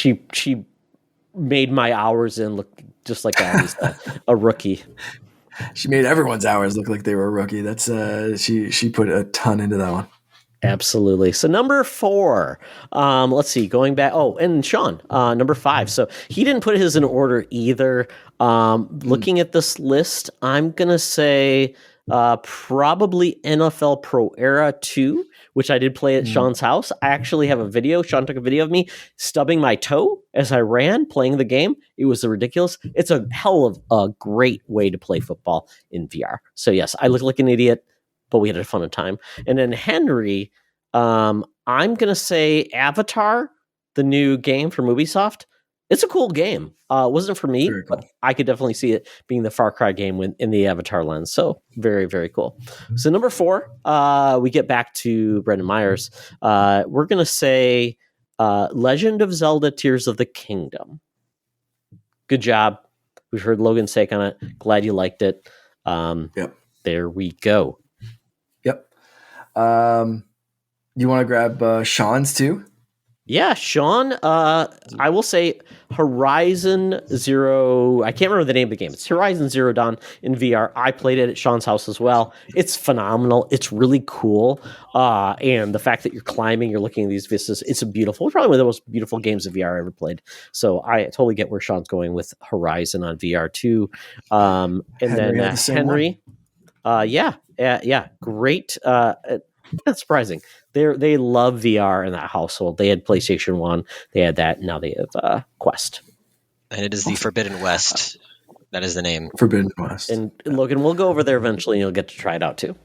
Speaker 1: made my hours in look just like I was a rookie.
Speaker 2: She made everyone's hours look like they were a rookie. That's she put a ton into that one.
Speaker 1: Absolutely. So number 4, let's see, going back. Oh, and Sean, number 5. So he didn't put his in order either. Looking at this list, I'm going to say probably NFL Pro Era 2, which I did play at Sean's house. I actually have a video. Sean took a video of me stubbing my toe as I ran playing the game. It was ridiculous. It's a hell of a great way to play football in VR. So yes, I look like an idiot, but we had a fun time. And then Henry, I'm going to say Avatar, the new game from Ubisoft. It's a cool game. It wasn't for me, but I could definitely see it being the Far Cry game in the Avatar lens. So very, very cool. So number 4, we get back to Brendan Myers. We're going to say Legend of Zelda Tears of the Kingdom. Good job. We've heard Logan's take on it. Glad you liked it.
Speaker 2: Yep.
Speaker 1: There we go.
Speaker 2: Yep. You want to grab Sean's too?
Speaker 1: Yeah, Sean, I will say Horizon Zero. I can't remember the name of the game. It's Horizon Zero Dawn in VR. I played it at Sean's house as well. It's phenomenal. It's really cool. And the fact that you're climbing, you're looking at these vistas, it's beautiful. Probably one of the most beautiful games of VR I ever played. So I totally get where Sean's going with Horizon on VR too. And Henry, then Henry, yeah, great. That's surprising. They love VR in that household. They had PlayStation 1. They had that. Now they have Quest.
Speaker 3: And it is the Forbidden West. That is the name.
Speaker 2: Forbidden West.
Speaker 1: And Logan, we'll go over there eventually and you'll get to try it out too.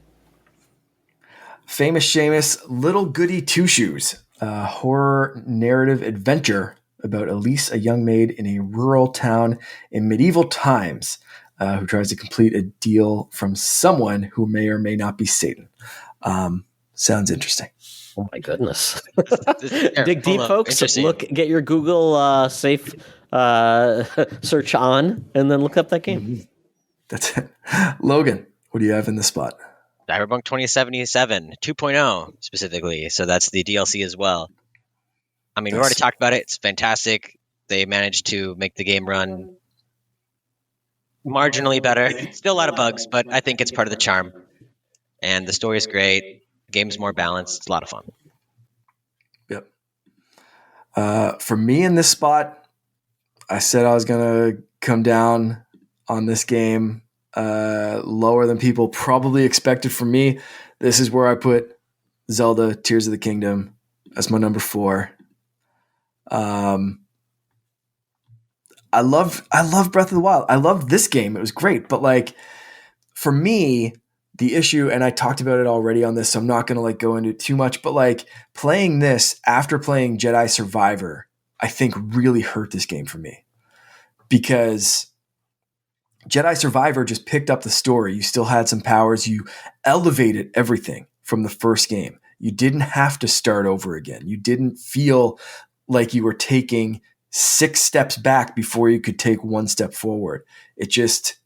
Speaker 2: Famous Seamus, Little Goody Two Shoes, a horror narrative adventure about Elise, a young maid in a rural town in medieval times who tries to complete a deal from someone who may or may not be Satan. Sounds interesting.
Speaker 1: Oh my goodness! Dig deep, folks. Get your Google safe search on, and then look up that game.
Speaker 2: That's it. Logan, what do you have in this spot?
Speaker 3: Cyberpunk 2077 2.0 specifically. So that's the DLC as well. I mean, we already talked about it. It's fantastic. They managed to make the game run marginally better. Still a lot of bugs, but I think it's part of the charm. And the story is great. The game's more balanced. It's a lot of fun.
Speaker 2: Yep. For me in this spot, I said I was going to come down on this game lower than people probably expected from me. This is where I put Zelda Tears of the Kingdom as my number 4. I love Breath of the Wild. I love this game. It was great. But like for me, the issue, and I talked about it already on this, so I'm not going to like go into it too much, but like playing this after playing Jedi Survivor, I think really hurt this game for me, because Jedi Survivor just picked up the story. You still had some powers. You elevated everything from the first game. You didn't have to start over again. You didn't feel like you were taking 6 steps back before you could take 1 step forward. It just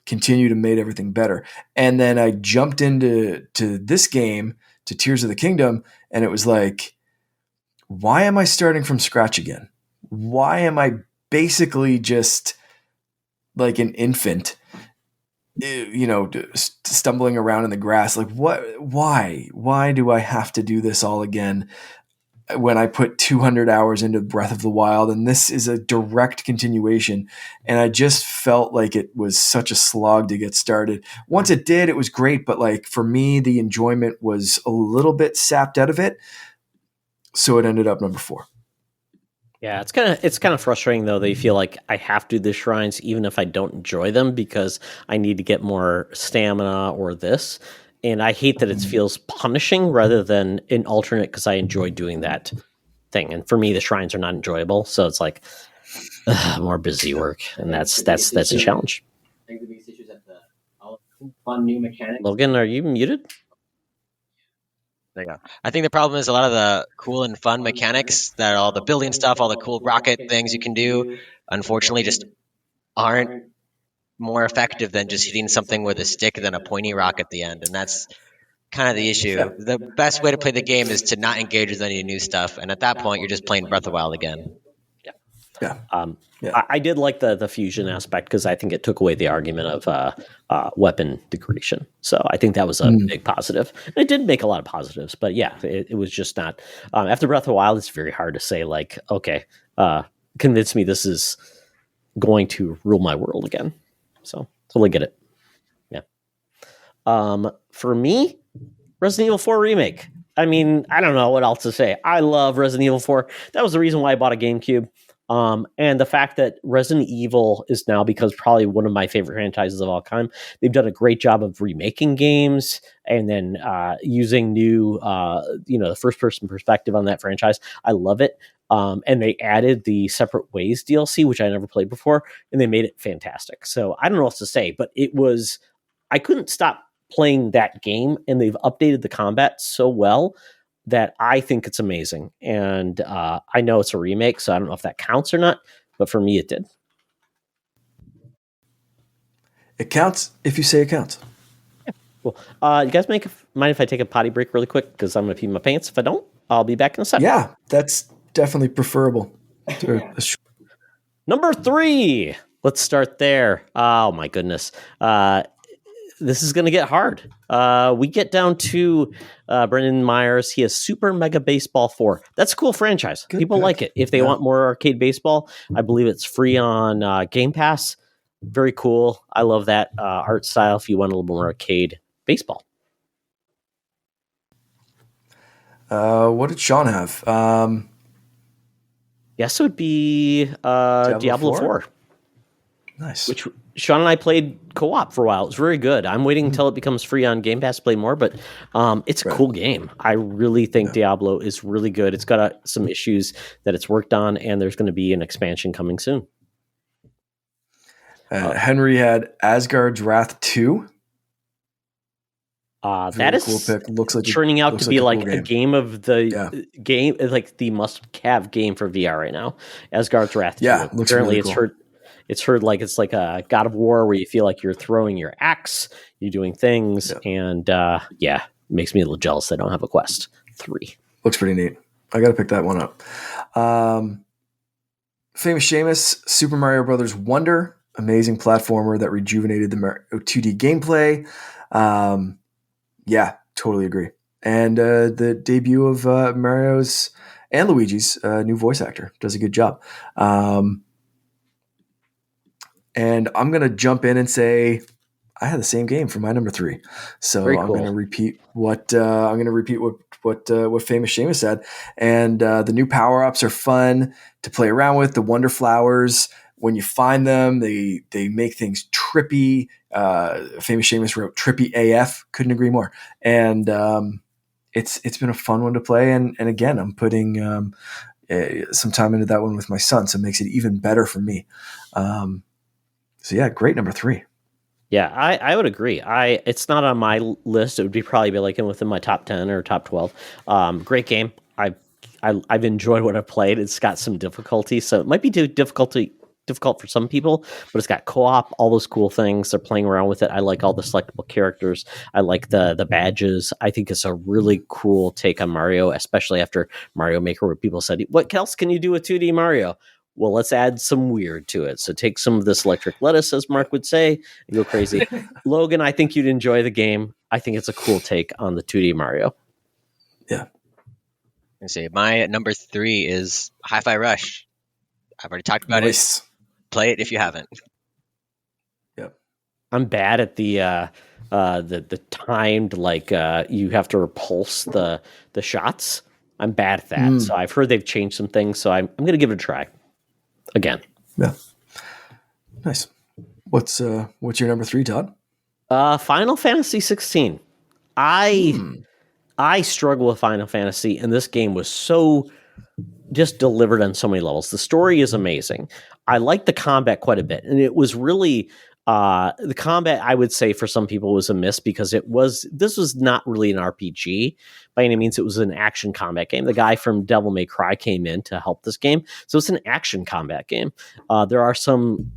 Speaker 2: continued and made everything better. And then I jumped into this game, to Tears of the Kingdom, and it was like, why am I starting from scratch again? Why am I basically just like an infant, stumbling around in the grass? Like, what? Why do I have to do this all again when I put 200 hours into Breath of the Wild? And this is a direct continuation. And I just felt like it was such a slog to get started. Once it did, it was great. But like for me, the enjoyment was a little bit sapped out of it. So it ended up number 4.
Speaker 1: Yeah, it's kind of frustrating though that you feel like I have to do the shrines even if I don't enjoy them because I need to get more stamina or this. And I hate that it feels punishing rather than an alternate because I enjoy doing that thing. And for me, the shrines are not enjoyable, so it's like more busy work, and that's a challenge. I think the biggest issue is that the fun new mechanics. Logan, are you muted?
Speaker 3: There you go. I think the problem is a lot of the cool and fun mechanics, that all the building stuff, all the cool rocket things you can do, unfortunately just aren't more effective than just hitting something with a stick than a pointy rock at the end. And that's kind of the issue. The best way to play the game is to not engage with any new stuff. And at that point, you're just playing Breath of the Wild again.
Speaker 1: Yeah. I did like the fusion aspect because I think it took away the argument of weapon degradation. So I think that was a big positive. And it did make a lot of positives, but yeah, it was just not. After Breath of the Wild, it's very hard to say like, okay, convince me this is going to rule my world again. So totally get it. Yeah. For me, Resident Evil 4 Remake. I mean, I don't know what else to say. I love Resident Evil 4. That was the reason why I bought a GameCube. And the fact that Resident Evil is now because probably one of my favorite franchises of all time. They've done a great job of remaking games and then using new, the first-person perspective on that franchise. I love it. And they added the Separate Ways DLC, which I never played before, and they made it fantastic. So I don't know what else to say, but I couldn't stop playing that game, and they've updated the combat so well that I think it's amazing. And I know it's a remake, so I don't know if that counts or not, but for me, it did.
Speaker 2: It counts if you say it counts.
Speaker 1: Yeah, cool. You guys mind if I take a potty break really quick? Because I'm going to pee my pants. If I don't, I'll be back in a second.
Speaker 2: Yeah, that's definitely preferable.
Speaker 1: Number 3. Let's start there. Oh, my goodness. This is going to get hard. We get down to Brendan Myers. He has Super Mega Baseball 4. That's a cool franchise. People like it. If they want more arcade baseball, I believe it's free on Game Pass. Very cool. I love that art style if you want a little more arcade baseball.
Speaker 2: What did Sean have?
Speaker 1: Yes, it would be Diablo 4.
Speaker 2: Nice.
Speaker 1: Which Sean and I played co-op for a while. It was very good. I'm waiting until it becomes free on Game Pass to play more, but it's a cool game. I really think Diablo is really good. It's got some issues that it's worked on, and there's going to be an expansion coming soon.
Speaker 2: Henry had Asgard's Wrath 2.
Speaker 1: That is
Speaker 2: cool pick. Looks like
Speaker 1: turning out to be
Speaker 2: like
Speaker 1: a game of the game, like the must-have game for VR right now. Asgard's Wrath 2.
Speaker 2: Yeah, looks
Speaker 1: apparently
Speaker 2: really cool.
Speaker 1: It's heard like it's like a God of War where you feel like you're throwing your axe, you're doing things, and it makes me a little jealous they don't have a Quest 3.
Speaker 2: Looks pretty neat. I got to pick that one up. Famous Seamus, Super Mario Brothers Wonder, amazing platformer that rejuvenated the 2D gameplay. Totally agree. And the debut of Mario's and Luigi's new voice actor does a good job. And I'm going to jump in and say I had the same game for my number 3. So I'm going to repeat what Famous Seamus said. And the new power-ups are fun to play around with. The Wonder Flowers, when you find them, they make things trippy. Famous Seamus wrote trippy AF. Couldn't agree more. And it's been a fun one to play. And again, I'm putting some time into that one with my son, so it makes it even better for me. Great number 3.
Speaker 1: Yeah, I would agree. It's not on my list. It would probably be like within my top 10 or top 12. Great game. I've enjoyed what I've played. It's got some difficulty, so it might be difficult for some people, but it's got co-op, all those cool things. They're playing around with it. I like all the selectable characters. I like the badges. I think it's a really cool take on Mario, especially after Mario Maker, where people said, what else can you do with 2D Mario? Well, let's add some weird to it. So take some of this electric lettuce, as Mark would say, and go crazy. Logan, I think you'd enjoy the game. I think it's a cool take on the 2D Mario.
Speaker 2: Yeah.
Speaker 3: I say my number 3 is Hi-Fi Rush. I've already talked about it. Play it if you haven't.
Speaker 2: Yep.
Speaker 1: I'm bad at the timed, like you have to repulse the shots. I'm bad at that. So I've heard they've changed some things. So I'm going to give it a try again.
Speaker 2: Yeah. Nice. What's your number 3, Todd?
Speaker 1: Final Fantasy 16. I struggle with Final Fantasy, and this game was so just delivered on so many levels. The story is amazing. I like the combat quite a bit, and it was really the combat, I would say, for some people was a miss because this was not really an RPG by any means. It was an action combat game. The guy from Devil May Cry came in to help this game, so it's an action combat game. There are some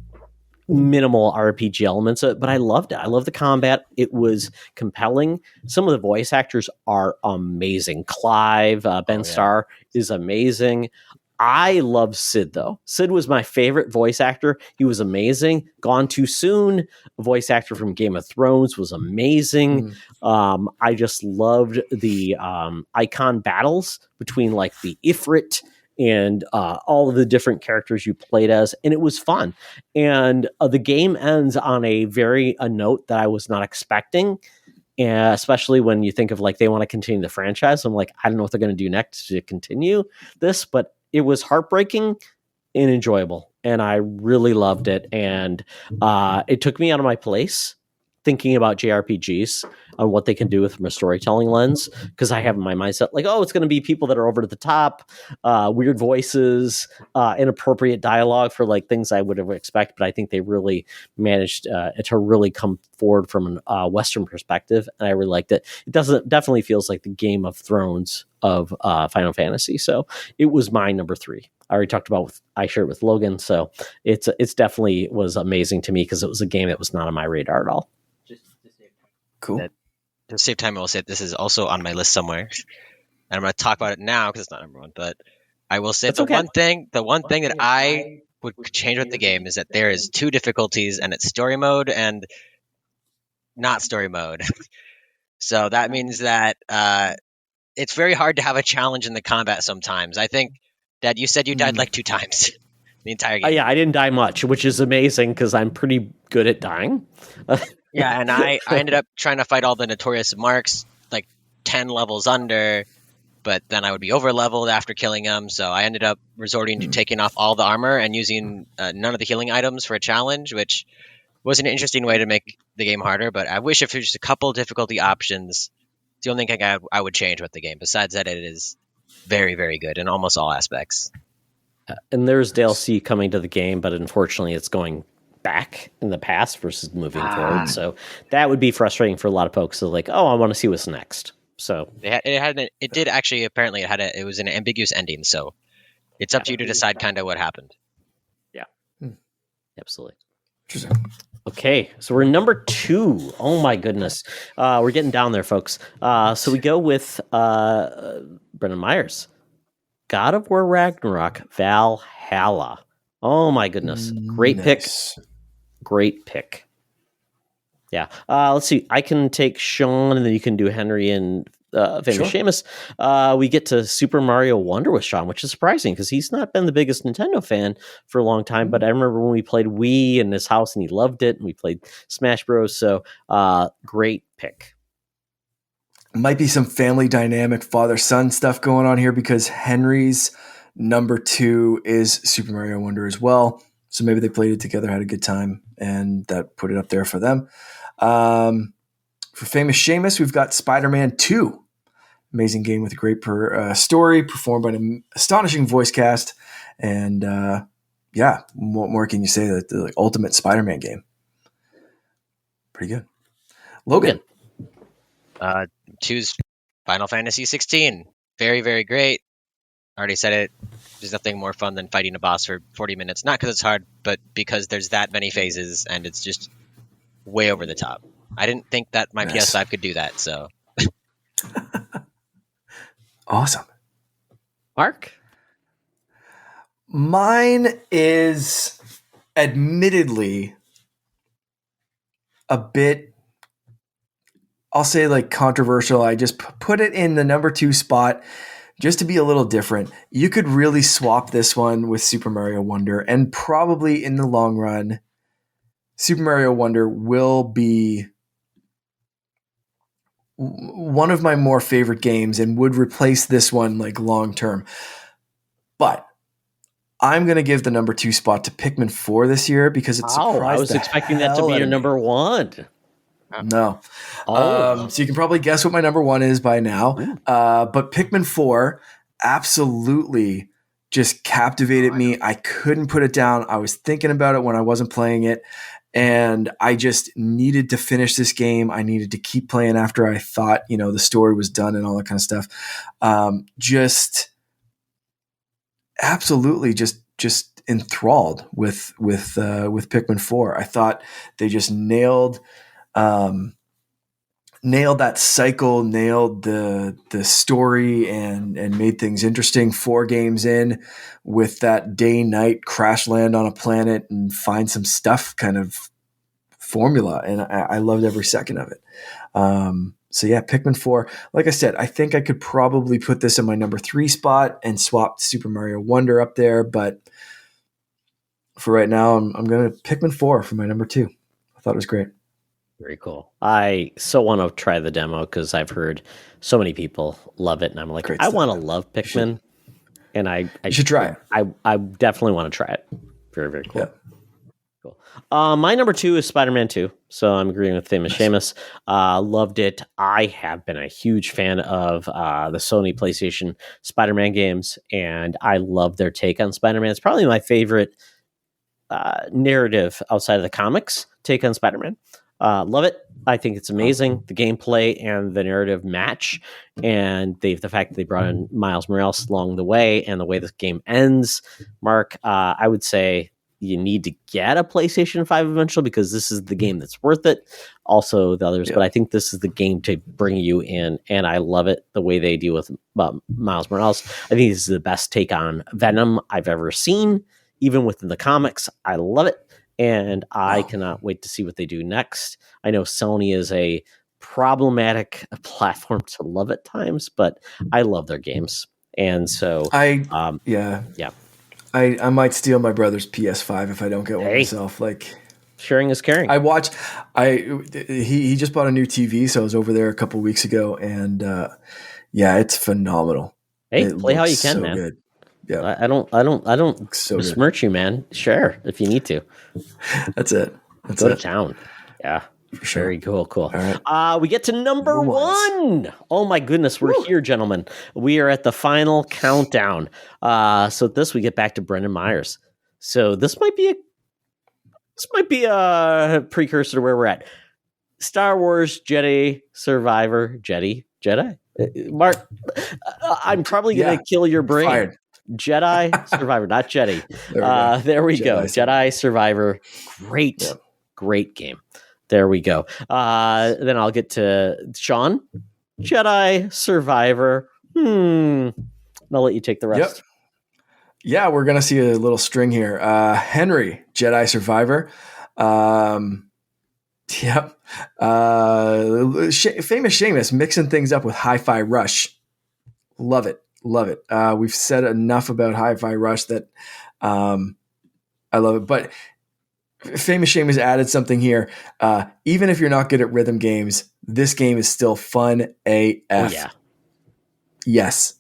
Speaker 1: minimal RPG elements, but I loved it. I love the combat. It was compelling. Some of the voice actors are amazing. Clive, Ben Starr is amazing. I love Sid, though. Sid was my favorite voice actor. He was amazing. Gone Too Soon, a voice actor from Game of Thrones, was amazing. I just loved the icon battles between like the Ifrit and all of the different characters you played as, and it was fun. And the game ends on a note that I was not expecting, especially when you think of like they want to continue the franchise. I'm like, I don't know what they're going to do next to continue this, but it was heartbreaking and enjoyable, and I really loved it. And it took me out of my place thinking about JRPGs on what they can do from a storytelling lens, because I have in my mindset like, oh, it's going to be people that are over the top, weird voices, inappropriate dialogue for like things I would have expected. But I think they really managed to really come forward from a Western perspective, and I really liked it. It definitely feels like the Game of Thrones of Final Fantasy. So it was my number 3. I already talked about I shared it with Logan, so it's definitely was amazing to me because it was a game that was not on my radar at all.
Speaker 2: Cool.
Speaker 3: To save time, I will say this is also on my list somewhere, and I'm going to talk about it now because it's not number 1. But I will say one thing that I would change with the game is that there is 2 difficulties, and it's story mode and not story mode. So that means that it's very hard to have a challenge in the combat sometimes. I think, Dad, you said you died like 2 times the entire game.
Speaker 1: Yeah, I didn't die much, which is amazing because I'm pretty good at dying.
Speaker 3: Yeah, and I ended up trying to fight all the notorious marks, like 10 levels under, but then I would be over-leveled after killing them, so I ended up resorting to taking off all the armor and using none of the healing items for a challenge, which was an interesting way to make the game harder, but I wish if there's just a couple difficulty options. It's the only thing I would change with the game. Besides that, it is very, very good in almost all aspects.
Speaker 1: And there's DLC coming to the game, but unfortunately it's going back in the past versus moving forward. So that would be frustrating for a lot of folks. So like, oh, I want to see what's next. So it was an ambiguous ending. So it's up to you to decide kind of what happened. Yeah. Absolutely.
Speaker 2: Interesting.
Speaker 1: Okay, so we're number 2. Oh my goodness, we're getting down there, folks. So we go with Brendan Myers, God of War Ragnarok Valhalla. Oh my goodness, great
Speaker 2: Nice.
Speaker 1: pick. Great pick. Yeah. Let's see. I can take Sean, and then you can do Henry and Famous Seamus. We get to Super Mario Wonder with Sean, which is surprising because he's not been the biggest Nintendo fan for a long time. But I remember when we played Wii in his house, and he loved it, and we played Smash Bros. So great pick.
Speaker 2: Might be some family dynamic father-son stuff going on here because Henry's number 2 is Super Mario Wonder as well. So maybe they played it together, had a good time, and that put it up there for them. For Famous Seamus, we've got Spider-Man 2. Amazing game with a great story, performed by an astonishing voice cast. And what more can you say? That the ultimate Spider-Man game. Pretty good. Logan.
Speaker 3: 2's Final Fantasy 16. Very, very great. Already said it. There's nothing more fun than fighting a boss for 40 minutes. Not because it's hard, but because there's that many phases and it's just way over the top. I didn't think that my PS5 could do that, so.
Speaker 2: Awesome.
Speaker 1: Mark?
Speaker 2: Mine is admittedly a bit, I'll say like controversial. I just put it in the number 2 spot just to be a little different. You could really swap this one with Super Mario Wonder, and probably in the long run, Super Mario Wonder will be one of my more favorite games and would replace this one like long term. But I'm going to give the number 2 spot to Pikmin 4 this year because it's surprised.
Speaker 1: I was expecting that to be your number 1.
Speaker 2: No. So you can probably guess what my number 1 is by now. But Pikmin 4 absolutely just captivated me. I couldn't put it down. I was thinking about it when I wasn't playing it. And I just needed to finish this game. I needed to keep playing after I thought, the story was done and all that kind of stuff. Just absolutely just enthralled with Pikmin 4. I thought they just nailed that cycle, nailed the story, and made things interesting. 4 games in with that day-night crash land on a planet and find some stuff kind of formula, and I loved every second of it. So yeah, Pikmin 4. Like I said, I think I could probably put this in my number 3 spot and swap Super Mario Wonder up there, but for right now, I'm going to Pikmin 4 for my number 2. I thought it was great.
Speaker 1: Very cool. I so want to try the demo because I've heard so many people love it, and I'm like,
Speaker 2: Great
Speaker 1: I
Speaker 2: stuff.
Speaker 1: want to love Pikmin, and I
Speaker 2: should try it.
Speaker 1: I definitely want to try it. Very, very cool.
Speaker 2: Yeah.
Speaker 1: Cool. My number 2 is Spider-Man 2, so I'm agreeing with Famous Seamus. Loved it. I have been a huge fan of the Sony PlayStation Spider-Man games, and I love their take on Spider-Man. It's probably my favorite narrative outside of the comics take on Spider-Man. Love it. I think it's amazing. The gameplay and the narrative match, and the fact that they brought in Miles Morales along the way, and the way this game ends. Mark, I would say you need to get a PlayStation 5 eventually because this is the game that's worth it. Also the others, but I think this is the game to bring you in, and I love it the way they deal with Miles Morales. I think this is the best take on Venom I've ever seen, even within the comics. I love it. And I cannot wait to see what they do next. I know Sony is a problematic platform to love at times, but I love their games. And so I
Speaker 2: might steal my brother's PS5 if I don't get one myself. Like,
Speaker 1: sharing is caring.
Speaker 2: He just bought a new TV, so I was over there a couple weeks ago, and it's phenomenal.
Speaker 1: Hey, play how you can,
Speaker 2: so
Speaker 1: man.
Speaker 2: Good. Yeah,
Speaker 1: I don't besmirch you, man. Share if you need to.
Speaker 2: That's it.
Speaker 1: Go to town. Yeah.
Speaker 2: Sure.
Speaker 1: Very cool. All
Speaker 2: right.
Speaker 1: We get to number 1. Oh my goodness, we're here, gentlemen. We are at the final countdown. So we get back to Brendan Myers. So this might be a precursor to where we're at. Star Wars Jedi Survivor Jedi. Mark, I'm probably gonna kill your brain.
Speaker 2: Fired.
Speaker 1: Jedi Survivor, not Jedi.
Speaker 2: There
Speaker 1: There we go.
Speaker 2: Jedi
Speaker 1: Jedi Survivor. Great game. There we go. Then I'll get to Sean. Jedi Survivor. I'll let you take the rest.
Speaker 2: Yep. Yeah, we're gonna see a little string here. Henry, Jedi Survivor. Yep. Famous Seamus mixing things up with Hi-Fi Rush. Love it. We've said enough about Hi-Fi Rush that I love it. But Famous Seamus added something here. Even if you're not good at rhythm games, this game is still fun AF.
Speaker 1: Oh, yeah.
Speaker 2: Yes,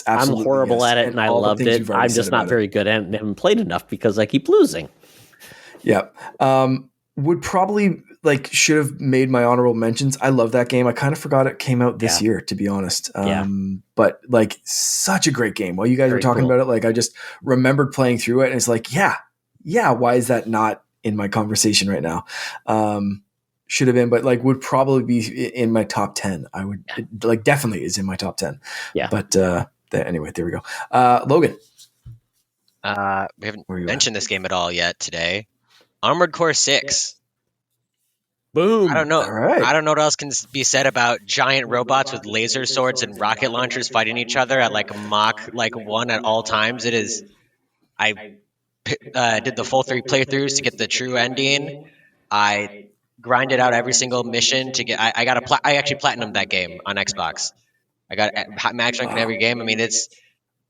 Speaker 2: absolutely.
Speaker 1: I'm horrible at it, and I loved it. I'm just not very good at it and haven't played enough because I keep losing.
Speaker 2: Yeah. Would probably should have made my honorable mentions. I love that game. I kind of forgot it came out this year, to be honest. But such a great game. While you guys were talking about it, I just remembered playing through it, and it's yeah. Why is that not in my conversation right now? Should have been, but would probably be in my top 10. I would definitely is in my top 10.
Speaker 1: Yeah.
Speaker 2: But anyway, there we go. Logan.
Speaker 3: We haven't mentioned this game at all yet today. Armored Core 6.
Speaker 1: Boom.
Speaker 3: I don't know.
Speaker 2: All right.
Speaker 3: I don't know what else can be said about giant robots with laser swords and rocket launchers fighting each other at Mach 1 at all times. It is. I did the full 3 playthroughs to get the true ending. I grinded out every single mission to get. I actually platinumed that game on Xbox. I got max rank in every game. I mean, it's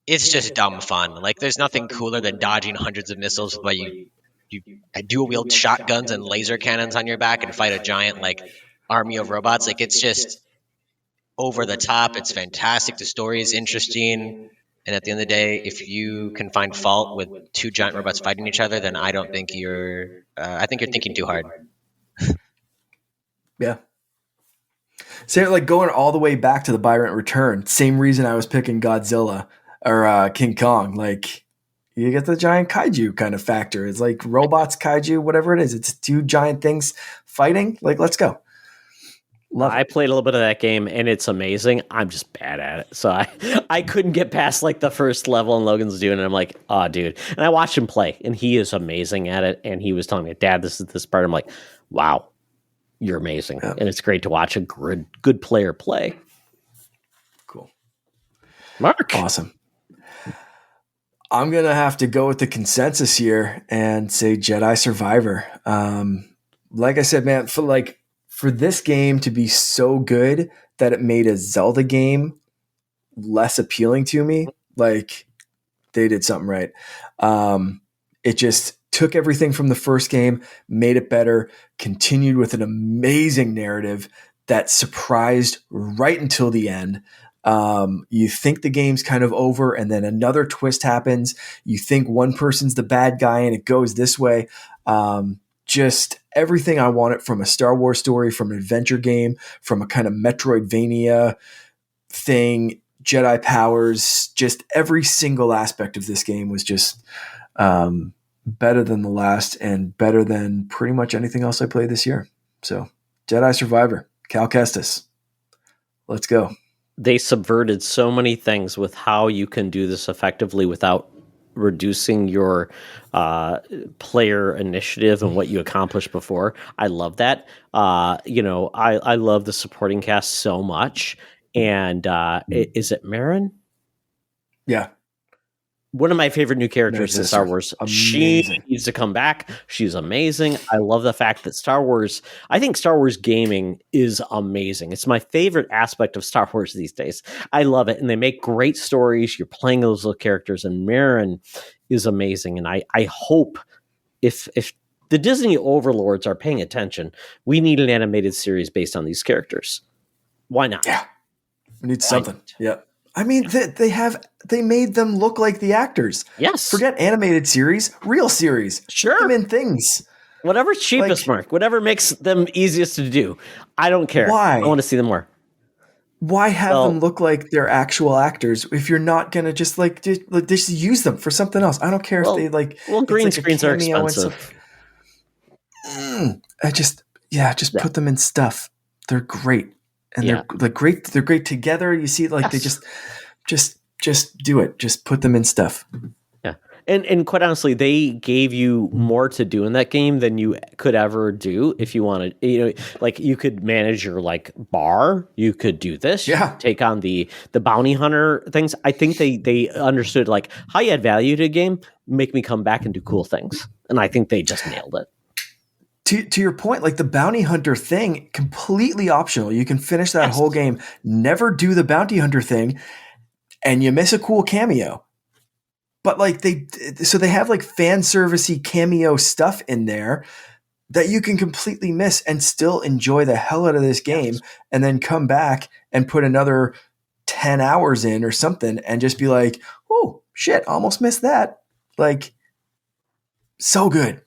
Speaker 3: just dumb fun. There's nothing cooler than dodging hundreds of missiles while you dual wield shotguns and laser cannons on your back and fight a giant army of robots. It's just over the top. It's fantastic. The story is interesting. And at the end of the day, if you can find fault with 2 giant robots fighting each other, then I don't think you're. I think you're thinking too hard.
Speaker 2: Yeah. Same going all the way back to the Buy Rent Return. Same reason I was picking Godzilla or King Kong. You get the giant kaiju kind of factor. It's robots, kaiju, whatever it is. It's 2 giant things fighting. Let's go.
Speaker 1: I played a little bit of that game, and it's amazing. I'm just bad at it. So I couldn't get past the first level, and Logan's doing it. I'm like, oh, dude. And I watched him play, and he is amazing at it. And he was telling me, Dad, this is this part. I'm like, wow, you're amazing. Yeah. And it's great to watch a good player play.
Speaker 2: Cool.
Speaker 1: Mark.
Speaker 2: Awesome. I'm going to have to go with the consensus here and say Jedi Survivor. Like I said, man, for this game to be so good that it made a Zelda game less appealing to me, they did something right. It just took everything from the first game, made it better, continued with an amazing narrative that surprised right until the end. You think the game's kind of over, and then another twist happens. You think one person's the bad guy, and it goes this way. Just everything I wanted from a Star Wars story, from an adventure game, from a kind of Metroidvania thing, Jedi powers, just every single aspect of this game was just better than the last and better than pretty much anything else I played this year. So Jedi Survivor, Cal Kestis. Let's go.
Speaker 1: They subverted so many things with how you can do this effectively without reducing your player initiative and what you accomplished before. I love that. I love the supporting cast so much. And is it Marin?
Speaker 2: Yeah.
Speaker 1: One of my favorite new characters in Star Wars. Amazing. She needs to come back. She's amazing. I love the fact that I think Star Wars gaming is amazing. It's my favorite aspect of Star Wars these days. I love it. And they make great stories. You're playing those little characters, and Marin is amazing. And I hope if the Disney overlords are paying attention, we need an animated series based on these characters. Why not?
Speaker 2: Yeah. We need something. Yeah. I mean, they made them look like the actors.
Speaker 1: Yes.
Speaker 2: Forget animated series, real series.
Speaker 1: Sure.
Speaker 2: Put them in things.
Speaker 1: Whatever's cheapest, Mark. Whatever makes them easiest to do. I don't care.
Speaker 2: Why?
Speaker 1: I want to see them more.
Speaker 2: Why have them look like they're actual actors if you're not going to just use them for something else? I don't care if they
Speaker 1: green screens are expensive.
Speaker 2: Put them in stuff. They're great. And they're great. They're great together. You see, they just just do it. Just put them in stuff.
Speaker 1: Yeah. And quite honestly, they gave you more to do in that game than you could ever do if you wanted. Like you could manage your like bar, you could do this, you could take on the bounty hunter things. I think they understood like how you add value to a game, make me come back and do cool things. And I think they just nailed it.
Speaker 2: To your point, like the bounty hunter thing, completely optional. You can finish that whole game, never do the bounty hunter thing, and you miss a cool cameo. But like they have like fan servicey cameo stuff in there that you can completely miss and still enjoy the hell out of this game, and then come back and put another 10 hours in or something and just be like, oh shit, almost missed that. Like, so good.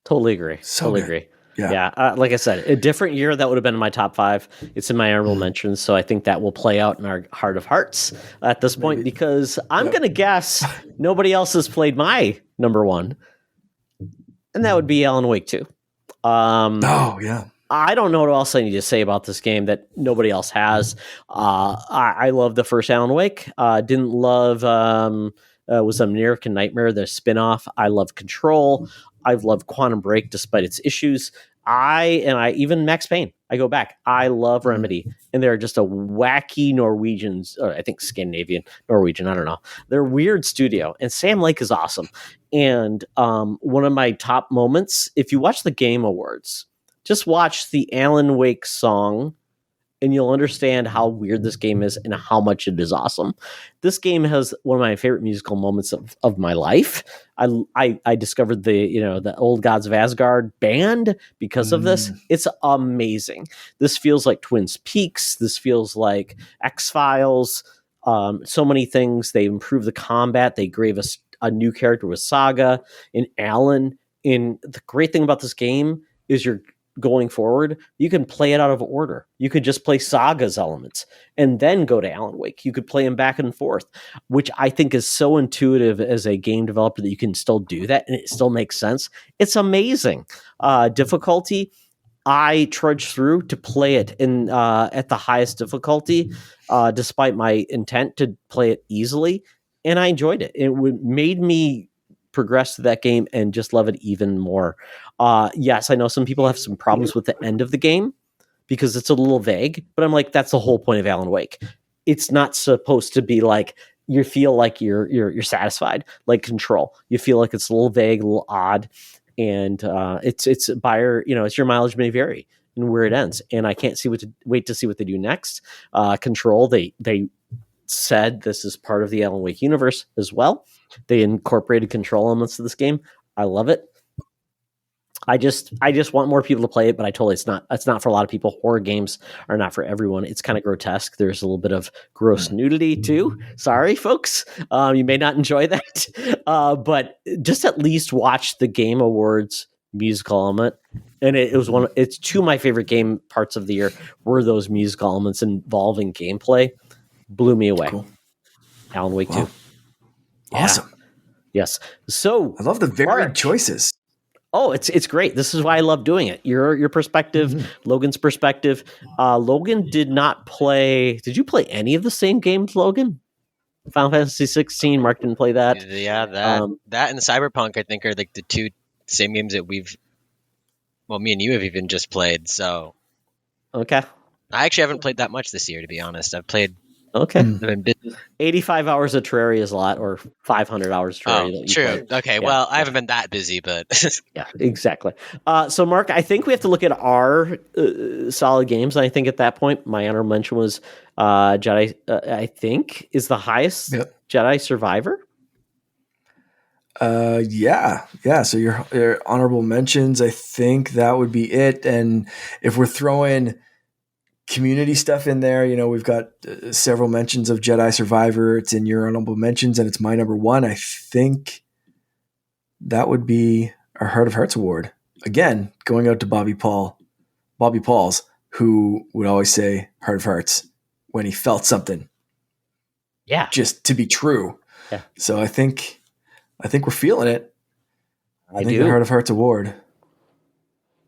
Speaker 1: Totally agree. Totally agree. Yeah. Like I said, a different year that would have been in my top 5. It's in my honorable mentions, so I think that will play out in our heart of hearts at this point because I'm going to guess nobody else has played my number 1, and that would be Alan Wake 2. I don't know what else I need to say about this game that nobody else has. I love the first Alan Wake. Didn't love was American Nightmare, the spinoff. I love Control. I've loved Quantum Break despite its issues. I even Max Payne. I go back. I love Remedy, and they're just a wacky Norwegians, or I think Scandinavian, Norwegian. I don't know. They're a weird studio, and Sam Lake is awesome. And one of my top moments, if you watch the Game Awards, just watch the Alan Wake song, and you'll understand how weird this game is and how much it is awesome. This game has one of my favorite musical moments of my life. I discovered the Old Gods of Asgard band because of this. It's amazing. This feels like Twin Peaks. This feels like X-Files. So many things. They improved the combat. They gave us a new character with Saga and Alan. And the great thing about this game is you're going forward, you can play it out of order. You could just play Saga's elements and then go to Alan Wake. You could play them back and forth, which I think is so intuitive as a game developer that you can still do that and it still makes sense. It's amazing. Difficulty, I trudged through to play it in at the highest difficulty, despite my intent to play it easily, and I enjoyed it. It made me progress to that game and just love it even more. Yes, I know some people have some problems with the end of the game because it's a little vague, but I'm like, that's the whole point of Alan Wake. It's not supposed to be like you feel like you're satisfied, like Control. You feel like it's a little vague, a little odd, and it's buyer. It's your mileage may vary and where it ends. And I can't wait to see what they do next. Control. They said this is part of the Alan Wake universe as well. They incorporated Control elements to this game. I love it. I just want more people to play it, but it's not for a lot of people. Horror games are not for everyone. It's kind of grotesque. There's a little bit of gross nudity too. Sorry, folks. You may not enjoy that. But just at least watch the Game Awards musical element. And it's two of my favorite game parts of the year were those musical elements involving gameplay. Blew me away. Cool. Alan Wake 2.
Speaker 2: Yeah. Awesome.
Speaker 1: Yes. So
Speaker 2: I love the varied choices.
Speaker 1: Oh, it's great. This is why I love doing it. Your perspective, Logan's perspective. Logan did not play. Did you play any of the same games, Logan? Final Fantasy 16. Mark didn't play that.
Speaker 3: Yeah, that and Cyberpunk, I think, are like the two same games that me and you have even just played. So,
Speaker 1: okay.
Speaker 3: I actually haven't played that much this year, to be honest. I've played.
Speaker 1: Okay. 85 hours of Terraria is a lot, or 500 hours of Terraria.
Speaker 3: Oh, true. Played. Okay, yeah, well, I haven't been that busy, but...
Speaker 1: yeah, exactly. So, Mark, I think we have to look at our solid games. I think at that point, my honorable mention was Jedi, I think, is the highest. Yep. Jedi Survivor.
Speaker 2: Yeah. So your honorable mentions, I think that would be it. And if we're throwing community stuff in there, we've got several mentions of Jedi Survivor. It's in your honorable mentions and it's my number 1. I think that would be our Heart of Hearts award. Again, going out to Bobby Pauls, who would always say Heart of Hearts when he felt something.
Speaker 1: Yeah.
Speaker 2: Just to be true.
Speaker 1: Yeah.
Speaker 2: So I think we're feeling it.
Speaker 1: I think
Speaker 2: the Heart of Hearts award.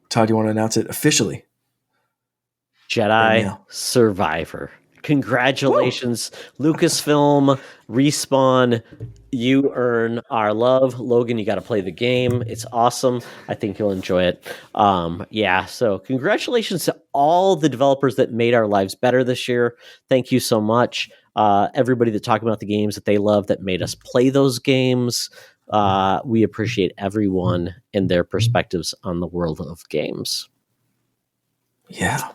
Speaker 2: Todd, you want to announce it officially?
Speaker 1: Jedi Survivor. Congratulations, Lucasfilm, Respawn. You earn our love. Logan, you got to play the game. It's awesome. I think you'll enjoy it. So congratulations to all the developers that made our lives better this year. Thank you so much. Everybody that talked about the games that they love that made us play those games. We appreciate everyone and their perspectives on the world of games.
Speaker 2: Yeah.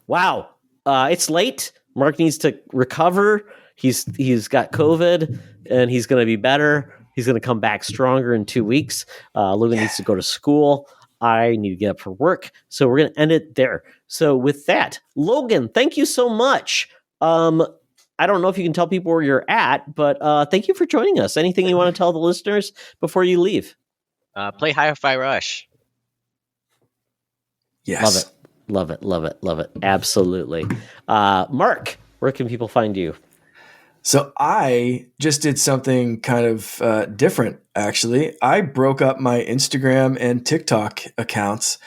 Speaker 1: Wow. It's late. Mark needs to recover. He's got COVID and he's going to be better. He's going to come back stronger in 2 weeks. Logan needs to go to school. I need to get up for work. So we're going to end it there. So with that, Logan, thank you so much. I don't know if you can tell people where you're at, but thank you for joining us. Anything you want to tell the listeners before you leave?
Speaker 3: Play Hi-Fi Rush.
Speaker 2: Yes.
Speaker 1: Love it. Absolutely. Mark, where can people find you?
Speaker 2: So I just did something kind of different, actually. I broke up my Instagram and TikTok accounts.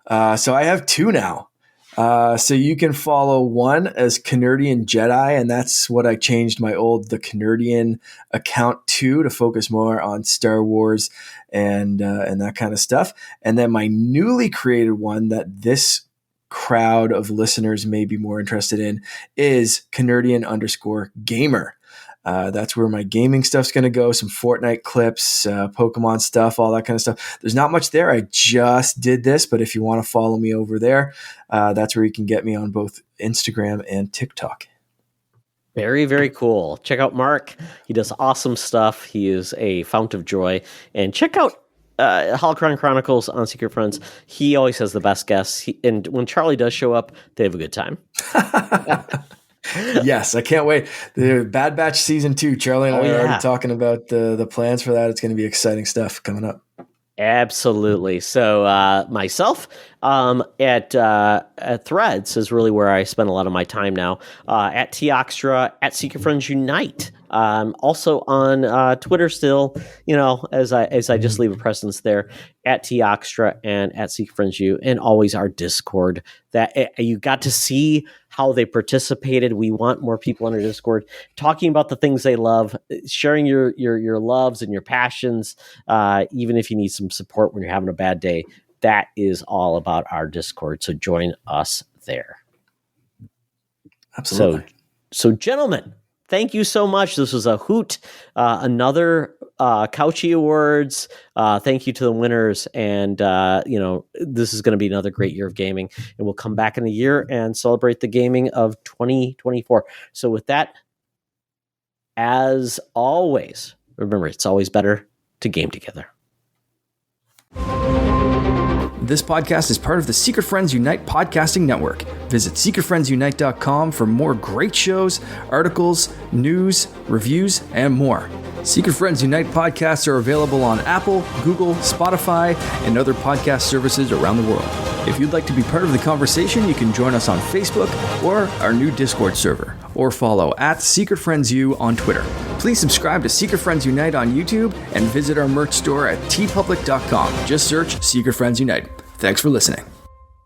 Speaker 2: So I have 2 now. So you can follow one as Canardian Jedi, and that's what I changed my the Canardian account to focus more on Star Wars and that kind of stuff. And then my newly created one that this crowd of listeners may be more interested in is Canardian_gamer. That's where my gaming stuff's going to go. Some Fortnite clips, Pokemon stuff, all that kind of stuff. There's not much there. I just did this, but if you want to follow me over there, that's where you can get me on both Instagram and TikTok.
Speaker 1: Very, very cool. Check out Mark. He does awesome stuff. He is a fount of joy. And check out Holocron Chronicles on Secret Friends. He always has the best guests. And when Charlie does show up, they have a good time.
Speaker 2: Yes, I can't wait. The Bad Batch Season 2. Charlie and I are already talking about the plans for that. It's going to be exciting stuff coming up.
Speaker 1: Absolutely. So myself at Threads is really where I spend a lot of my time now. At Oxtra, at Secret Friends Unite. Also on Twitter still, as I just leave a presence there at Oxtra and at Secret Friends U, and always our Discord that you got to see how they participated. We want more people on our Discord talking about the things they love, sharing your loves and your passions, even if you need some support when you're having a bad day. That is all about our Discord. So join us there.
Speaker 2: Absolutely.
Speaker 1: So gentlemen, thank you so much. This was a hoot. Another Couchy Awards. Thank you to the winners. And, this is going to be another great year of gaming. And we'll come back in a year and celebrate the gaming of 2024. So with that, as always, remember, it's always better to game together.
Speaker 2: This podcast is part of the Secret Friends Unite podcasting network. Visit secretfriendsunite.com for more great shows, articles, news, reviews, and more. Secret Friends Unite podcasts are available on Apple, Google, Spotify, and other podcast services around the world. If you'd like to be part of the conversation, you can join us on Facebook or our new Discord server, or follow at Secret Friends U on Twitter. Please subscribe to Secret Friends Unite on YouTube and visit our merch store at tpublic.com. Just search Secret Friends Unite. Thanks for listening.